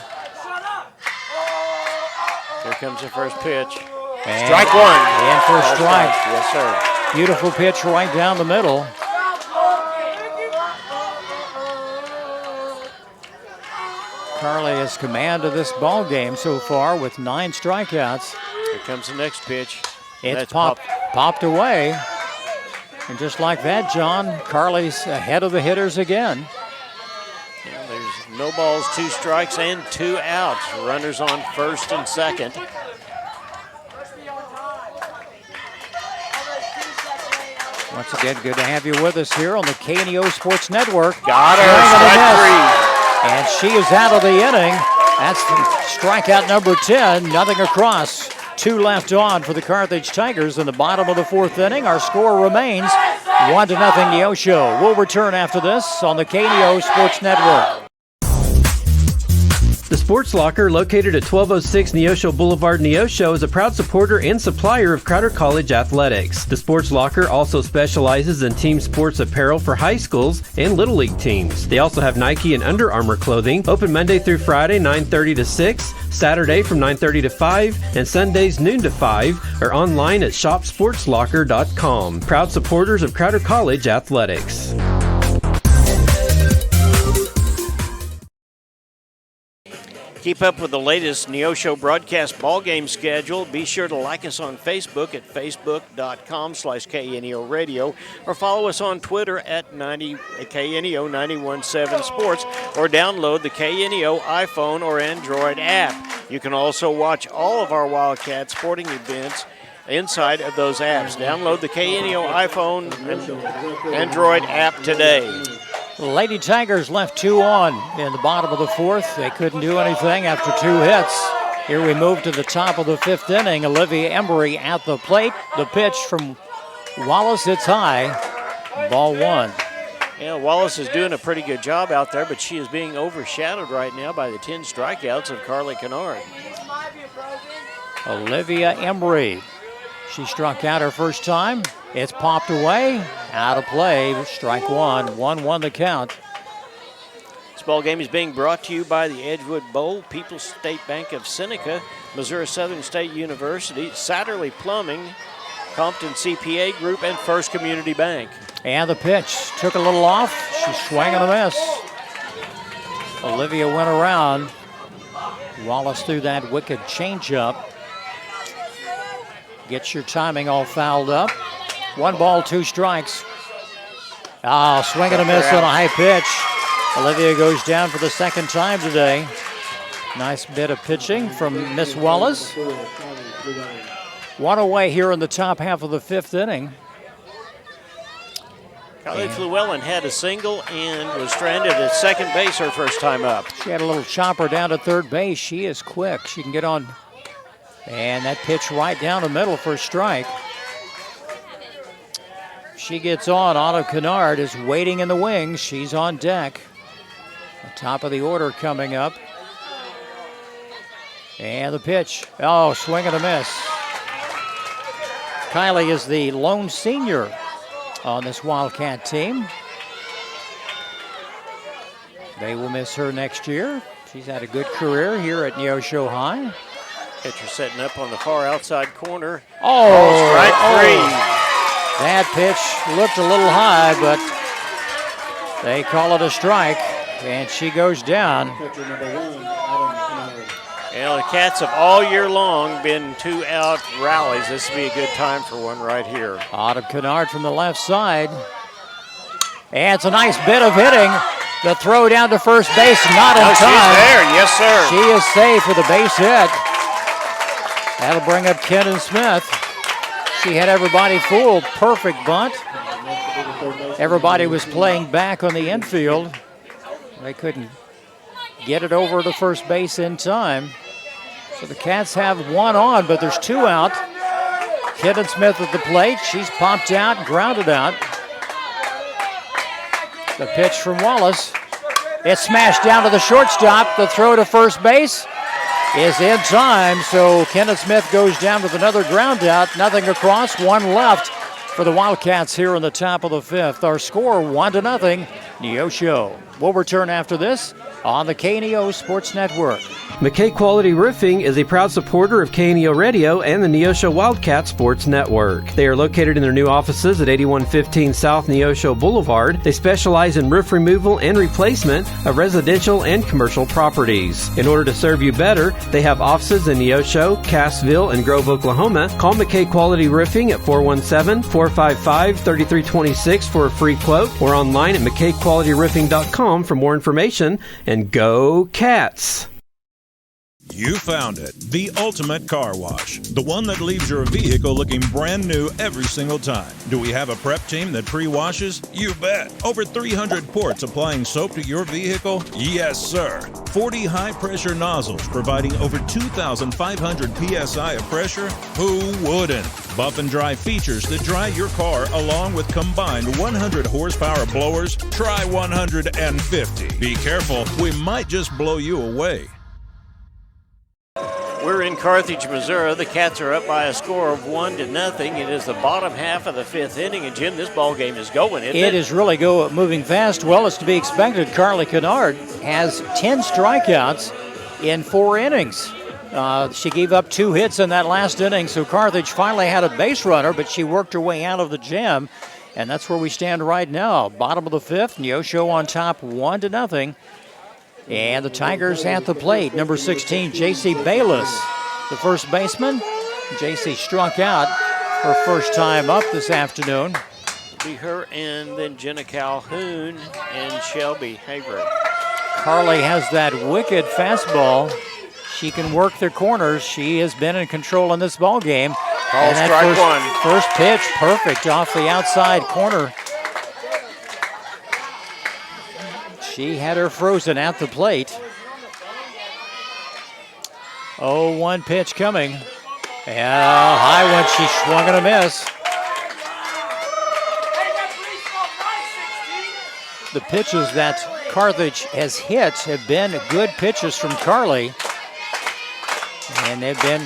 Here comes the first pitch. And Strike one. In for a strike. Yes, sir. Beautiful pitch right down the middle. Carly has command of this ball game so far with 9 strikeouts. Here comes the next pitch. It's popped away. And just like that, John, Carly's ahead of the hitters again. Yeah, there's no balls, 2 strikes, and 2 outs. Runners on first and second. Once again, good to have you with us here on the KNEO Sports Network. Got her, strike 3. And she is out of the inning. That's strikeout number 10, nothing across. 2 left on for the Carthage Tigers in the bottom of the 4th inning. Our score remains 1-0 Neosho. We'll return after this on the KNEO Sports Network. The Sports Locker, located at 1206 Neosho Boulevard, Neosho, is a proud supporter and supplier of Crowder College athletics. The Sports Locker also specializes in team sports apparel for high schools and Little League teams. They also have Nike and Under Armour clothing, open Monday through Friday, 9:30 to 6, Saturday from 9:30 to 5, and Sundays noon to 5, or online at shopsportslocker.com. Proud supporters of Crowder College athletics. Keep up with the latest Neosho broadcast ball game schedule. Be sure to like us on Facebook at facebook.com/KNEO Radio, or follow us on Twitter at KNEO 917 Sports, or download the KNEO iPhone or Android app. You can also watch all of our Wildcat sporting events inside of those apps. Download the KNEO iPhone and Android app today. Lady Tigers left 2 on in the bottom of the 4th. They couldn't do anything after 2 hits. Here we move to the top of the 5th inning. Olivia Embry at the plate. The pitch from Wallace hits high. Ball 1. Yeah, Wallace is doing a pretty good job out there, but she is being overshadowed right now by the 10 strikeouts of Carly Kennard. Olivia Embry. She struck out her first time. It's popped away. Out of play. Strike 1. 1-1 the count. This ball game is being brought to you by the Edgewood Bowl, People's State Bank of Seneca, Missouri Southern State University, Satterley Plumbing, Compton CPA Group, and First Community Bank. And the pitch took a little off. She swung and a miss. Olivia went around. Wallace threw that wicked changeup. Gets your timing all fouled up. 1 ball, 2 strikes. Swing and a miss on a high pitch. Olivia goes down for the 2nd time today. Nice bit of pitching from Miss Wallace. 1 away here in the top half of the 5th inning. Kylie Llewellyn had a single and was stranded at second base her first time up. She had a little chopper down to third base. She is quick. She can get on. And that pitch right down the middle for a strike. She gets on. Autumn Kennard is waiting in the wings. She's on deck. The top of the order coming up. And the pitch. Swing and a miss. Kylie is the lone senior on this Wildcat team. They will miss her next year. She's had a good career here at Neosho High. Pitcher setting up on the far outside corner. Strike 3. That pitch looked a little high, but they call it a strike, and she goes down. The Cats have all year long been 2-out rallies. This would be a good time for one right here. Autumn Kennard from the left side. And it's a nice bit of hitting. The throw down to first base, not in time. She's there, yes sir. She is safe with a base hit. That'll bring up Kenan Smith. She had everybody fooled. Perfect bunt. Everybody was playing back on the infield. They couldn't get it over to first base in time. So the Cats have 1 on, but there's 2 out. Kenan Smith at the plate. She's popped out, grounded out. The pitch from Wallace. It's smashed down to the shortstop. The throw to first base. is in time, so Kenneth Smith goes down with another ground out. Nothing across, one left for the Wildcats here in the top of the fifth. Our score 1-0, Neosho. We'll return after this on the KNEO Sports Network. McKay Quality Roofing is a proud supporter of KNEO Radio and the Neosho Wildcat Sports Network. They are located in their new offices at 8115 South Neosho Boulevard. They specialize in roof removal and replacement of residential and commercial properties. In order to serve you better, they have offices in Neosho, Cassville, and Grove, Oklahoma. Call McKay Quality Roofing at 417-455-3326 for a free quote, or online at McKayQualityRoofing.com for more information. And go Cats! You found it. The ultimate car wash. The one that leaves your vehicle looking brand new every single time. Do we have a prep team that pre-washes? You bet. Over 300 ports applying soap to your vehicle? Yes, sir. 40 high-pressure nozzles providing over 2,500 psi of pressure? Who wouldn't? Buff and dry features that dry your car along with combined 100 horsepower blowers? Try 150. Be careful. We might just blow you away. We're in Carthage, Missouri. The Cats are up by a score of 1-0. It is the bottom half of the fifth inning, and Jim, this ball game is going, isn't it? It is really moving fast. Well, it's to be expected. Carly Kennard has 10 strikeouts in 4 innings. She gave up 2 hits in that last inning, so Carthage finally had a base runner, but she worked her way out of the jam, and that's where we stand right now. Bottom of the fifth, Neosho on top 1-0. And the Tigers at the plate. Number 16, J.C. Bayless, the first baseman. J.C. struck out her first time up this afternoon. Be her and then Jenna Calhoun and Shelby Hager. Carly has that wicked fastball. She can work the corners. She has been in control in this ball game. Call strike one. First pitch, perfect off the outside corner. She had her frozen at the plate. 0-1 pitch coming. And a high one, she swung and a miss. The pitches that Carthage has hit have been good pitches from Carly. And they've been,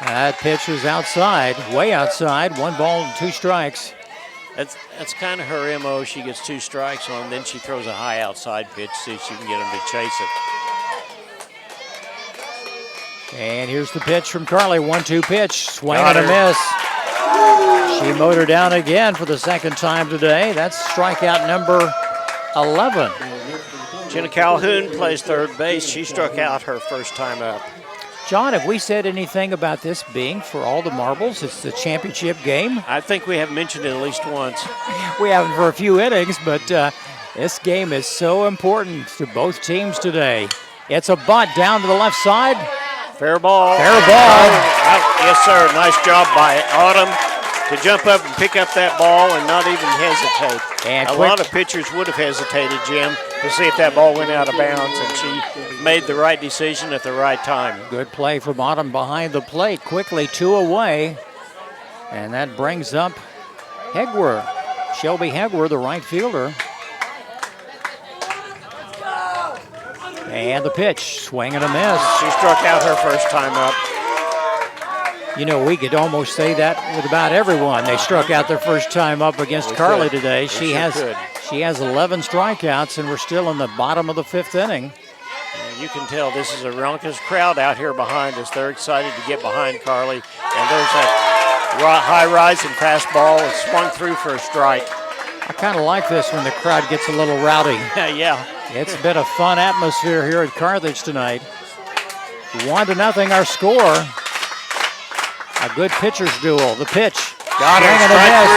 that pitch was outside, way outside, 1 ball and 2 strikes. That's kind of her MO. She gets 2 strikes on, then she throws a high outside pitch, see if she can get them to chase it. And here's the pitch from Carly, 1-2 pitch, swing and a miss. She mowed her down again for the second time today. That's strikeout number 11. Jenna Calhoun plays third base. She struck out her first time up. John, have we said anything about this being for all the marbles? It's the championship game. I think we have mentioned it at least once. We haven't for a few innings, but this game is so important to both teams today. It's a bunt down to the left side. Fair ball. Fair ball. Yes, sir. Nice job by Autumn to jump up and pick up that ball and not even hesitate. And a lot of pitchers would have hesitated, Jim, to see if that ball went out of bounds, and she made the right decision at the right time. Good play from Autumn behind the plate. Quickly 2 away. And that brings up Hegwer. Shelby Hegwer, the right fielder. And the pitch, swing and a miss. She struck out her first time up. You know, we could almost say that with about everyone. They struck out their first time up against Carly today. She has 11 strikeouts, and we're still in the bottom of the fifth inning. You can tell this is a raucous crowd out here behind us. They're excited to get behind Carly. And there's that high rising fastball. It's swung through for a strike. I kind of like this when the crowd gets a little rowdy. Yeah. It's been a fun atmosphere here at Carthage tonight. 1-0 our score. A good pitcher's duel. The pitch. Got her, strike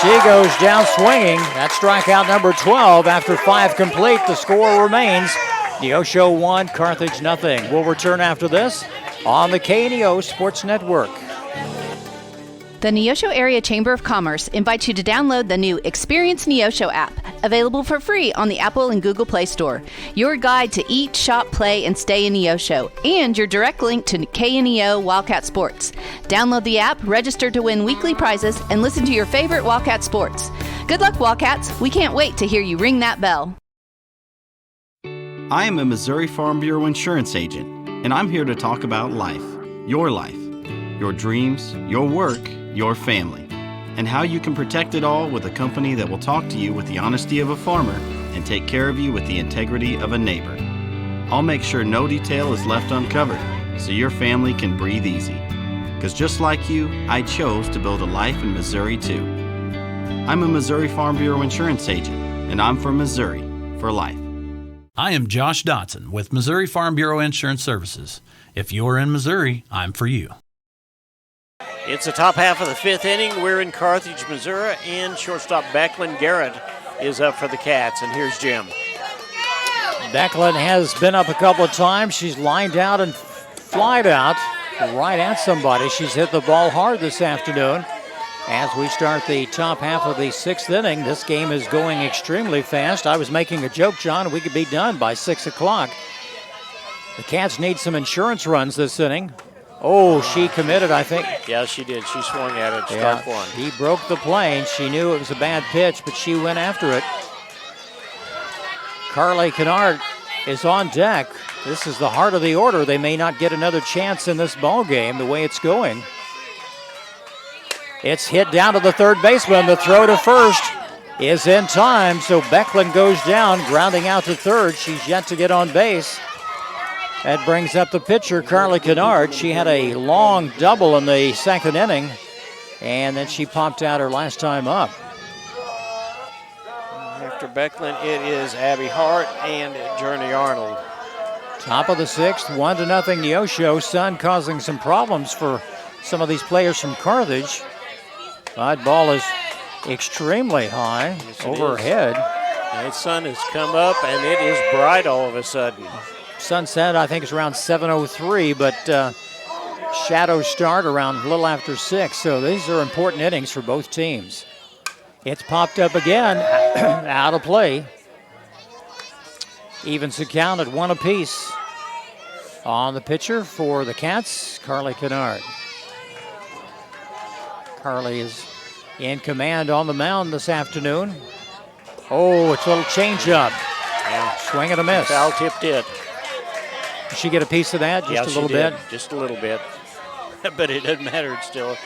3. She goes down swinging. That's strikeout number 12. After 5 complete, the score remains Neosho 1, Carthage 0. We'll return after this on the KNEO Sports Network. The Neosho Area Chamber of Commerce invites you to download the new Experience Neosho app, available for free on the Apple and Google Play Store. Your guide to eat, shop, play, and stay in Neosho, and your direct link to KNEO Wildcat Sports. Download the app, register to win weekly prizes, and listen to your favorite Wildcat sports. Good luck, Wildcats. We can't wait to hear you ring that bell. I am a Missouri Farm Bureau insurance agent, and I'm here to talk about life, your dreams, your work, your family, and how you can protect it all with a company that will talk to you with the honesty of a farmer and take care of you with the integrity of a neighbor. I'll make sure no detail is left uncovered so your family can breathe easy. Because just like you, I chose to build a life in Missouri too. I'm a Missouri Farm Bureau insurance agent, and I'm from Missouri for life. I am Josh Dotson with Missouri Farm Bureau Insurance Services. If you're in Missouri, I'm for you. It's the top half of the fifth inning. We're in Carthage, Missouri, and shortstop Becklin Garrett is up for the Cats. And here's Jim. Becklin has been up a couple of times. She's lined out and flied out right at somebody. She's hit the ball hard this afternoon. As we start the top half of the sixth inning, this game is going extremely fast. I was making a joke, John, we could be done by 6 o'clock. The Cats need some insurance runs this inning. Oh, she committed, I think. Yeah, she did. She swung at it. Strike one. She broke the plane. She knew it was a bad pitch, but she went after it. Carly Kennard is on deck. This is the heart of the order. They may not get another chance in this ball game the way it's going. It's hit down to the third baseman. The throw to first is in time, so Becklin goes down, grounding out to third. She's yet to get on base. That brings up the pitcher, Carly Kennard. She had a long double in the second inning, and then she popped out her last time up. After Becklin, it is Abby Hart and Journey Arnold. Top of the sixth, 1-0 Neosho. Sun causing some problems for some of these players from Carthage. That ball is extremely high overhead. The sun has come up, and it is bright all of a sudden. Sunset, I think, is around 7:03, but shadows start around a little after 6, so these are important innings for both teams. It's popped up again, out of play. Evens the count at 1 apiece. On the pitcher for the Cats, Carly Kennard. Carly is in command on the mound this afternoon. Oh, it's a little changeup. Yeah. Swing and a miss. Foul tipped it. Did she get a piece of that? Just a little bit? Just a little bit. But it doesn't matter. It's still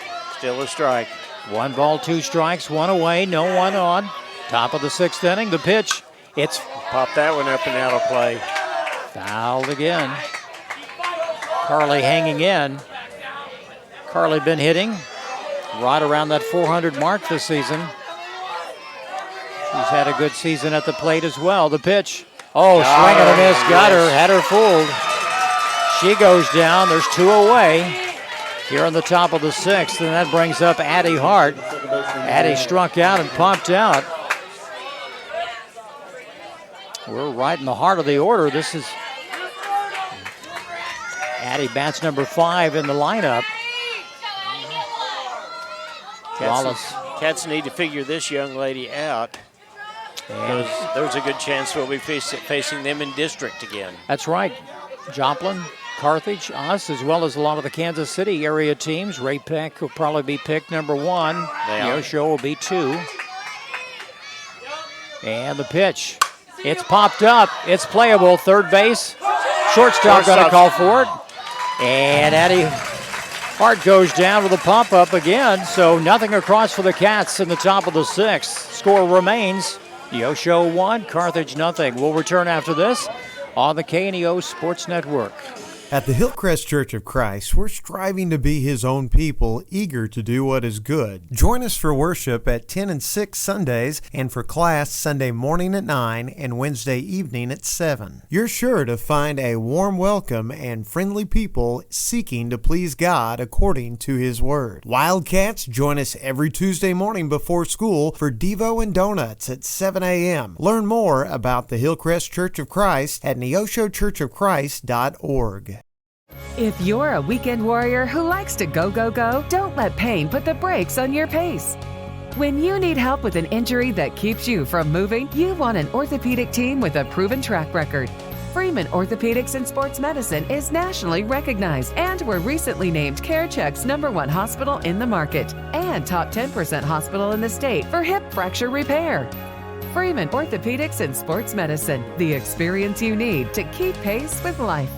a strike. 1 ball, 2 strikes, 1 away, no one on. Top of the sixth inning, the pitch. It's popped that one up and out of play. Fouled again. Carly hanging in. Carly been hitting right around that 400 mark this season. She's had a good season at the plate as well. The pitch. Oh, swing and a miss. Got her. Had her fooled. She goes down. There's 2 away here on the top of the sixth, and that brings up Addie Hart. Addie struck out and popped out. We're right in the heart of the order. This is Addie bats number 5 in the lineup. Cats need to figure this young lady out. There's a good chance we'll be facing them in district again. That's right. Joplin, Carthage, us, as well as a lot of the Kansas City area teams. Ray Peck will probably be picked number 1. Neosho will be 2. And the pitch. It's popped up. It's playable. Third base. Shortstop going to call for it. And Addie Hart goes down with a pop-up again. So nothing across for the Cats in the top of the sixth. Score remains Neosho 1, Carthage nothing. We'll return after this on the KNEO Sports Network. At the Hillcrest Church of Christ, we're striving to be His own people, eager to do what is good. Join us for worship at 10 and 6 Sundays and for class Sunday morning at 9 and Wednesday evening at 7. You're sure to find a warm welcome and friendly people seeking to please God according to His Word. Wildcats, join us every Tuesday morning before school for Devo and Donuts at 7 a.m. Learn more about the Hillcrest Church of Christ at neoshochurchofchrist.org. If you're a weekend warrior who likes to go, don't let pain put the brakes on your pace. When you need help with an injury that keeps you from moving, you want an orthopedic team with a proven track record. Freeman Orthopedics and Sports Medicine is nationally recognized and were recently named CareCheck's #1 hospital in the market and top 10% hospital in the state for hip fracture repair. Freeman Orthopedics and Sports Medicine, the experience you need to keep pace with life.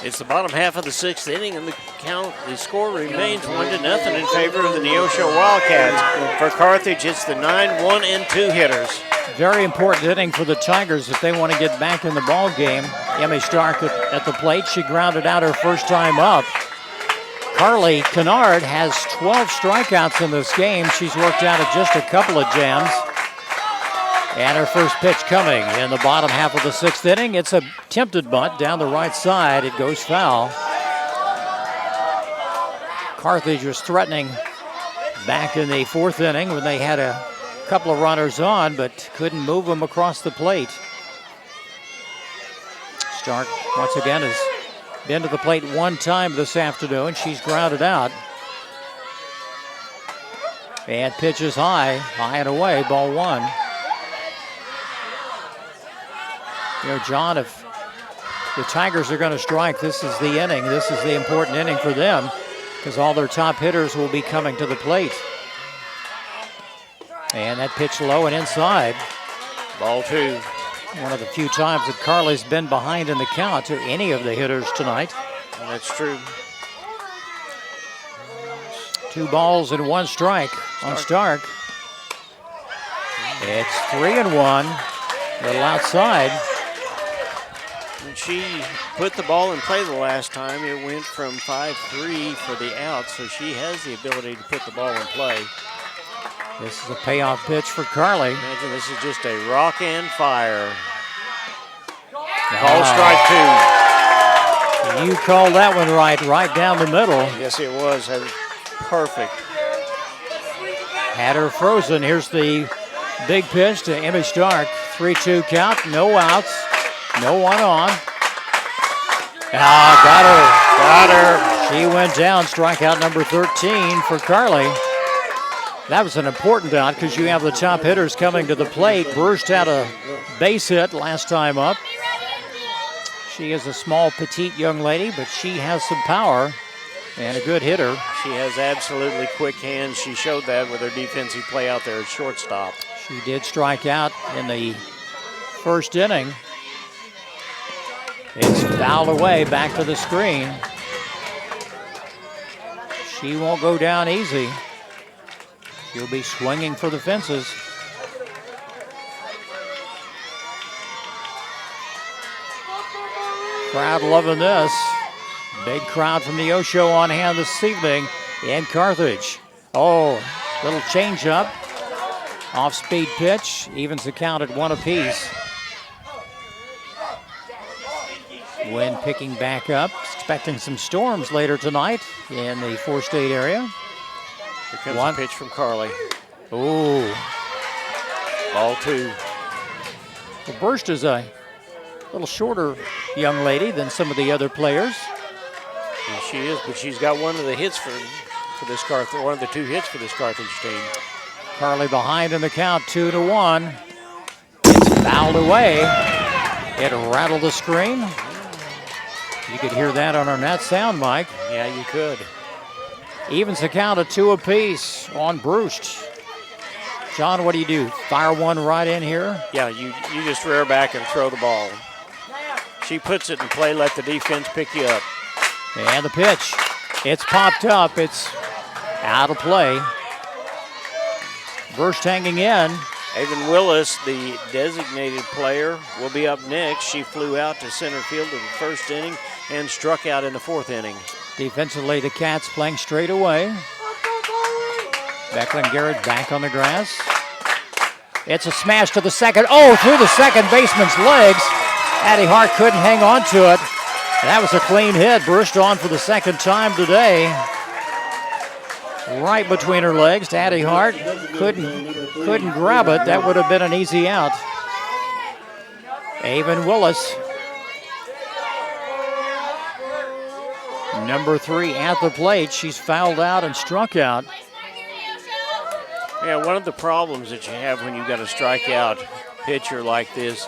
It's the bottom half of the 6th inning, and the score remains 1-0 in favor of the Neosho Wildcats. For Carthage, it's the 9-1-2 hitters. Very important inning for the Tigers if they want to get back in the ball game. Emmy Stark at the plate. She grounded out her first time up. Carly Kennard has 12 strikeouts in this game. She's worked out of just a couple of jams. And her first pitch coming in the bottom half of the 6th inning. It's a tempted bunt down the right side. It goes foul. Carthage was threatening back in the 4th inning when they had a couple of runners on, but couldn't move them across the plate. Stark, once again, has been to the plate one time this afternoon. She's grounded out. And pitches high and away, ball 1. You know, John, if the Tigers are going to strike, this is the inning. This is the important inning for them because all their top hitters will be coming to the plate. And that pitch low and inside. Ball 2. One of the few times that Carly's been behind in the count to any of the hitters tonight. That's true. 2 balls and 1 strike on Stark. It's 3-1. A little outside. When she put the ball in play the last time, it went from 5-3 for the out, so she has the ability to put the ball in play. This is a payoff pitch for Carly. Imagine this is just a rock and fire. Call strike 2. You called that one right down the middle. Yes, it was. Perfect. Had her frozen. Here's the big pitch to Emmy Stark. 3-2 count, no outs, no one on. Got her. She went down, strikeout number 13 for Carly. That was an important out because you have the top hitters coming to the plate. Burst had a base hit last time up. She is a small, petite young lady, but she has some power and a good hitter. She has absolutely quick hands. She showed that with her defensive play out there at shortstop. She did strike out in the 1st inning. It's fouled away back to the screen. She won't go down easy. She'll be swinging for the fences. Crowd loving this. Big crowd from Neosho on hand this evening in Carthage. Oh, little changeup. Off-speed pitch, evens the count at 1 apiece. Wind picking back up, expecting some storms later tonight in the 4-state area. Here comes a pitch from Carly. Ooh. Ball 2. Well, Burst is a little shorter young lady than some of the other players. And she is, but she's got one of the hits for this Carthage, one of the 2 hits for this Carthage team. Carly behind in the count, 2-1. It's fouled away. It rattled the screen. You could hear that on our net sound, Mike. Yeah, you could. Evens the count at 2 apiece on Brust. John, what do? Fire one right in here? Yeah, you just rear back and throw the ball. She puts it in play, let the defense pick you up. And the pitch. It's popped up. It's out of play. Burst hanging in. Avon Willis, the designated player, will be up next. She flew out to center field in the 1st inning and struck out in the 4th inning. Defensively, the Cats playing straight away. Becklin Garrett back on the grass. It's a smash to the second. Oh, through the second baseman's legs. Addie Hart couldn't hang on to it. That was a clean hit. Burst on for the 2nd time today. Right between her legs. Addie Hart couldn't grab it. That would have been an easy out. Avon Willis, number 3 at the plate. She's fouled out and struck out. Yeah, one of the problems that you have when you've got a strikeout pitcher like this,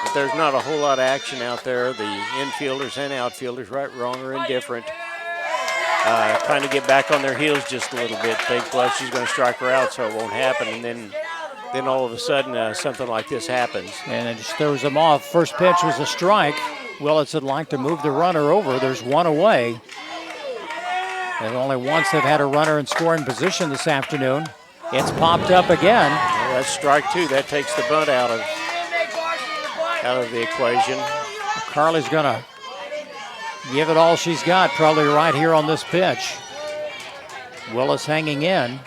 if there's not a whole lot of action out there, the infielders and outfielders, right, wrong, or indifferent, kind of get back on their heels just a little bit. Think, well, she's going to strike her out, so it won't happen. And then then all of a sudden something like this happens. And it just throws them off. First pitch was a strike. Willits would like to move the runner over. There's one away. And only once they've had a runner in scoring position this afternoon. It's popped up again. Well, that's strike two. That takes the bunt out of the equation. Carly's going to give it all she's got, probably right here on this pitch. Willis hanging in.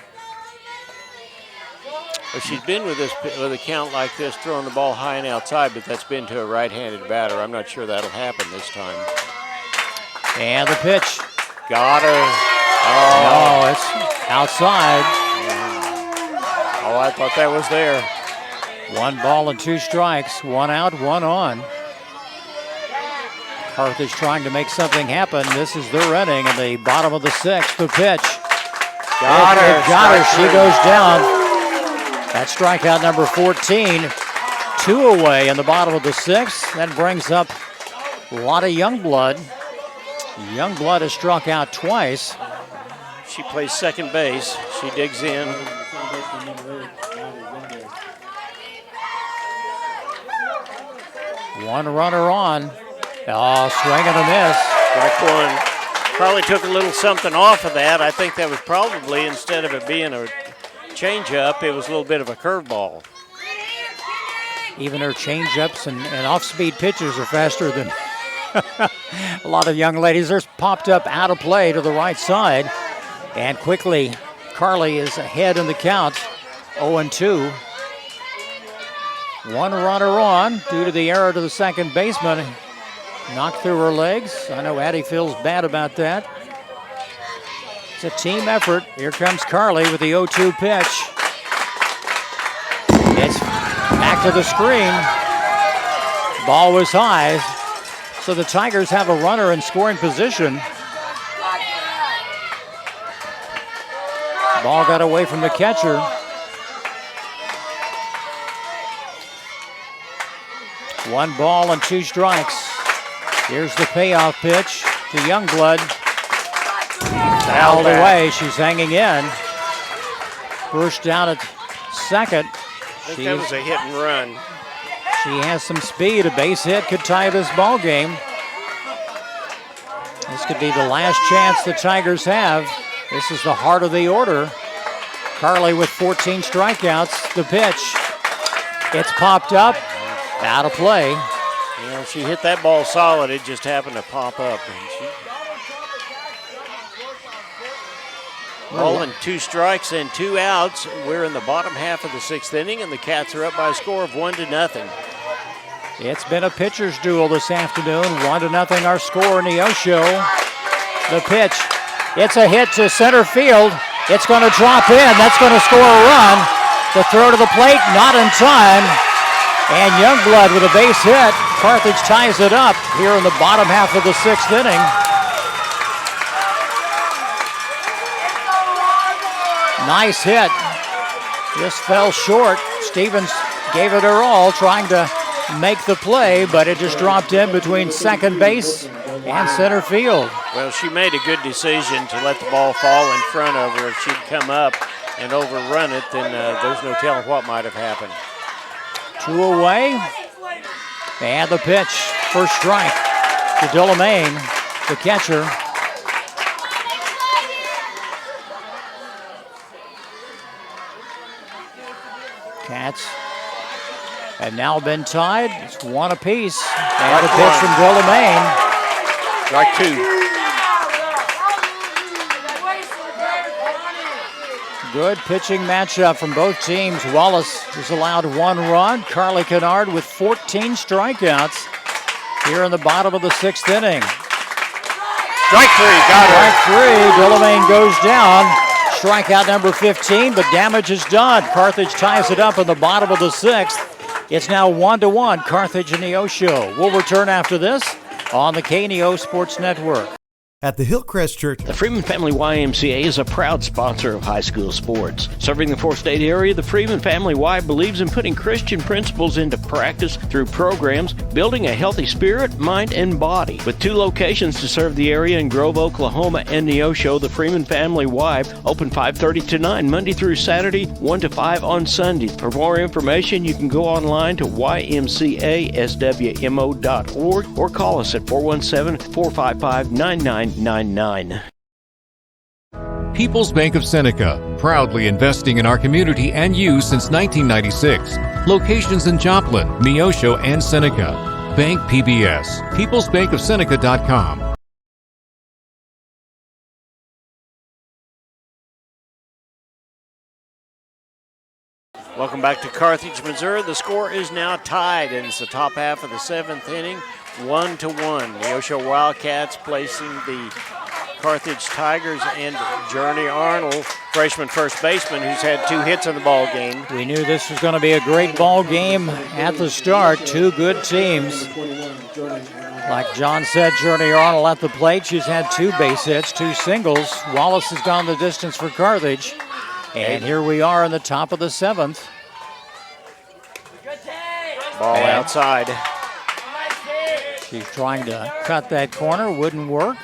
Well, she's been with a count like this, throwing the ball high and outside, but that's been to a right-handed batter. I'm not sure that'll happen this time. And the pitch. Got her. Oh, it's outside. Oh, I thought that was there. 1 ball and 2 strikes. 1 out, 1 on. Carthage trying to make something happen. This is their inning in the bottom of the 6th. The pitch. Got her. She goes down. That's strikeout number 14. 2 away in the bottom of the 6th. That brings up a lot of young blood. Young blood has struck out twice. She plays second base. She digs in. One runner on. Oh, swing and a miss. Strike one. Probably took a little something off of that. I think that was probably, instead of it being a changeup, it was a little bit of a curveball. Even her changeups and off-speed pitches are faster than a lot of young ladies. There's popped up out of play to the right side. And quickly, Carly is ahead in the count, 0-2. One runner on due to the error to the second baseman. Knocked through her legs. I know Addie feels bad about that. It's a team effort. Here comes Carly with the 0-2 pitch. It's back to the screen. Ball was high. So the Tigers have a runner in scoring position. Ball got away from the catcher. One ball and 2 strikes. Here's the payoff pitch to Youngblood. Fouled away. She's hanging in. First down at second. I think that was a hit and run. She has some speed. A base hit could tie this ball game. This could be the last chance the Tigers have. This is the heart of the order. Carly with 14 strikeouts. The pitch. It's popped up. Out of play. You know, she hit that ball solid. It just happened to pop up. Rolling 2 strikes and 2 outs. We're in the bottom half of the 6th inning, and the Cats are up by a score of 1-0. It's been a pitcher's duel this afternoon. 1-0 our score in Neosho. The pitch. It's a hit to center field. It's going to drop in. That's going to score a run. The throw to the plate, not in time. And Youngblood with a base hit. Carthage ties it up here in the bottom half of the 6th inning. Nice hit. Just fell short. Stevens gave it her all, trying to make the play, but it just dropped in between second base and center field. Well, she made a good decision to let the ball fall in front of her. If she'd come up and overrun it, then there's no telling what might have happened. 2 away. And the pitch. First strike to Dillamain, the catcher. Cats have now been tied. It's 1 apiece. And a pitch from Dillamain. Strike 2. Good pitching matchup from both teams. Wallace has allowed 1 run. Carly Kennard with 14 strikeouts here in the bottom of the 6th inning. Strike 3, got her. Strike 3, Dillamain goes down. Strikeout number 15, but damage is done. Carthage ties it up in the bottom of the 6th. It's now 1-1, Carthage and Neosho. We'll return after this on the KNEO Sports Network. At the Hillcrest Church, The Freeman Family YMCA is a proud sponsor of high school sports. Serving the four-state area, the Freeman Family Y believes in putting Christian principles into practice through programs, building a healthy spirit, mind, and body. With 2 locations to serve the area in Grove, Oklahoma, and Neosho, the Freeman Family Y open 5:30 to 9 Monday through Saturday, 1 to 5 on Sunday. For more information, you can go online to ymcaswmo.org or call us at 417-455-9999. People's Bank of Seneca, proudly investing in our community and you since 1996. Locations in Joplin, Neosho, and Seneca. Bank PBS, peoplesbankofseneca.com. Welcome back to Carthage, Missouri. The score is now tied, and it's the top half of the 7th inning, 1-1. Neosho Wildcats placing the Carthage Tigers and Journey Arnold, freshman first baseman, who's had 2 hits in the ball game. We knew this was going to be a great ball game at the start. 2 good teams. Like John said, Journey Arnold at the plate. She's had 2 base hits, 2 singles. Wallace has gone the distance for Carthage. And here we are in the top of the 7th. Ball outside. She's trying to cut that corner, wouldn't work.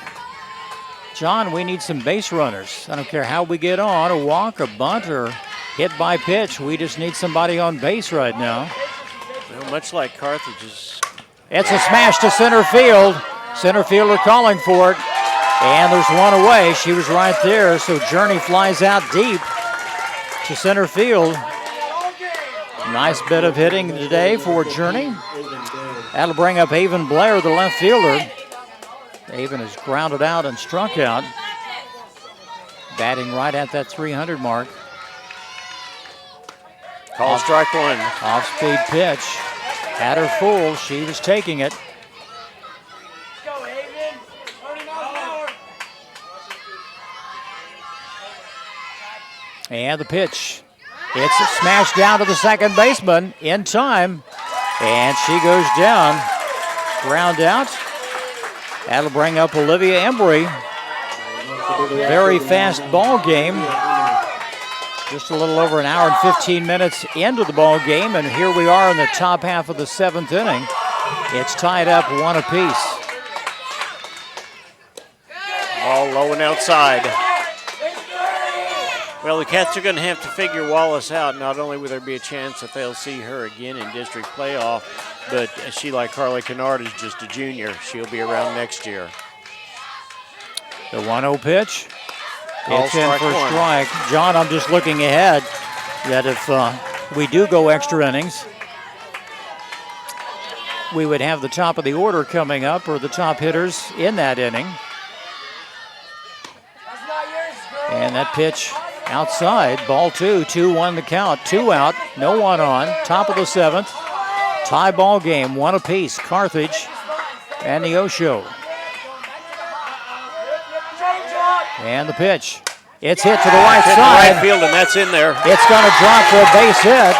John, we need some base runners. I don't care how we get on, a walk, a bunt, or hit by pitch. We just need somebody on base right now. Well, much like Carthage's. It's a smash to center field. Center fielder calling for it. And there's one away. She was right there, so Journey flies out deep to center field. Nice bit of hitting today for Journey. That'll bring up Avon Blair, the left fielder. Avon is grounded out and struck out. Batting right at that 300 mark. Call strike 1. Off-speed pitch. Had her full. She was taking it. And the pitch. It's smashed down to the second baseman in time. And she goes down. Ground out. That'll bring up Olivia Embry. Very fast ball game. Just a little over an hour and 15 minutes into the ball game, and here we are in the top half of the 7th inning. It's tied up 1 apiece. Ball low and outside. Well, the Cats are going to have to figure Wallace out. Not only will there be a chance that they'll see her again in district playoff, but she, like Carly Kennard, is just a junior. She'll be around next year. The 1-0 pitch. Call It's in for strike. John, I'm just looking ahead that if we do go extra innings, we would have the top of the order coming up, or the top hitters in that inning. And that pitch outside, ball 2, 2-1 the count, 2 out, no one on, top of the 7th. Tie ball game, 1 apiece, Carthage and Neosho. And the pitch. It's hit to the right side. Right field, and that's in there. It's going to drop for a base hit.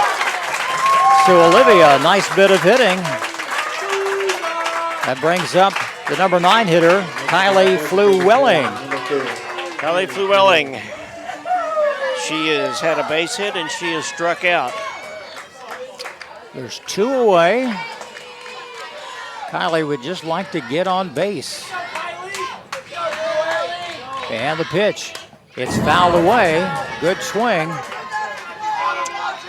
So Olivia, nice bit of hitting. That brings up the number 9 hitter, Kylie Flew-Welling. Kylie Flew-Welling. She has had a base hit, and she is struck out. There's 2 away. Kylie would just like to get on base. And the pitch. It's fouled away. Good swing.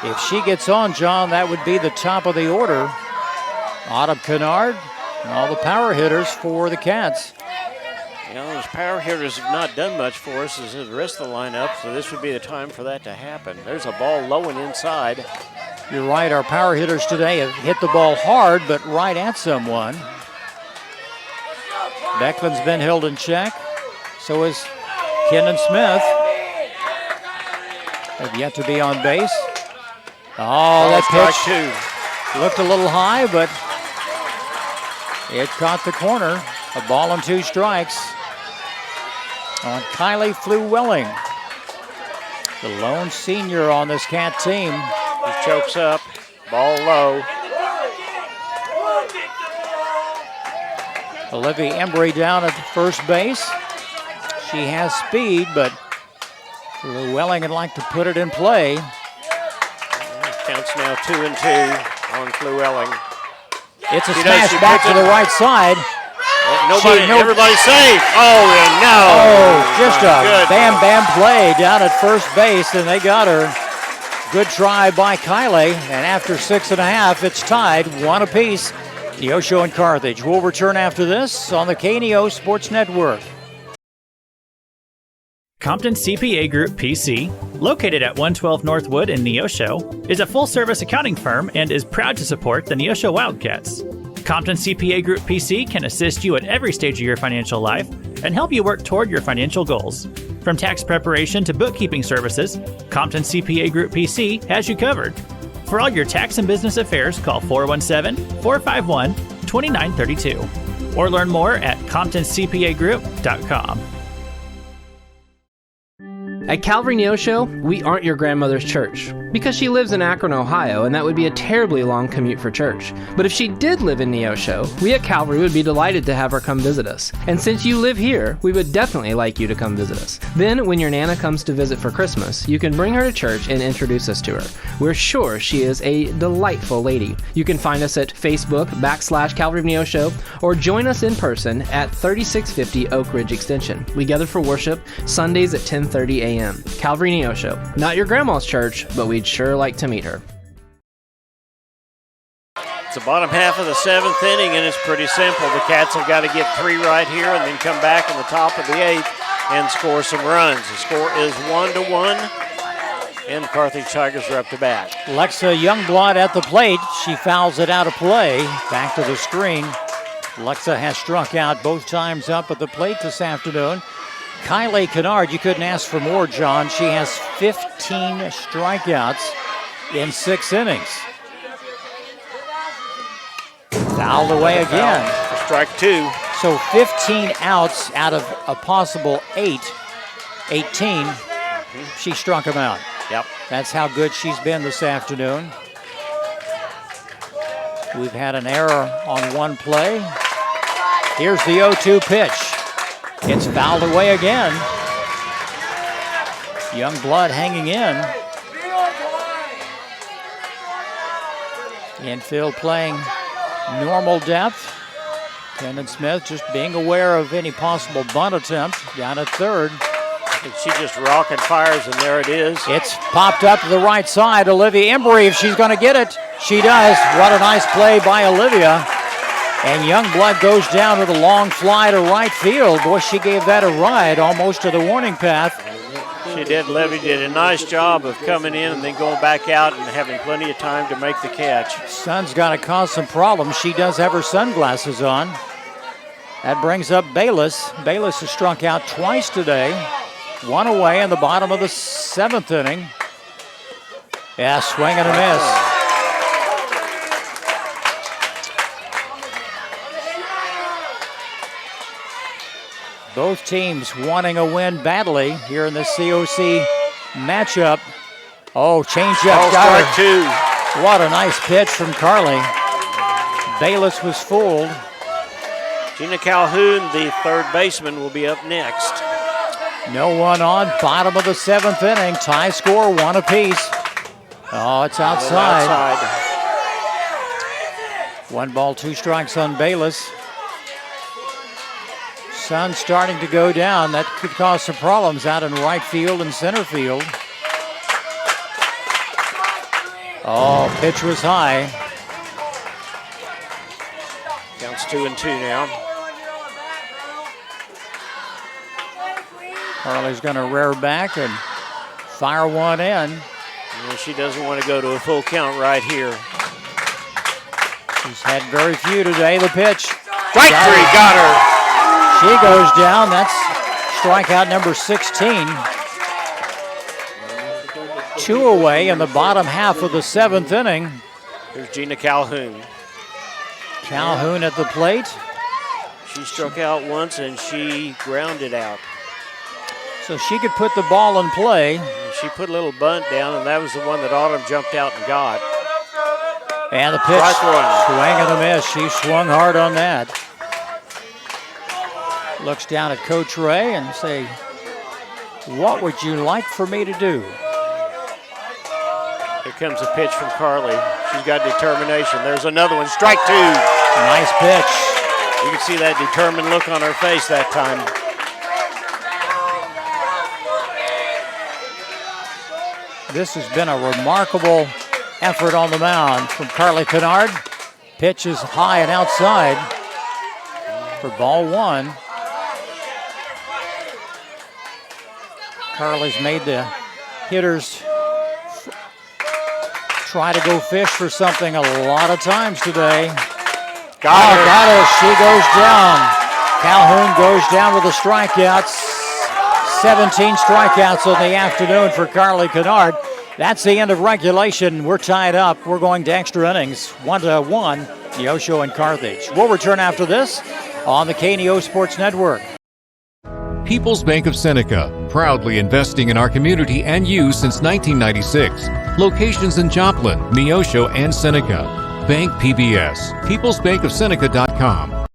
If she gets on, John, that would be the top of the order. Autumn Kennard and all the power hitters for the Cats. You know, those power hitters have not done much for us as the rest of the lineup, so this would be the time for that to happen. There's a ball low and inside. You're right, our power hitters today have hit the ball hard, but right at someone. Beckman's been held in check. So is Kenan Smith. Have yet to be on base. Oh, that pitch looked a little high, but it caught the corner. A ball and 2 strikes on Kylie Flew-Welling, the lone senior on this Cat team. He chokes up, ball low. Olivia Embry down at first base. She has speed, but Llewellyn would like to put it in play. Counts now 2-2 on Llewellyn. It's a smash back to the right side. Everybody's safe. Oh, and no. Oh, just a bam play down at first base, and they got her. Good try by Kylie, and after 6.5, it's tied 1 apiece. Neosho and Carthage. We'll return after this on the KNEO Sports Network. Compton CPA Group PC, located at 112 Northwood in Neosho, is a full-service accounting firm and is proud to support the Neosho Wildcats. Compton CPA Group PC can assist you at every stage of your financial life and help you work toward your financial goals. From tax preparation to bookkeeping services, Compton CPA Group PC has you covered. For all your tax and business affairs, call 417-451-2932 or learn more at ComptonCPAGroup.com. At Calvary Neosho, we aren't your grandmother's church, because she lives in Akron, Ohio, and that would be a terribly long commute for church. But if she did live in Neosho, we at Calvary would be delighted to have her come visit us. And since you live here, we would definitely like you to come visit us. Then, when your Nana comes to visit for Christmas, you can bring her to church and introduce us to her. We're sure she is a delightful lady. You can find us at Facebook/Calvary of Neosho, or join us in person at 3650 Oak Ridge Extension. We gather for worship Sundays at 10:30 a.m. Calvary Neosho. Not your grandma's church, but we'd sure like to meet her. It's the bottom half of the 7th inning, and it's pretty simple. The Cats have got to get 3 right here and then come back in the top of the 8th and score some runs. The score is 1-1, and the Carthage Tigers are up to bat. Lexa Youngblood at the plate. She fouls it out of play. Back to the screen. Lexa has struck out both times up at the plate this afternoon. Kylie Kennard, you couldn't ask for more, John. She has 15 strikeouts in 6 innings. Fouled away again. For strike 2. So 15 outs out of a possible 18. She struck them out. Yep. That's how good she's been this afternoon. We've had an error on one play. Here's the 0-2 pitch. It's fouled away again. Youngblood hanging in. Infield playing normal depth. Kendon Smith just being aware of any possible bunt attempt down at third. I think she just rocket fires, and there it is. It's popped up to the right side. Olivia Embry, if she's going to get it, she does. What a nice play by Olivia. And Youngblood goes down with a long fly to right field. Boy, she gave that a ride almost to the warning path. She did. Levy did a nice job of coming in and then going back out and having plenty of time to make the catch. Sun's got to cause some problems. She does have her sunglasses on. That brings up Bayless. Bayless has struck out twice today. 1 away in the bottom of the 7th inning. Yeah, swing and a miss. Both teams wanting a win badly here in the COC matchup. Oh, changeup. Strike 2. What a nice pitch from Carly. Bayless was fooled. Gina Calhoun, the third baseman, will be up next. No one on. Bottom of the 7th inning. Tie score 1 apiece. Oh, it's outside. 1 ball, 2 strikes on Bayless. Sun starting to go down. That could cause some problems out in right field and center field. Oh, pitch was high. Counts 2-2 now. Harley's going to rear back and fire one in. And she doesn't want to go to a full count right here. She's had very few today. The pitch. Strike 3, got her. She goes down. That's strikeout number 16. 2 away in the bottom half of the 7th inning. Here's Gina Calhoun. Calhoun at the plate. She struck out once and she grounded out. So she could put the ball in play. She put a little bunt down, and that was the one that Autumn jumped out and got. And the pitch, swing and a miss. She swung hard on that. Looks down at Coach Ray and say, what would you like for me to do? Here comes a pitch from Carly. She's got determination. There's another one. Strike two. Nice pitch. You can see that determined look on her face that time. This has been a remarkable effort on the mound from Carly Kennard. Pitch is high and outside for ball one. Carly's made the hitters try to go fish for something a lot of times today. Got her. She goes down. Calhoun goes down with the strikeouts. 17 strikeouts on the afternoon for Carly Kennard. That's the end of regulation. We're tied up. We're going to extra innings, 1-1, Neosho and Carthage. We'll return after this on the KNEO Sports Network. People's Bank of Seneca, proudly investing in our community and you since 1996. Locations in Joplin, Neosho, and Seneca. Bank PBS, peoplesbankofseneca.com.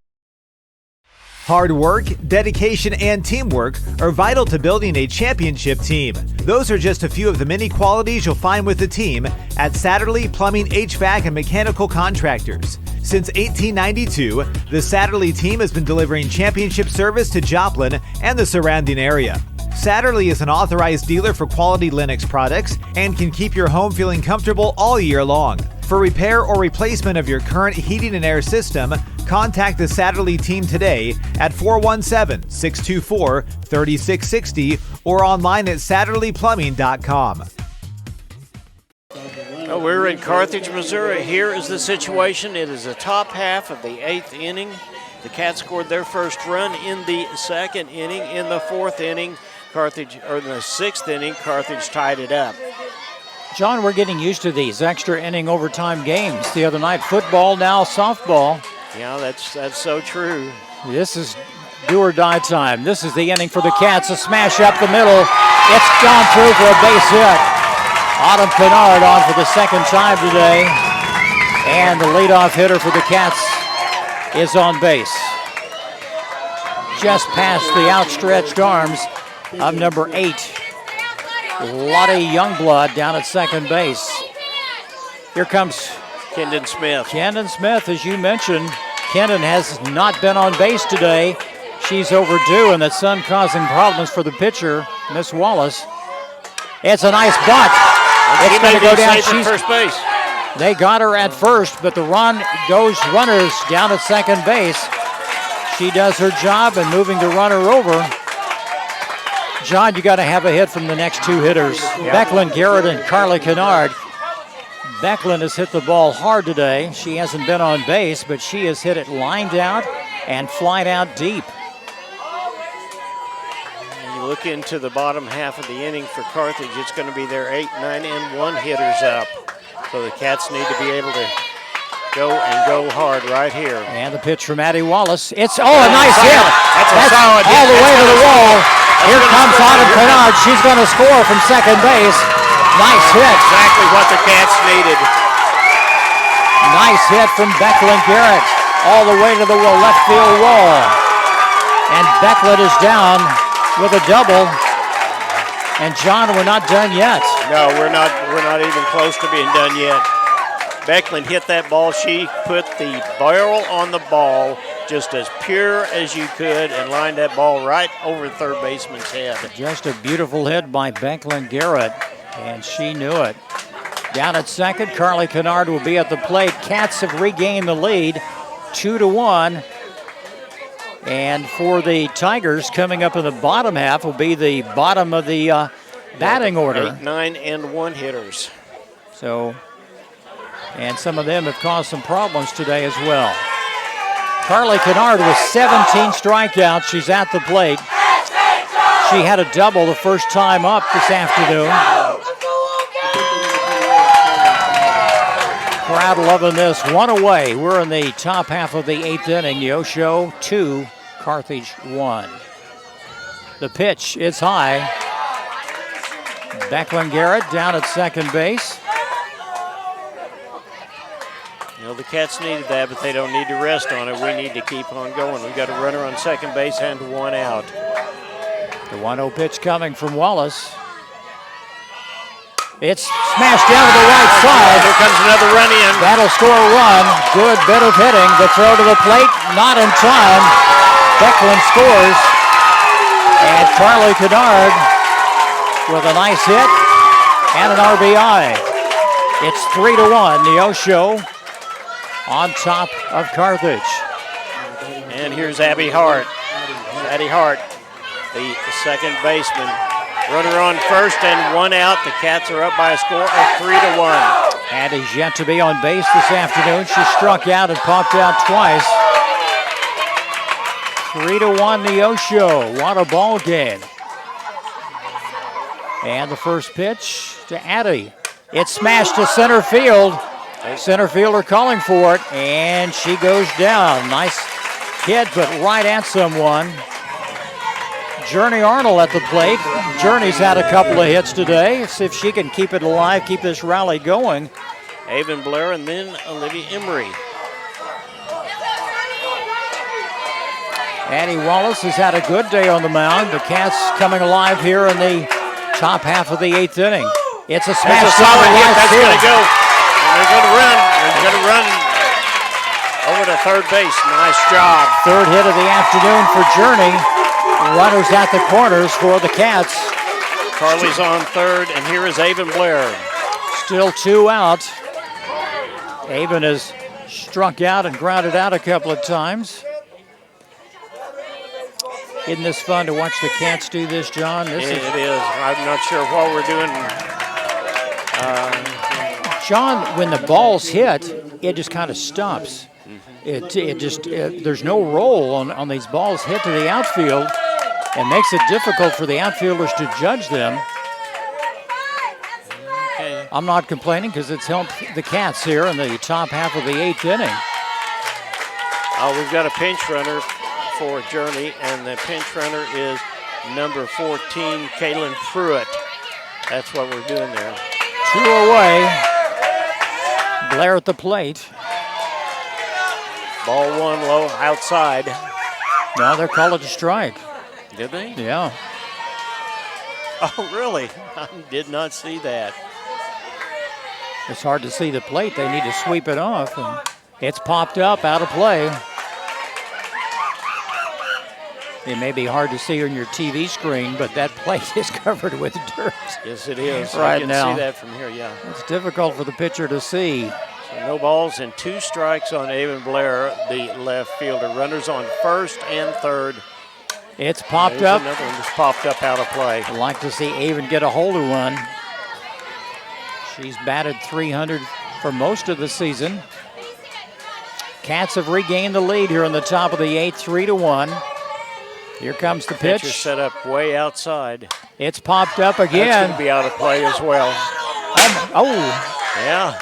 Hard work, dedication, and teamwork are vital to building a championship team. Those are just a few of the many qualities you'll find with the team at Satterley Plumbing, HVAC, and Mechanical Contractors. Since 1892, the Satterley team has been delivering championship service to Joplin and the surrounding area. Satterley is an authorized dealer for quality Lennox products and can keep your home feeling comfortable all year long. For repair or replacement of your current heating and air system, contact the Satterley team today at 417-624-3660 or online at SatterleyPlumbing.com. Oh, we're in Carthage, Missouri. Here is the situation. It is the top half of the 8th inning. The Cats scored their first run in the 2nd inning. In the 4th inning, in the 6th inning, Carthage tied it up. John, we're getting used to these extra inning overtime games. The other night, football, now softball. Yeah, that's so true. This is do or die time. This is the inning for the Cats. A smash up the middle. It's gone through for a base hit. Autumn Kennard on for the second time today. And the leadoff hitter for the Cats is on base. Just past the outstretched arms of number 8. Lottie Youngblood down at second base. Here comes Kendon Smith. Kendon Smith, as you mentioned. Kendon has not been on base today. She's overdue, and the sun causing problems for the pitcher, Miss Wallace. It's a nice bunt. It's going to go down. She's first base. They got her at first, but the run goes runners down at second base. She does her job in moving the runner over. John, you got to have a hit from the next two hitters. Yep. Becklin Garrett and Carly Kennard. Becklin has hit the ball hard today. She hasn't been on base, but she has hit it lined out and flied out deep. You look into the bottom half of the inning for Carthage, it's going to be their 8, 9, and 1 hitters up. So the Cats need to be able to go hard right here. And the pitch from Addie Wallace. It's, a nice hit. That's a solid hit. All the way to the wall. Here comes Autumn Kennard. She's going to score from second base. Nice hit. Exactly what the Cats needed. Nice hit from Becklin Garrett. All the way to the left field wall. And Becklin is down with a double. And John, we're not done yet. No, we're not even close to being done yet. Becklin hit that ball. She put the barrel on the ball just as pure as you could and lined that ball right over third baseman's head. Just a beautiful hit by Becklin Garrett, and she knew it. Down at second, Carly Kennard will be at the plate. Cats have regained the lead, 2-1. And for the Tigers, coming up in the bottom half will be the bottom of the batting order. 8, 9, and 1 hitters. So, and some of them have caused some problems today as well. Carly Kennard with 17 strikeouts. She's at the plate. She had a double the first time up this afternoon. Crowd loving this. 1 away. We're in the top half of the 8th inning. Neosho 2, Carthage 1. The pitch is high. Becklin Garrett down at second base. You know, the Cats needed that, but they don't need to rest on it. We need to keep on going. We've got a runner on second base and one out. The 1-0 pitch coming from Wallace. It's smashed down to the right side. Here comes another run in. That'll score a run. Good bit of hitting. The throw to the plate, not in time. Becklin scores. And Charlie Kennard with a nice hit and an RBI. It's 3-1. Neosho on top of Carthage. And here's Abby Hart. Addie Hart, the second baseman. Runner on first and one out. The Cats are up by a score of 3-1. Addie's yet to be on base this afternoon. She struck out and popped out twice. 3-1 Neosho. What a ball game. And the first pitch to Addie. It's smashed to center field. Center fielder calling for it, and she goes down. Nice hit, but right at someone. Journey Arnold at the plate. Journey's had a couple of hits today. See if she can keep it alive, keep this rally going. Avon Blair and then Olivia Emery. Annie Wallace has had a good day on the mound. The Cats coming alive here in the top half of the 8th inning. It's a smash. That's a solid hit. That's going to go. And they're going to run. They're going to run over to third base. Nice job. Third hit of the afternoon for Journey. Runners at the corners for the Cats. Carly's on third, and here is Avon Blair. Still 2 out. Avon has struck out and grounded out a couple of times. Isn't this fun to watch the Cats do this, John? It is. I'm not sure what we're doing. John, when the ball's hit, it just kind of stops. There's no roll on these balls hit to the outfield. It makes it difficult for the outfielders to judge them. Okay. I'm not complaining because it's helped the Cats here in the top half of the 8th inning. We've got a pinch runner for Journey, and the pinch runner is number 14, Kaylin Pruitt. That's what we're doing there. 2 away. Blair at the plate. Ball one low outside. Now they're called it a strike. Did they? Yeah. Oh, really? I did not see that. It's hard to see the plate. They need to sweep it off. And it's popped up, out of play. It may be hard to see on your TV screen, but that plate is covered with dirt. Yes, it is. Right I can now. see that from here, yeah. It's difficult for the pitcher to see. So no balls and 2 strikes on Avon Blair, the left fielder. Runners on first and third. It's popped There's up. Another one just popped up out of play. I'd like to see Avon get a hold of one. She's batted .300 for most of the season. Cats have regained the lead here in the top of the 8th, 3-1. Here comes the pitch. Pitcher set up way outside. It's popped up That's again. going to be out of play as well. Yeah.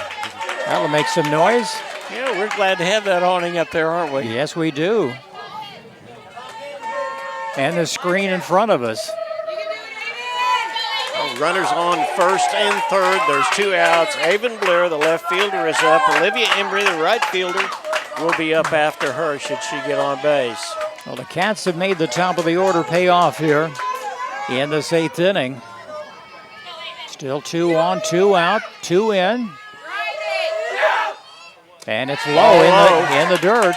That'll make some noise. Yeah, we're glad to have that awning up there, aren't we? Yes, we do. And the screen in front of us. Runners on first and third. There's 2 outs. Avon Blair, the left fielder, is up. Olivia Embry, the right fielder, will be up after her should she get on base. Well, the Cats have made the top of the order pay off here in this 8th inning. Still 2 on, 2 out, 2 in. And it's low in the dirt.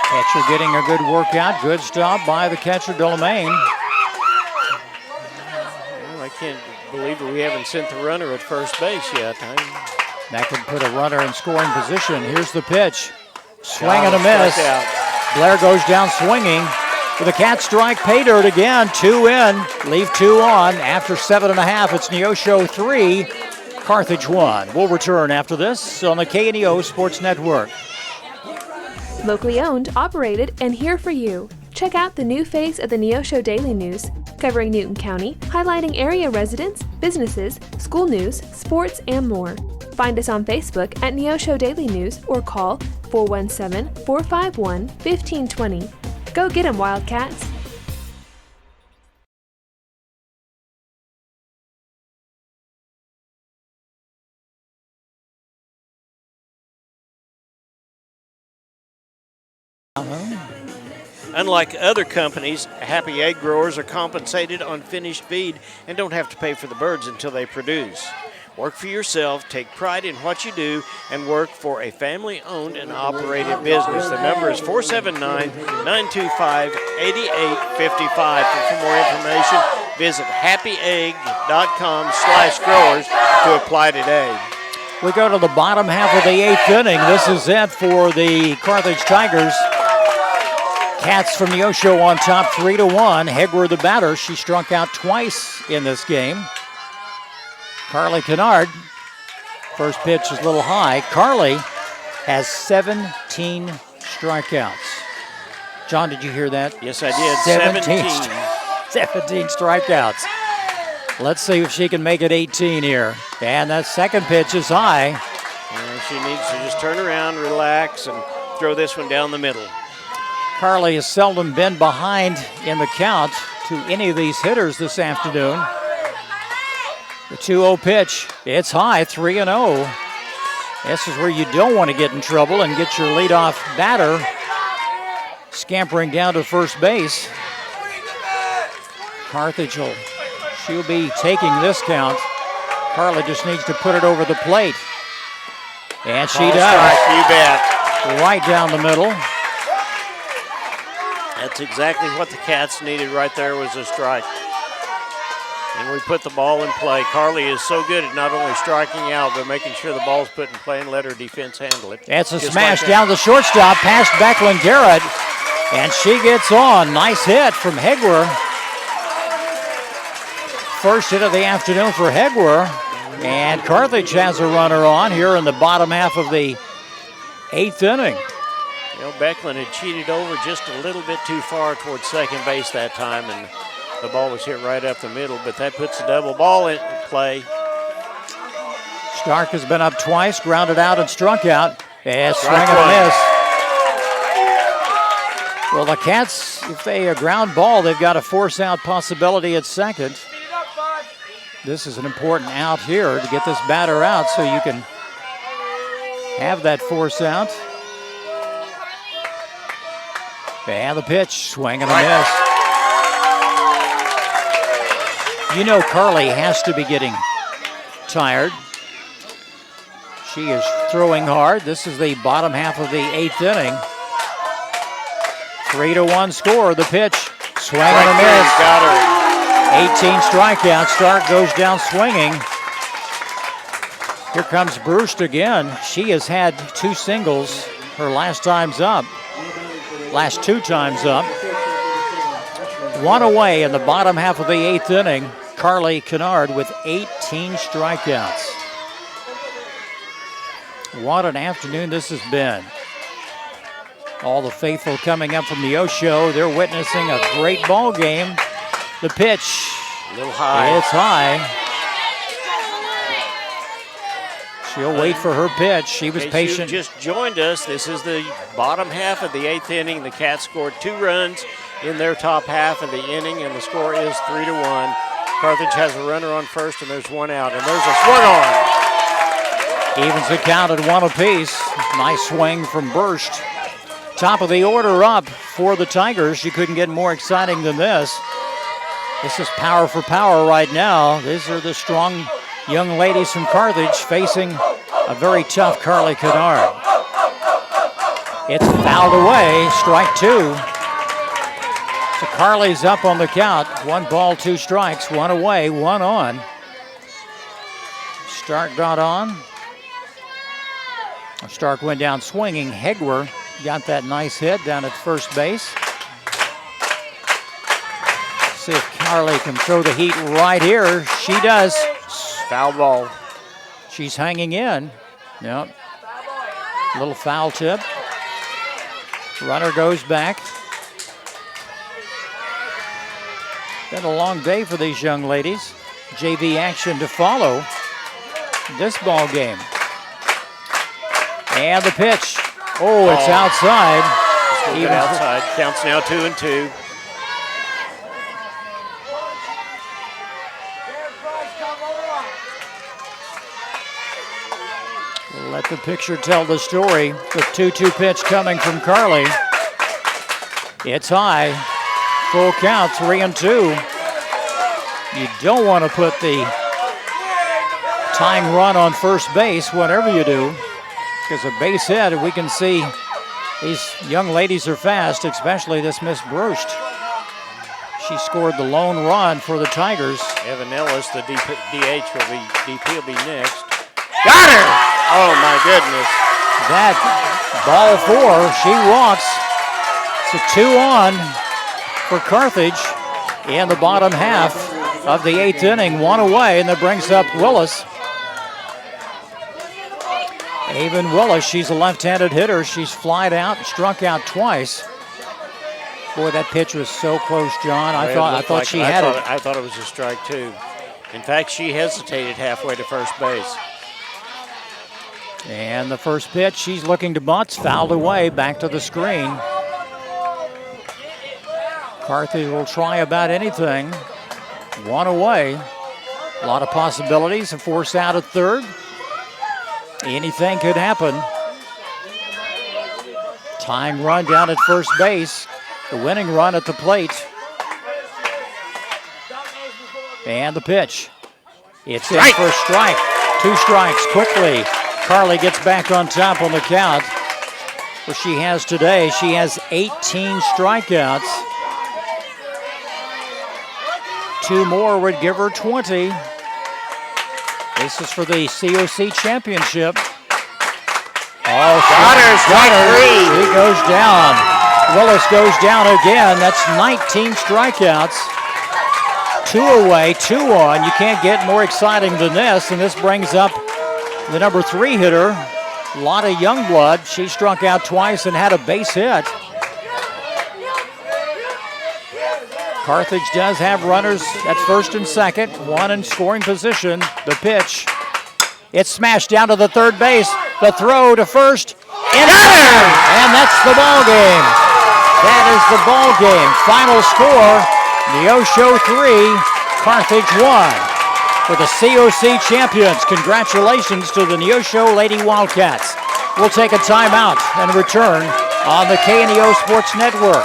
Catcher getting a good workout. Good stop by the catcher, Delamain. Well, I can't believe that we haven't sent the runner at first base yet. That could put a runner in scoring position. Here's the pitch. Swing and a miss. Blair goes down swinging. With a Cat strike, pay dirt again. 2 in, leave 2 on. After 7.5, it's Neosho 3, Carthage 1. We'll return after this on the KNEO Sports Network. Locally owned, operated, and here for you. Check out the new face of the Neosho Daily News, covering Newton County, highlighting area residents, businesses, school news, sports, and more. Find us on Facebook at Neosho Daily News or call 417-451-1520. Go get 'em, Wildcats! Unlike other companies, happy egg growers are compensated on finished feed and don't have to pay for the birds until they produce. Work for yourself, take pride in what you do, and work for a family-owned and operated business. The number is 479-925-8855. And for more information, visit happyegg.com/growers to apply today. We go to the bottom half of the 8th inning. This is it for the Carthage Tigers. Cats from Neosho on top 3-1. Hegwer the batter. She struck out twice in this game. Carly Kennard, first pitch is a little high. Carly has 17 strikeouts. John, did you hear that? Yes, I did. 17 strikeouts. Let's see if she can make it 18 here. And that second pitch is high. And she needs to just turn around, relax, and throw this one down the middle. Carly has seldom been behind in the count to any of these hitters this afternoon. The 2-0 pitch, it's high, 3-0. This is where you don't want to get in trouble and get your leadoff batter scampering down to first base. Carthage she'll be taking this count. Carly just needs to put it over the plate. And she does. Strike, you bet. Right down the middle. That's exactly what the Cats needed right there, was a strike. And we put the ball in play. Carly is so good at not only striking out, but making sure the ball's put in play and let her defense handle it. That's a smash down the shortstop, past Becklin Garrett, and she gets on. Nice hit from Hegwer. First hit of the afternoon for Hegwer, and Carthage has a runner on here in the bottom half of the 8th inning. You know, Becklin had cheated over just a little bit too far towards second base that time, and the ball was hit right up the middle, but that puts the double ball in play. Stark has been up twice, grounded out and struck out. And swing and a miss. Well, the Cats, if they ground ball, they've got a force out possibility at second. This is an important out here to get this batter out so you can have that force out. And the pitch, swing and a miss. You know Carly has to be getting tired. She is throwing hard. This is the bottom half of the 8th inning. 3-1 score. The pitch, swing and a miss. Got her. 18 strikeouts. Stark goes down swinging. Here comes Brust again. She has had 2 singles. Her last time's up. Last 2 times up. 1 away in the bottom half of the 8th inning. Carly Kennard with 18 strikeouts. What an afternoon this has been. All the faithful coming up from Neosho. They're witnessing a great ball game. The pitch. A little high. It's high. She'll wait for her pitch. She was patient. You just joined us. This is the bottom half of the 8th inning. The Cats scored 2 runs in their top half of the inning, and the score is 3-1. Carthage has a runner on first, and there's 1 out, and there's a swung on. Evens the count at 1 apiece. Nice swing from Brust. Top of the order up for the Tigers. You couldn't get more exciting than this. This is power for power right now. These are the strong young ladies from Carthage facing a very tough Carly Kennard. It's fouled away, strike 2. So Carly's up on the count. 1 ball, 2 strikes, 1 away, 1 on. Stark got on. Stark went down swinging. Hegwer got that nice hit down at first base. See if Carly can throw the heat right here. She does. Foul ball. She's hanging in. Yep. Little foul tip. Runner goes back. Been a long day for these young ladies. JV action to follow this ball game. And the pitch. Oh, it's outside. Even outside. Counts now 2-2. Let the picture tell the story. The 2-2 pitch coming from Carly. It's high. Full count, 3-2. You don't want to put the tying run on first base, whatever you do, because a base hit, we can see these young ladies are fast, especially this Miss Brust. She scored the lone run for the Tigers. Evan Ellis, the DP will be next. Got her! Oh my goodness. That ball 4, she walks. It's a 2-on for Carthage in the bottom half of the 8th inning, 1 away, and that brings up Willis. Avon Willis, she's a left-handed hitter. She's flied out and struck out twice. Boy, that pitch was so close, John. I thought she had it. I thought it was a strike, too. In fact, she hesitated halfway to first base. And the first pitch, she's looking to bunt, fouled away, back to the screen. Carthage will try about anything. 1 away. A lot of possibilities. A force out at third. Anything could happen. Tying run down at first base. The winning run at the plate. And the pitch. It's in for a strike. 2 strikes quickly. Carly gets back on top on the count. Where she has today, she has 18 strikeouts. 2 more would give her 20. This is for the COC championship. Oh, got her. She goes down. Willis goes down again. That's 19 strikeouts. 2 away, 2 on. You can't get more exciting than this. And this brings up the number 3 hitter, Lotta Youngblood. She struck out twice and had a base hit. Carthage does have runners at first and second, 1 in scoring position. The pitch, it's smashed down to the third base. The throw to first, and that's the ball game. That is the ball game. Final score, Neosho 3, Carthage 1. For the COC champions, congratulations to the Neosho Lady Wildcats. We'll take a timeout and return on the KNEO Sports Network.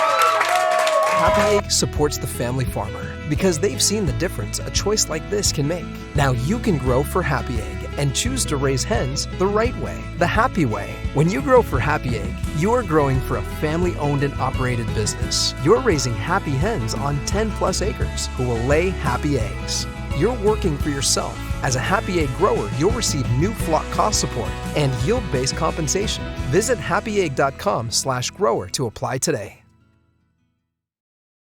Happy Egg supports the family farmer because they've seen the difference a choice like this can make. Now you can grow for Happy Egg and choose to raise hens the right way, the happy way. When you grow for Happy Egg, you are growing for a family-owned and operated business. You're raising happy hens on 10+ acres who will lay happy eggs. You're working for yourself. As a Happy Egg grower, you'll receive new flock cost support and yield-based compensation. Visit happyegg.com/grower to apply today.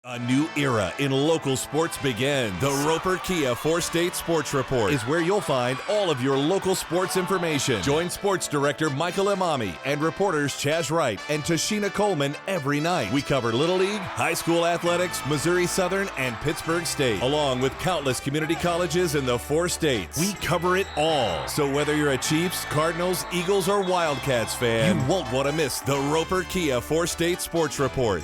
A new era in local sports begins. The Roper Kia 4-State Sports Report is where you'll find all of your local sports information. Join Sports Director Michael Imami and reporters Chaz Wright and Tashina Coleman every night. We cover Little League, high school athletics, Missouri Southern, and Pittsburgh State, along with countless community colleges in the 4 states. We cover it all. So whether you're a Chiefs, Cardinals, Eagles, or Wildcats fan, you won't want to miss the Roper Kia 4-State Sports Report.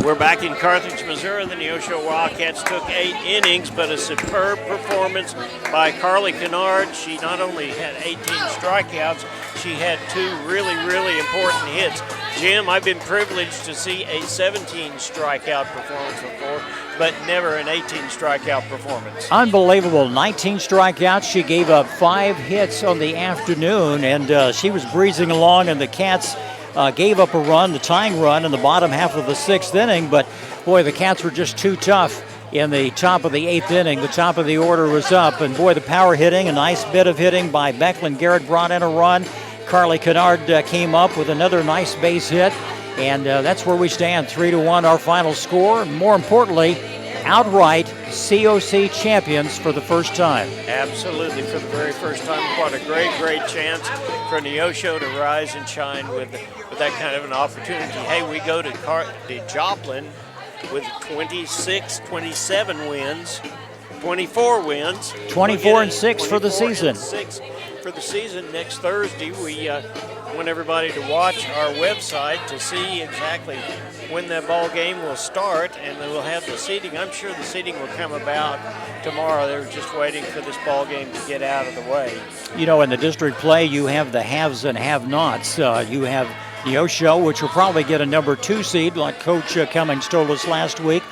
We're back in Carthage, Missouri. The Neosho Wildcats took 8 innings, but a superb performance by Carly Kennard. She not only had 18 strikeouts, she had 2 really, really important hits. Jim, I've been privileged to see a 17 strikeout performance before, but never an 18 strikeout performance. Unbelievable, 19 strikeouts. She gave up 5 hits on the afternoon, and she was breezing along, and the Cats gave up a run, the tying run, in the bottom half of the 6th inning, but boy, the Cats were just too tough in the top of the 8th inning. The top of the order was up, and boy, the power hitting, a nice bit of hitting by Becklin Garrett brought in a run. Carly Kennard came up with another nice base hit, and that's where we stand, 3-1 our final score. More importantly, outright COC champions for the first time. Absolutely, for the very first time. What a great, great chance for Neosho to rise and shine with that kind of an opportunity. Hey, we go to Joplin with 26, 27 wins, 24 wins. 24 and 6 for the season. 6 for the season. Next Thursday, we want everybody to watch our website to see exactly when that ball game will start, and then we'll have the seating. I'm sure the seating will come about tomorrow. They're just waiting for this ball game to get out of the way. You know, in the district play, you have the haves and have-nots. You have Neosho, which will probably get a number 2 seed, like Coach Cummings told us last week.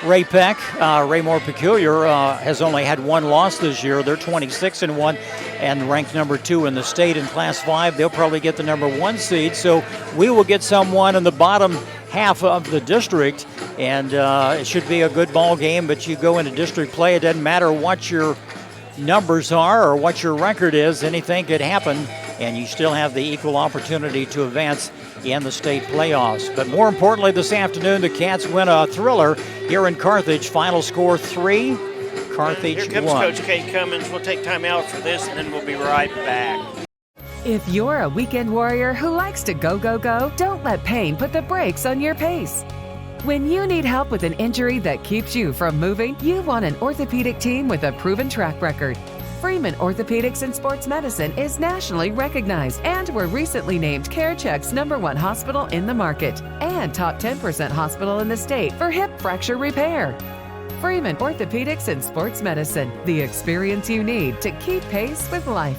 Ray Peck, Raymore Peculiar, has only had 1 loss this year. They're 26-1 and ranked number 2 in the state in Class 5. They'll probably get the number 1 seed. So we will get someone in the bottom half of the district, and it should be a good ball game. But you go into district play, it doesn't matter what your numbers are or what your record is. Anything could happen, and you still have the equal opportunity to advance in the state playoffs. But more importantly, this afternoon, the Cats win a thriller here in Carthage. Final score 3, Carthage 1. Here comes Coach Kate Cummings. We'll take time out for this, and then we'll be right back. If you're a weekend warrior who likes to go, go, go, don't let pain put the brakes on your pace. When you need help with an injury that keeps you from moving, you want an orthopedic team with a proven track record. Freeman Orthopedics and Sports Medicine is nationally recognized and were recently named CareCheck's #1 hospital in the market and top 10% hospital in the state for hip fracture repair. Freeman Orthopedics and Sports Medicine, the experience you need to keep pace with life.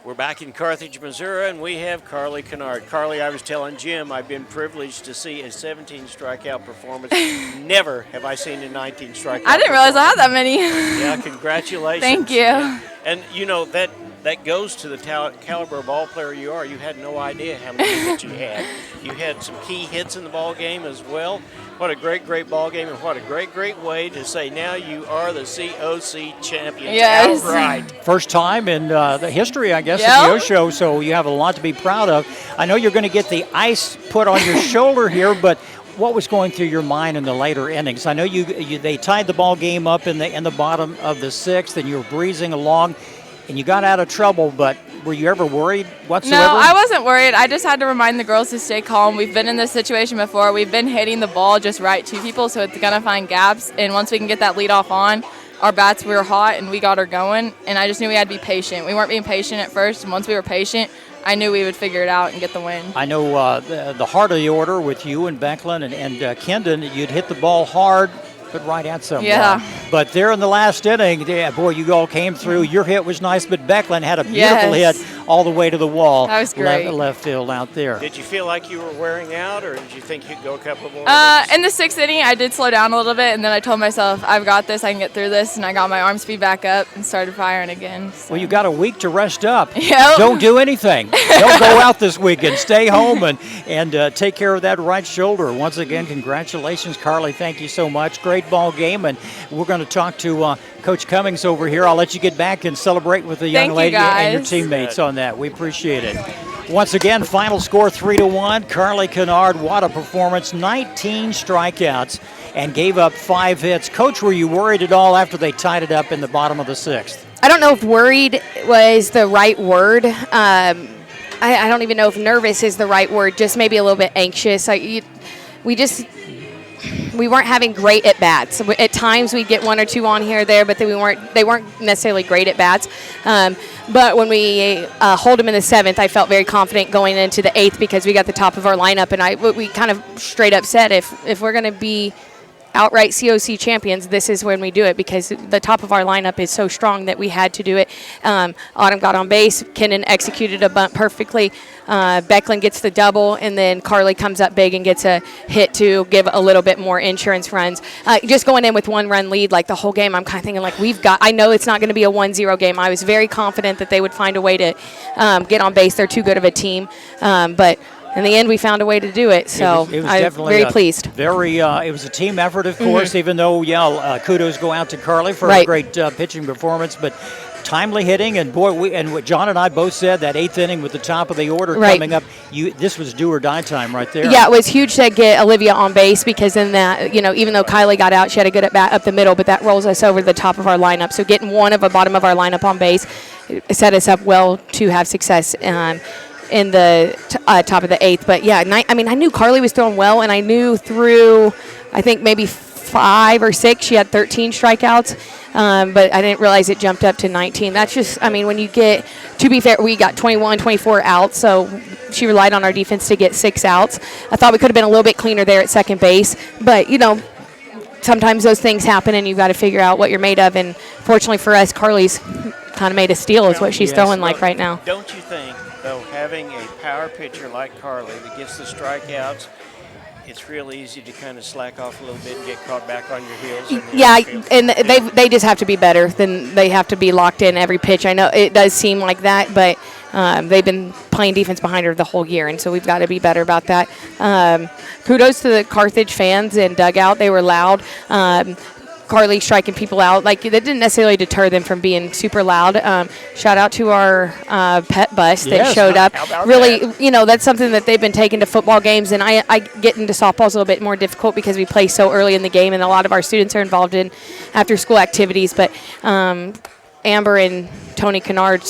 We're back in Carthage, Missouri, and we have Carly Kennard. Carly, I was telling Jim I've been privileged to see a 17 strikeout performance. Never have I seen a 19 strikeout. I didn't realize I had that many. Yeah, congratulations. Thank you. And you know, that goes to the caliber of ball player you are. You had no idea how many hits you had. You had some key hits in the ball game as well. What a great ball game, and what a great way to say now you are the COC champions. Yes. Outright. First time in the history, I guess, Yep. of Neosho, so you have a lot to be proud of. I know you're going to get the ice put on your shoulder here, but what was going through your mind in the later innings? I know they tied the ball game up in the bottom of the 6th, and you were breezing along, and you got out of trouble, but were you ever worried whatsoever? No, I wasn't worried. I just had to remind the girls to stay calm. We've been in this situation before. We've been hitting the ball just right to people, so it's going to find gaps. And once we can get that lead off on, our bats were hot, and we got her going. And I just knew we had to be patient. We weren't being patient at first, and once we were patient, I knew we would figure it out and get the win. I know the heart of the order with you and Becklin and Kendon, you'd hit the ball hard, but right at someone. Yeah. But there in the last inning, boy, you all came through. Your hit was nice, but Becklin had a beautiful hit all the way to the wall. That was great. Left field out there. Did you feel like you were wearing out, or did you think you'd go a couple more? In the 6th inning, I did slow down a little bit, and then I told myself, I've got this, I can get through this, and I got my arm speed back up and started firing again. So. Well, you got a week to rest up. Yep. Don't do anything. Don't go out this weekend. Stay home and take care of that right shoulder. Once again, congratulations, Carly. Thank you so much. Great ball game, and we're going to talk to Coach Cummings over here. I'll let you get back and celebrate with the young lady and your teammates on that. We appreciate it. Once again, final score 3-1. Carly Kennard, what a performance. 19 strikeouts and gave up 5 hits. Coach, were you worried at all after they tied it up in the bottom of the 6th? I don't know if worried was the right word. I don't even know if nervous is the right word, just maybe a little bit anxious. We weren't having great at bats. At times we'd get 1 or 2 on here or there, but they weren't necessarily great at bats. But when we hold them in the 7th, I felt very confident going into the 8th because we got the top of our lineup, and we kind of straight up said if we're going to be outright COC champions, this is when we do it because the top of our lineup is so strong that we had to do it. Autumn got on base. Kendon executed a bunt perfectly. Becklin gets the double, and then Carly comes up big and gets a hit to give a little bit more insurance runs. Just going in with 1-run lead like the whole game, I'm kind of thinking I know it's not going to be a 1-0 game. I was very confident that they would find a way to get on base. They're too good of a team, but in the end, we found a way to do it, so it was I'm very pleased. It was a team effort, of course, even though, kudos go out to Carly for a great pitching performance, but timely hitting, and boy, what John and I both said, that 8th inning with the top of the order coming up, this was do or die time right there. Yeah, it was huge to get Olivia on base because then that, even though Kylie got out, she had a good at bat up the middle, but that rolls us over the top of our lineup. So getting one of the bottom of our lineup on base set us up well to have success in the top of the 8th. But yeah, I knew Carly was throwing well, and I knew through, I think maybe 5 or 6, she had 13 strikeouts. but I didn't realize it jumped up to 19. That's just, I mean, when you get, to be fair, we got 21, 24 outs, so she relied on our defense to get 6 outs. I thought we could have been a little bit cleaner there at second base, but, you know, sometimes those things happen and you've got to figure out what you're made of, and fortunately for us, Carly's kind of made a steal is what she's throwing like right now. Don't you think, though, having a power pitcher like Carly that gets the strikeouts, it's real easy to kind of slack off a little bit and get caught back on your heels? Yeah, and they just have to be better. Then they have to be locked in every pitch. I know it does seem like that, but they've been playing defense behind her the whole year, and so we've got to be better about that. Kudos to the Carthage fans and dugout. They were loud. Carly striking people out. Like, that didn't necessarily deter them from being super loud. Shout out to our pet bus that showed up. Really, you know, that's something that they've been taking to football games, and I get into softball is a little bit more difficult because we play so early in the game, and a lot of our students are involved in after-school activities. But Amber and Tony Kennard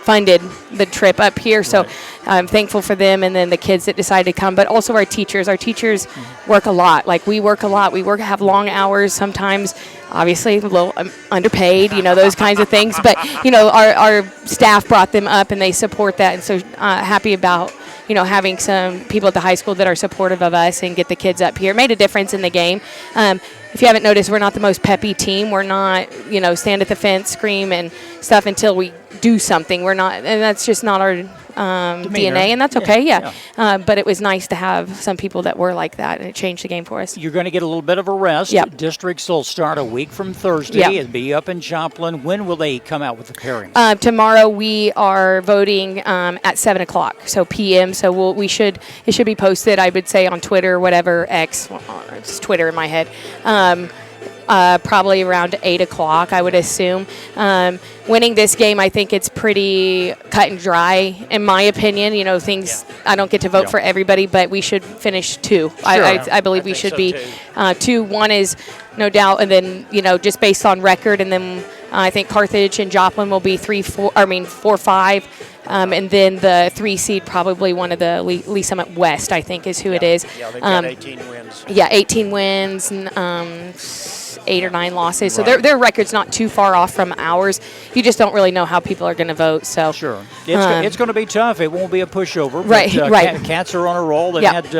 funded the trip up here, so I'm thankful for them, and then the kids that decided to come, but also our teachers. Our teachers work a lot. Like, we work a lot. We have long hours, sometimes obviously a little underpaid, you know, those kinds of things, but, you know, our staff brought them up, and they support that, and so happy about, you know, having some people at the high school that are supportive of us and get the kids up here. It made a difference in the game. If you haven't noticed, we're not the most peppy team. We're not, you know, stand at the fence, scream and stuff until we do something. We're not, and that's just not our DNA, and that's okay, but it was nice to have some people that were like that, and it changed the game for us. You're going to get a little bit of a rest. Yep. Districts will start a week from Thursday. Yep. It'll be up in Joplin. When will they come out with the pairings? Tomorrow we are voting at 7 o'clock, so p.m. So it should be posted, I would say, on Twitter, whatever, X. It's Twitter in my head. Probably around 8 o'clock, I would assume. Winning this game, I think it's pretty cut and dry, in my opinion. You know, things, I don't get to vote for everybody, but we should finish 2. Sure. I believe we should be 2. 1 is no doubt, and then, you know, just based on record, and then I think Carthage and Joplin will be 4, 5. And then the 3 seed, probably one of the Lee Summit West, I think, is who it is. Yeah, they've got 18 wins. Yeah, 18 wins and 8 or 9 losses. So their record's not too far off from ours. You just don't really know how people are going to vote. So sure, it's going to be tough. It won't be a pushover. Right, but, Cats are on a roll. They had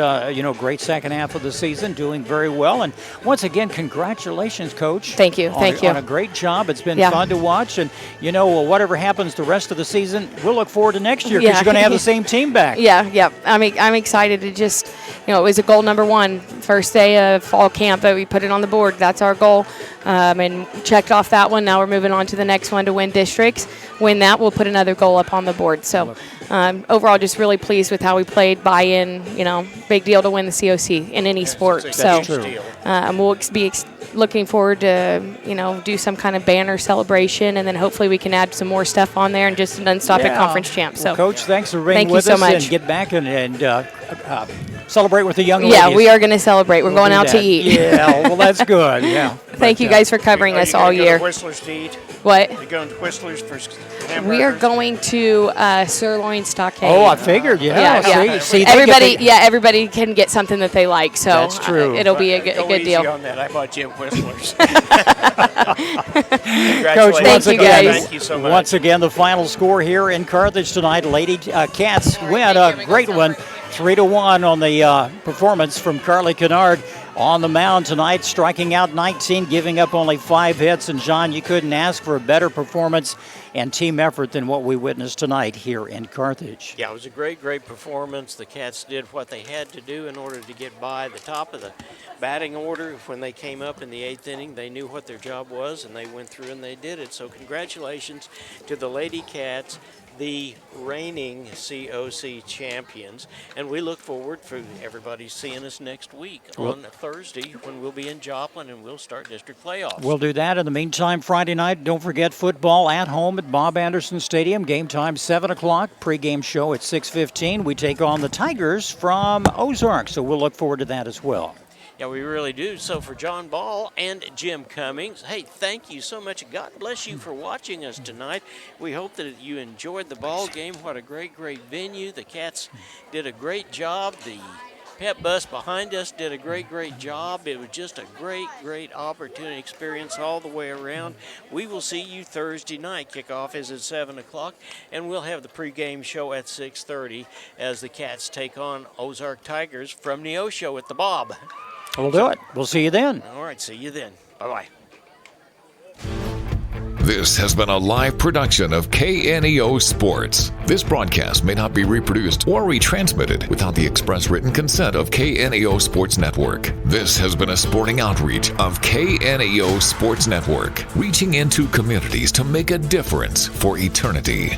great second half of the season, doing very well. And once again, congratulations, Coach. Thank you, thank you on a great job. It's been fun to watch, and you know, whatever happens the rest of the season, we'll look forward to next year because you're going to have the same team back. Yeah. I'm excited to just, you know, it was a goal number 1, first day of fall camp that we put it on the board. That's our goal, and checked off that one. Now we're moving on to the next one to win districts. Win that, we'll put another goal up on the board. So overall, just really pleased with how we played. Buy-in, you know, big deal to win the COC in any sport. So we'll be looking forward to, you know, do some kind of banner celebration, and then hopefully we can add some more stuff on there and just non-stop at conference champ. So, Coach, thanks for being with us so much. And get back and celebrate with the young ladies. Yeah, we are going to celebrate. We're going out to eat. Yeah, well, that's good. Yeah. Thank you guys for covering us all year. Whistler's to eat? What? You're going to Whistler's for hamburgers? We are going to Sirloin Stockade. Oh, I figured. Yeah. See, everybody can get something that they like. So that's true. It'll be a good deal. On that. I bought Jim Whistler's. Coach, thank you so much. Once again, the final score here in Carthage tonight. Lady Cats win a great one, 3-1 on the performance from Carly Kennard on the mound tonight, striking out 19, giving up only 5 hits. And John, you couldn't ask for a better performance and team effort than what we witnessed tonight here in Carthage. Yeah, it was a great performance. The Cats did what they had to do in order to get by the top of the batting order. When they came up in the 8th inning, they knew what their job was, and they went through and they did it. So congratulations to the Lady Cats, the reigning COC champions, and we look forward for everybody seeing us next week on Thursday when we'll be in Joplin and we'll start district playoffs. We'll do that. In the meantime, Friday night, don't forget football at home at Bob Anderson Stadium. Game time 7 o'clock. Pre-game show at 6:15. We take on the Tigers from Ozark, so we'll look forward to that as well. Yeah, we really do. So for John Ball and Jim Cummings, hey, thank you so much. God bless you for watching us tonight. We hope that you enjoyed the ball game. What a great venue. The Cats did a great job. The pep bus behind us did a great job. It was just a great opportunity experience all the way around. We will see you Thursday night. Kickoff is at 7 o'clock, and we'll have the pregame show at 6:30 as the Cats take on Ozark Tigers from Neosho at the Bob. We'll do it. We'll see you then. All right, see you then. Bye-bye. This has been a live production of KNEO Sports. This broadcast may not be reproduced or retransmitted without the express written consent of KNEO Sports Network. This has been a sporting outreach of KNEO Sports Network, reaching into communities to make a difference for eternity.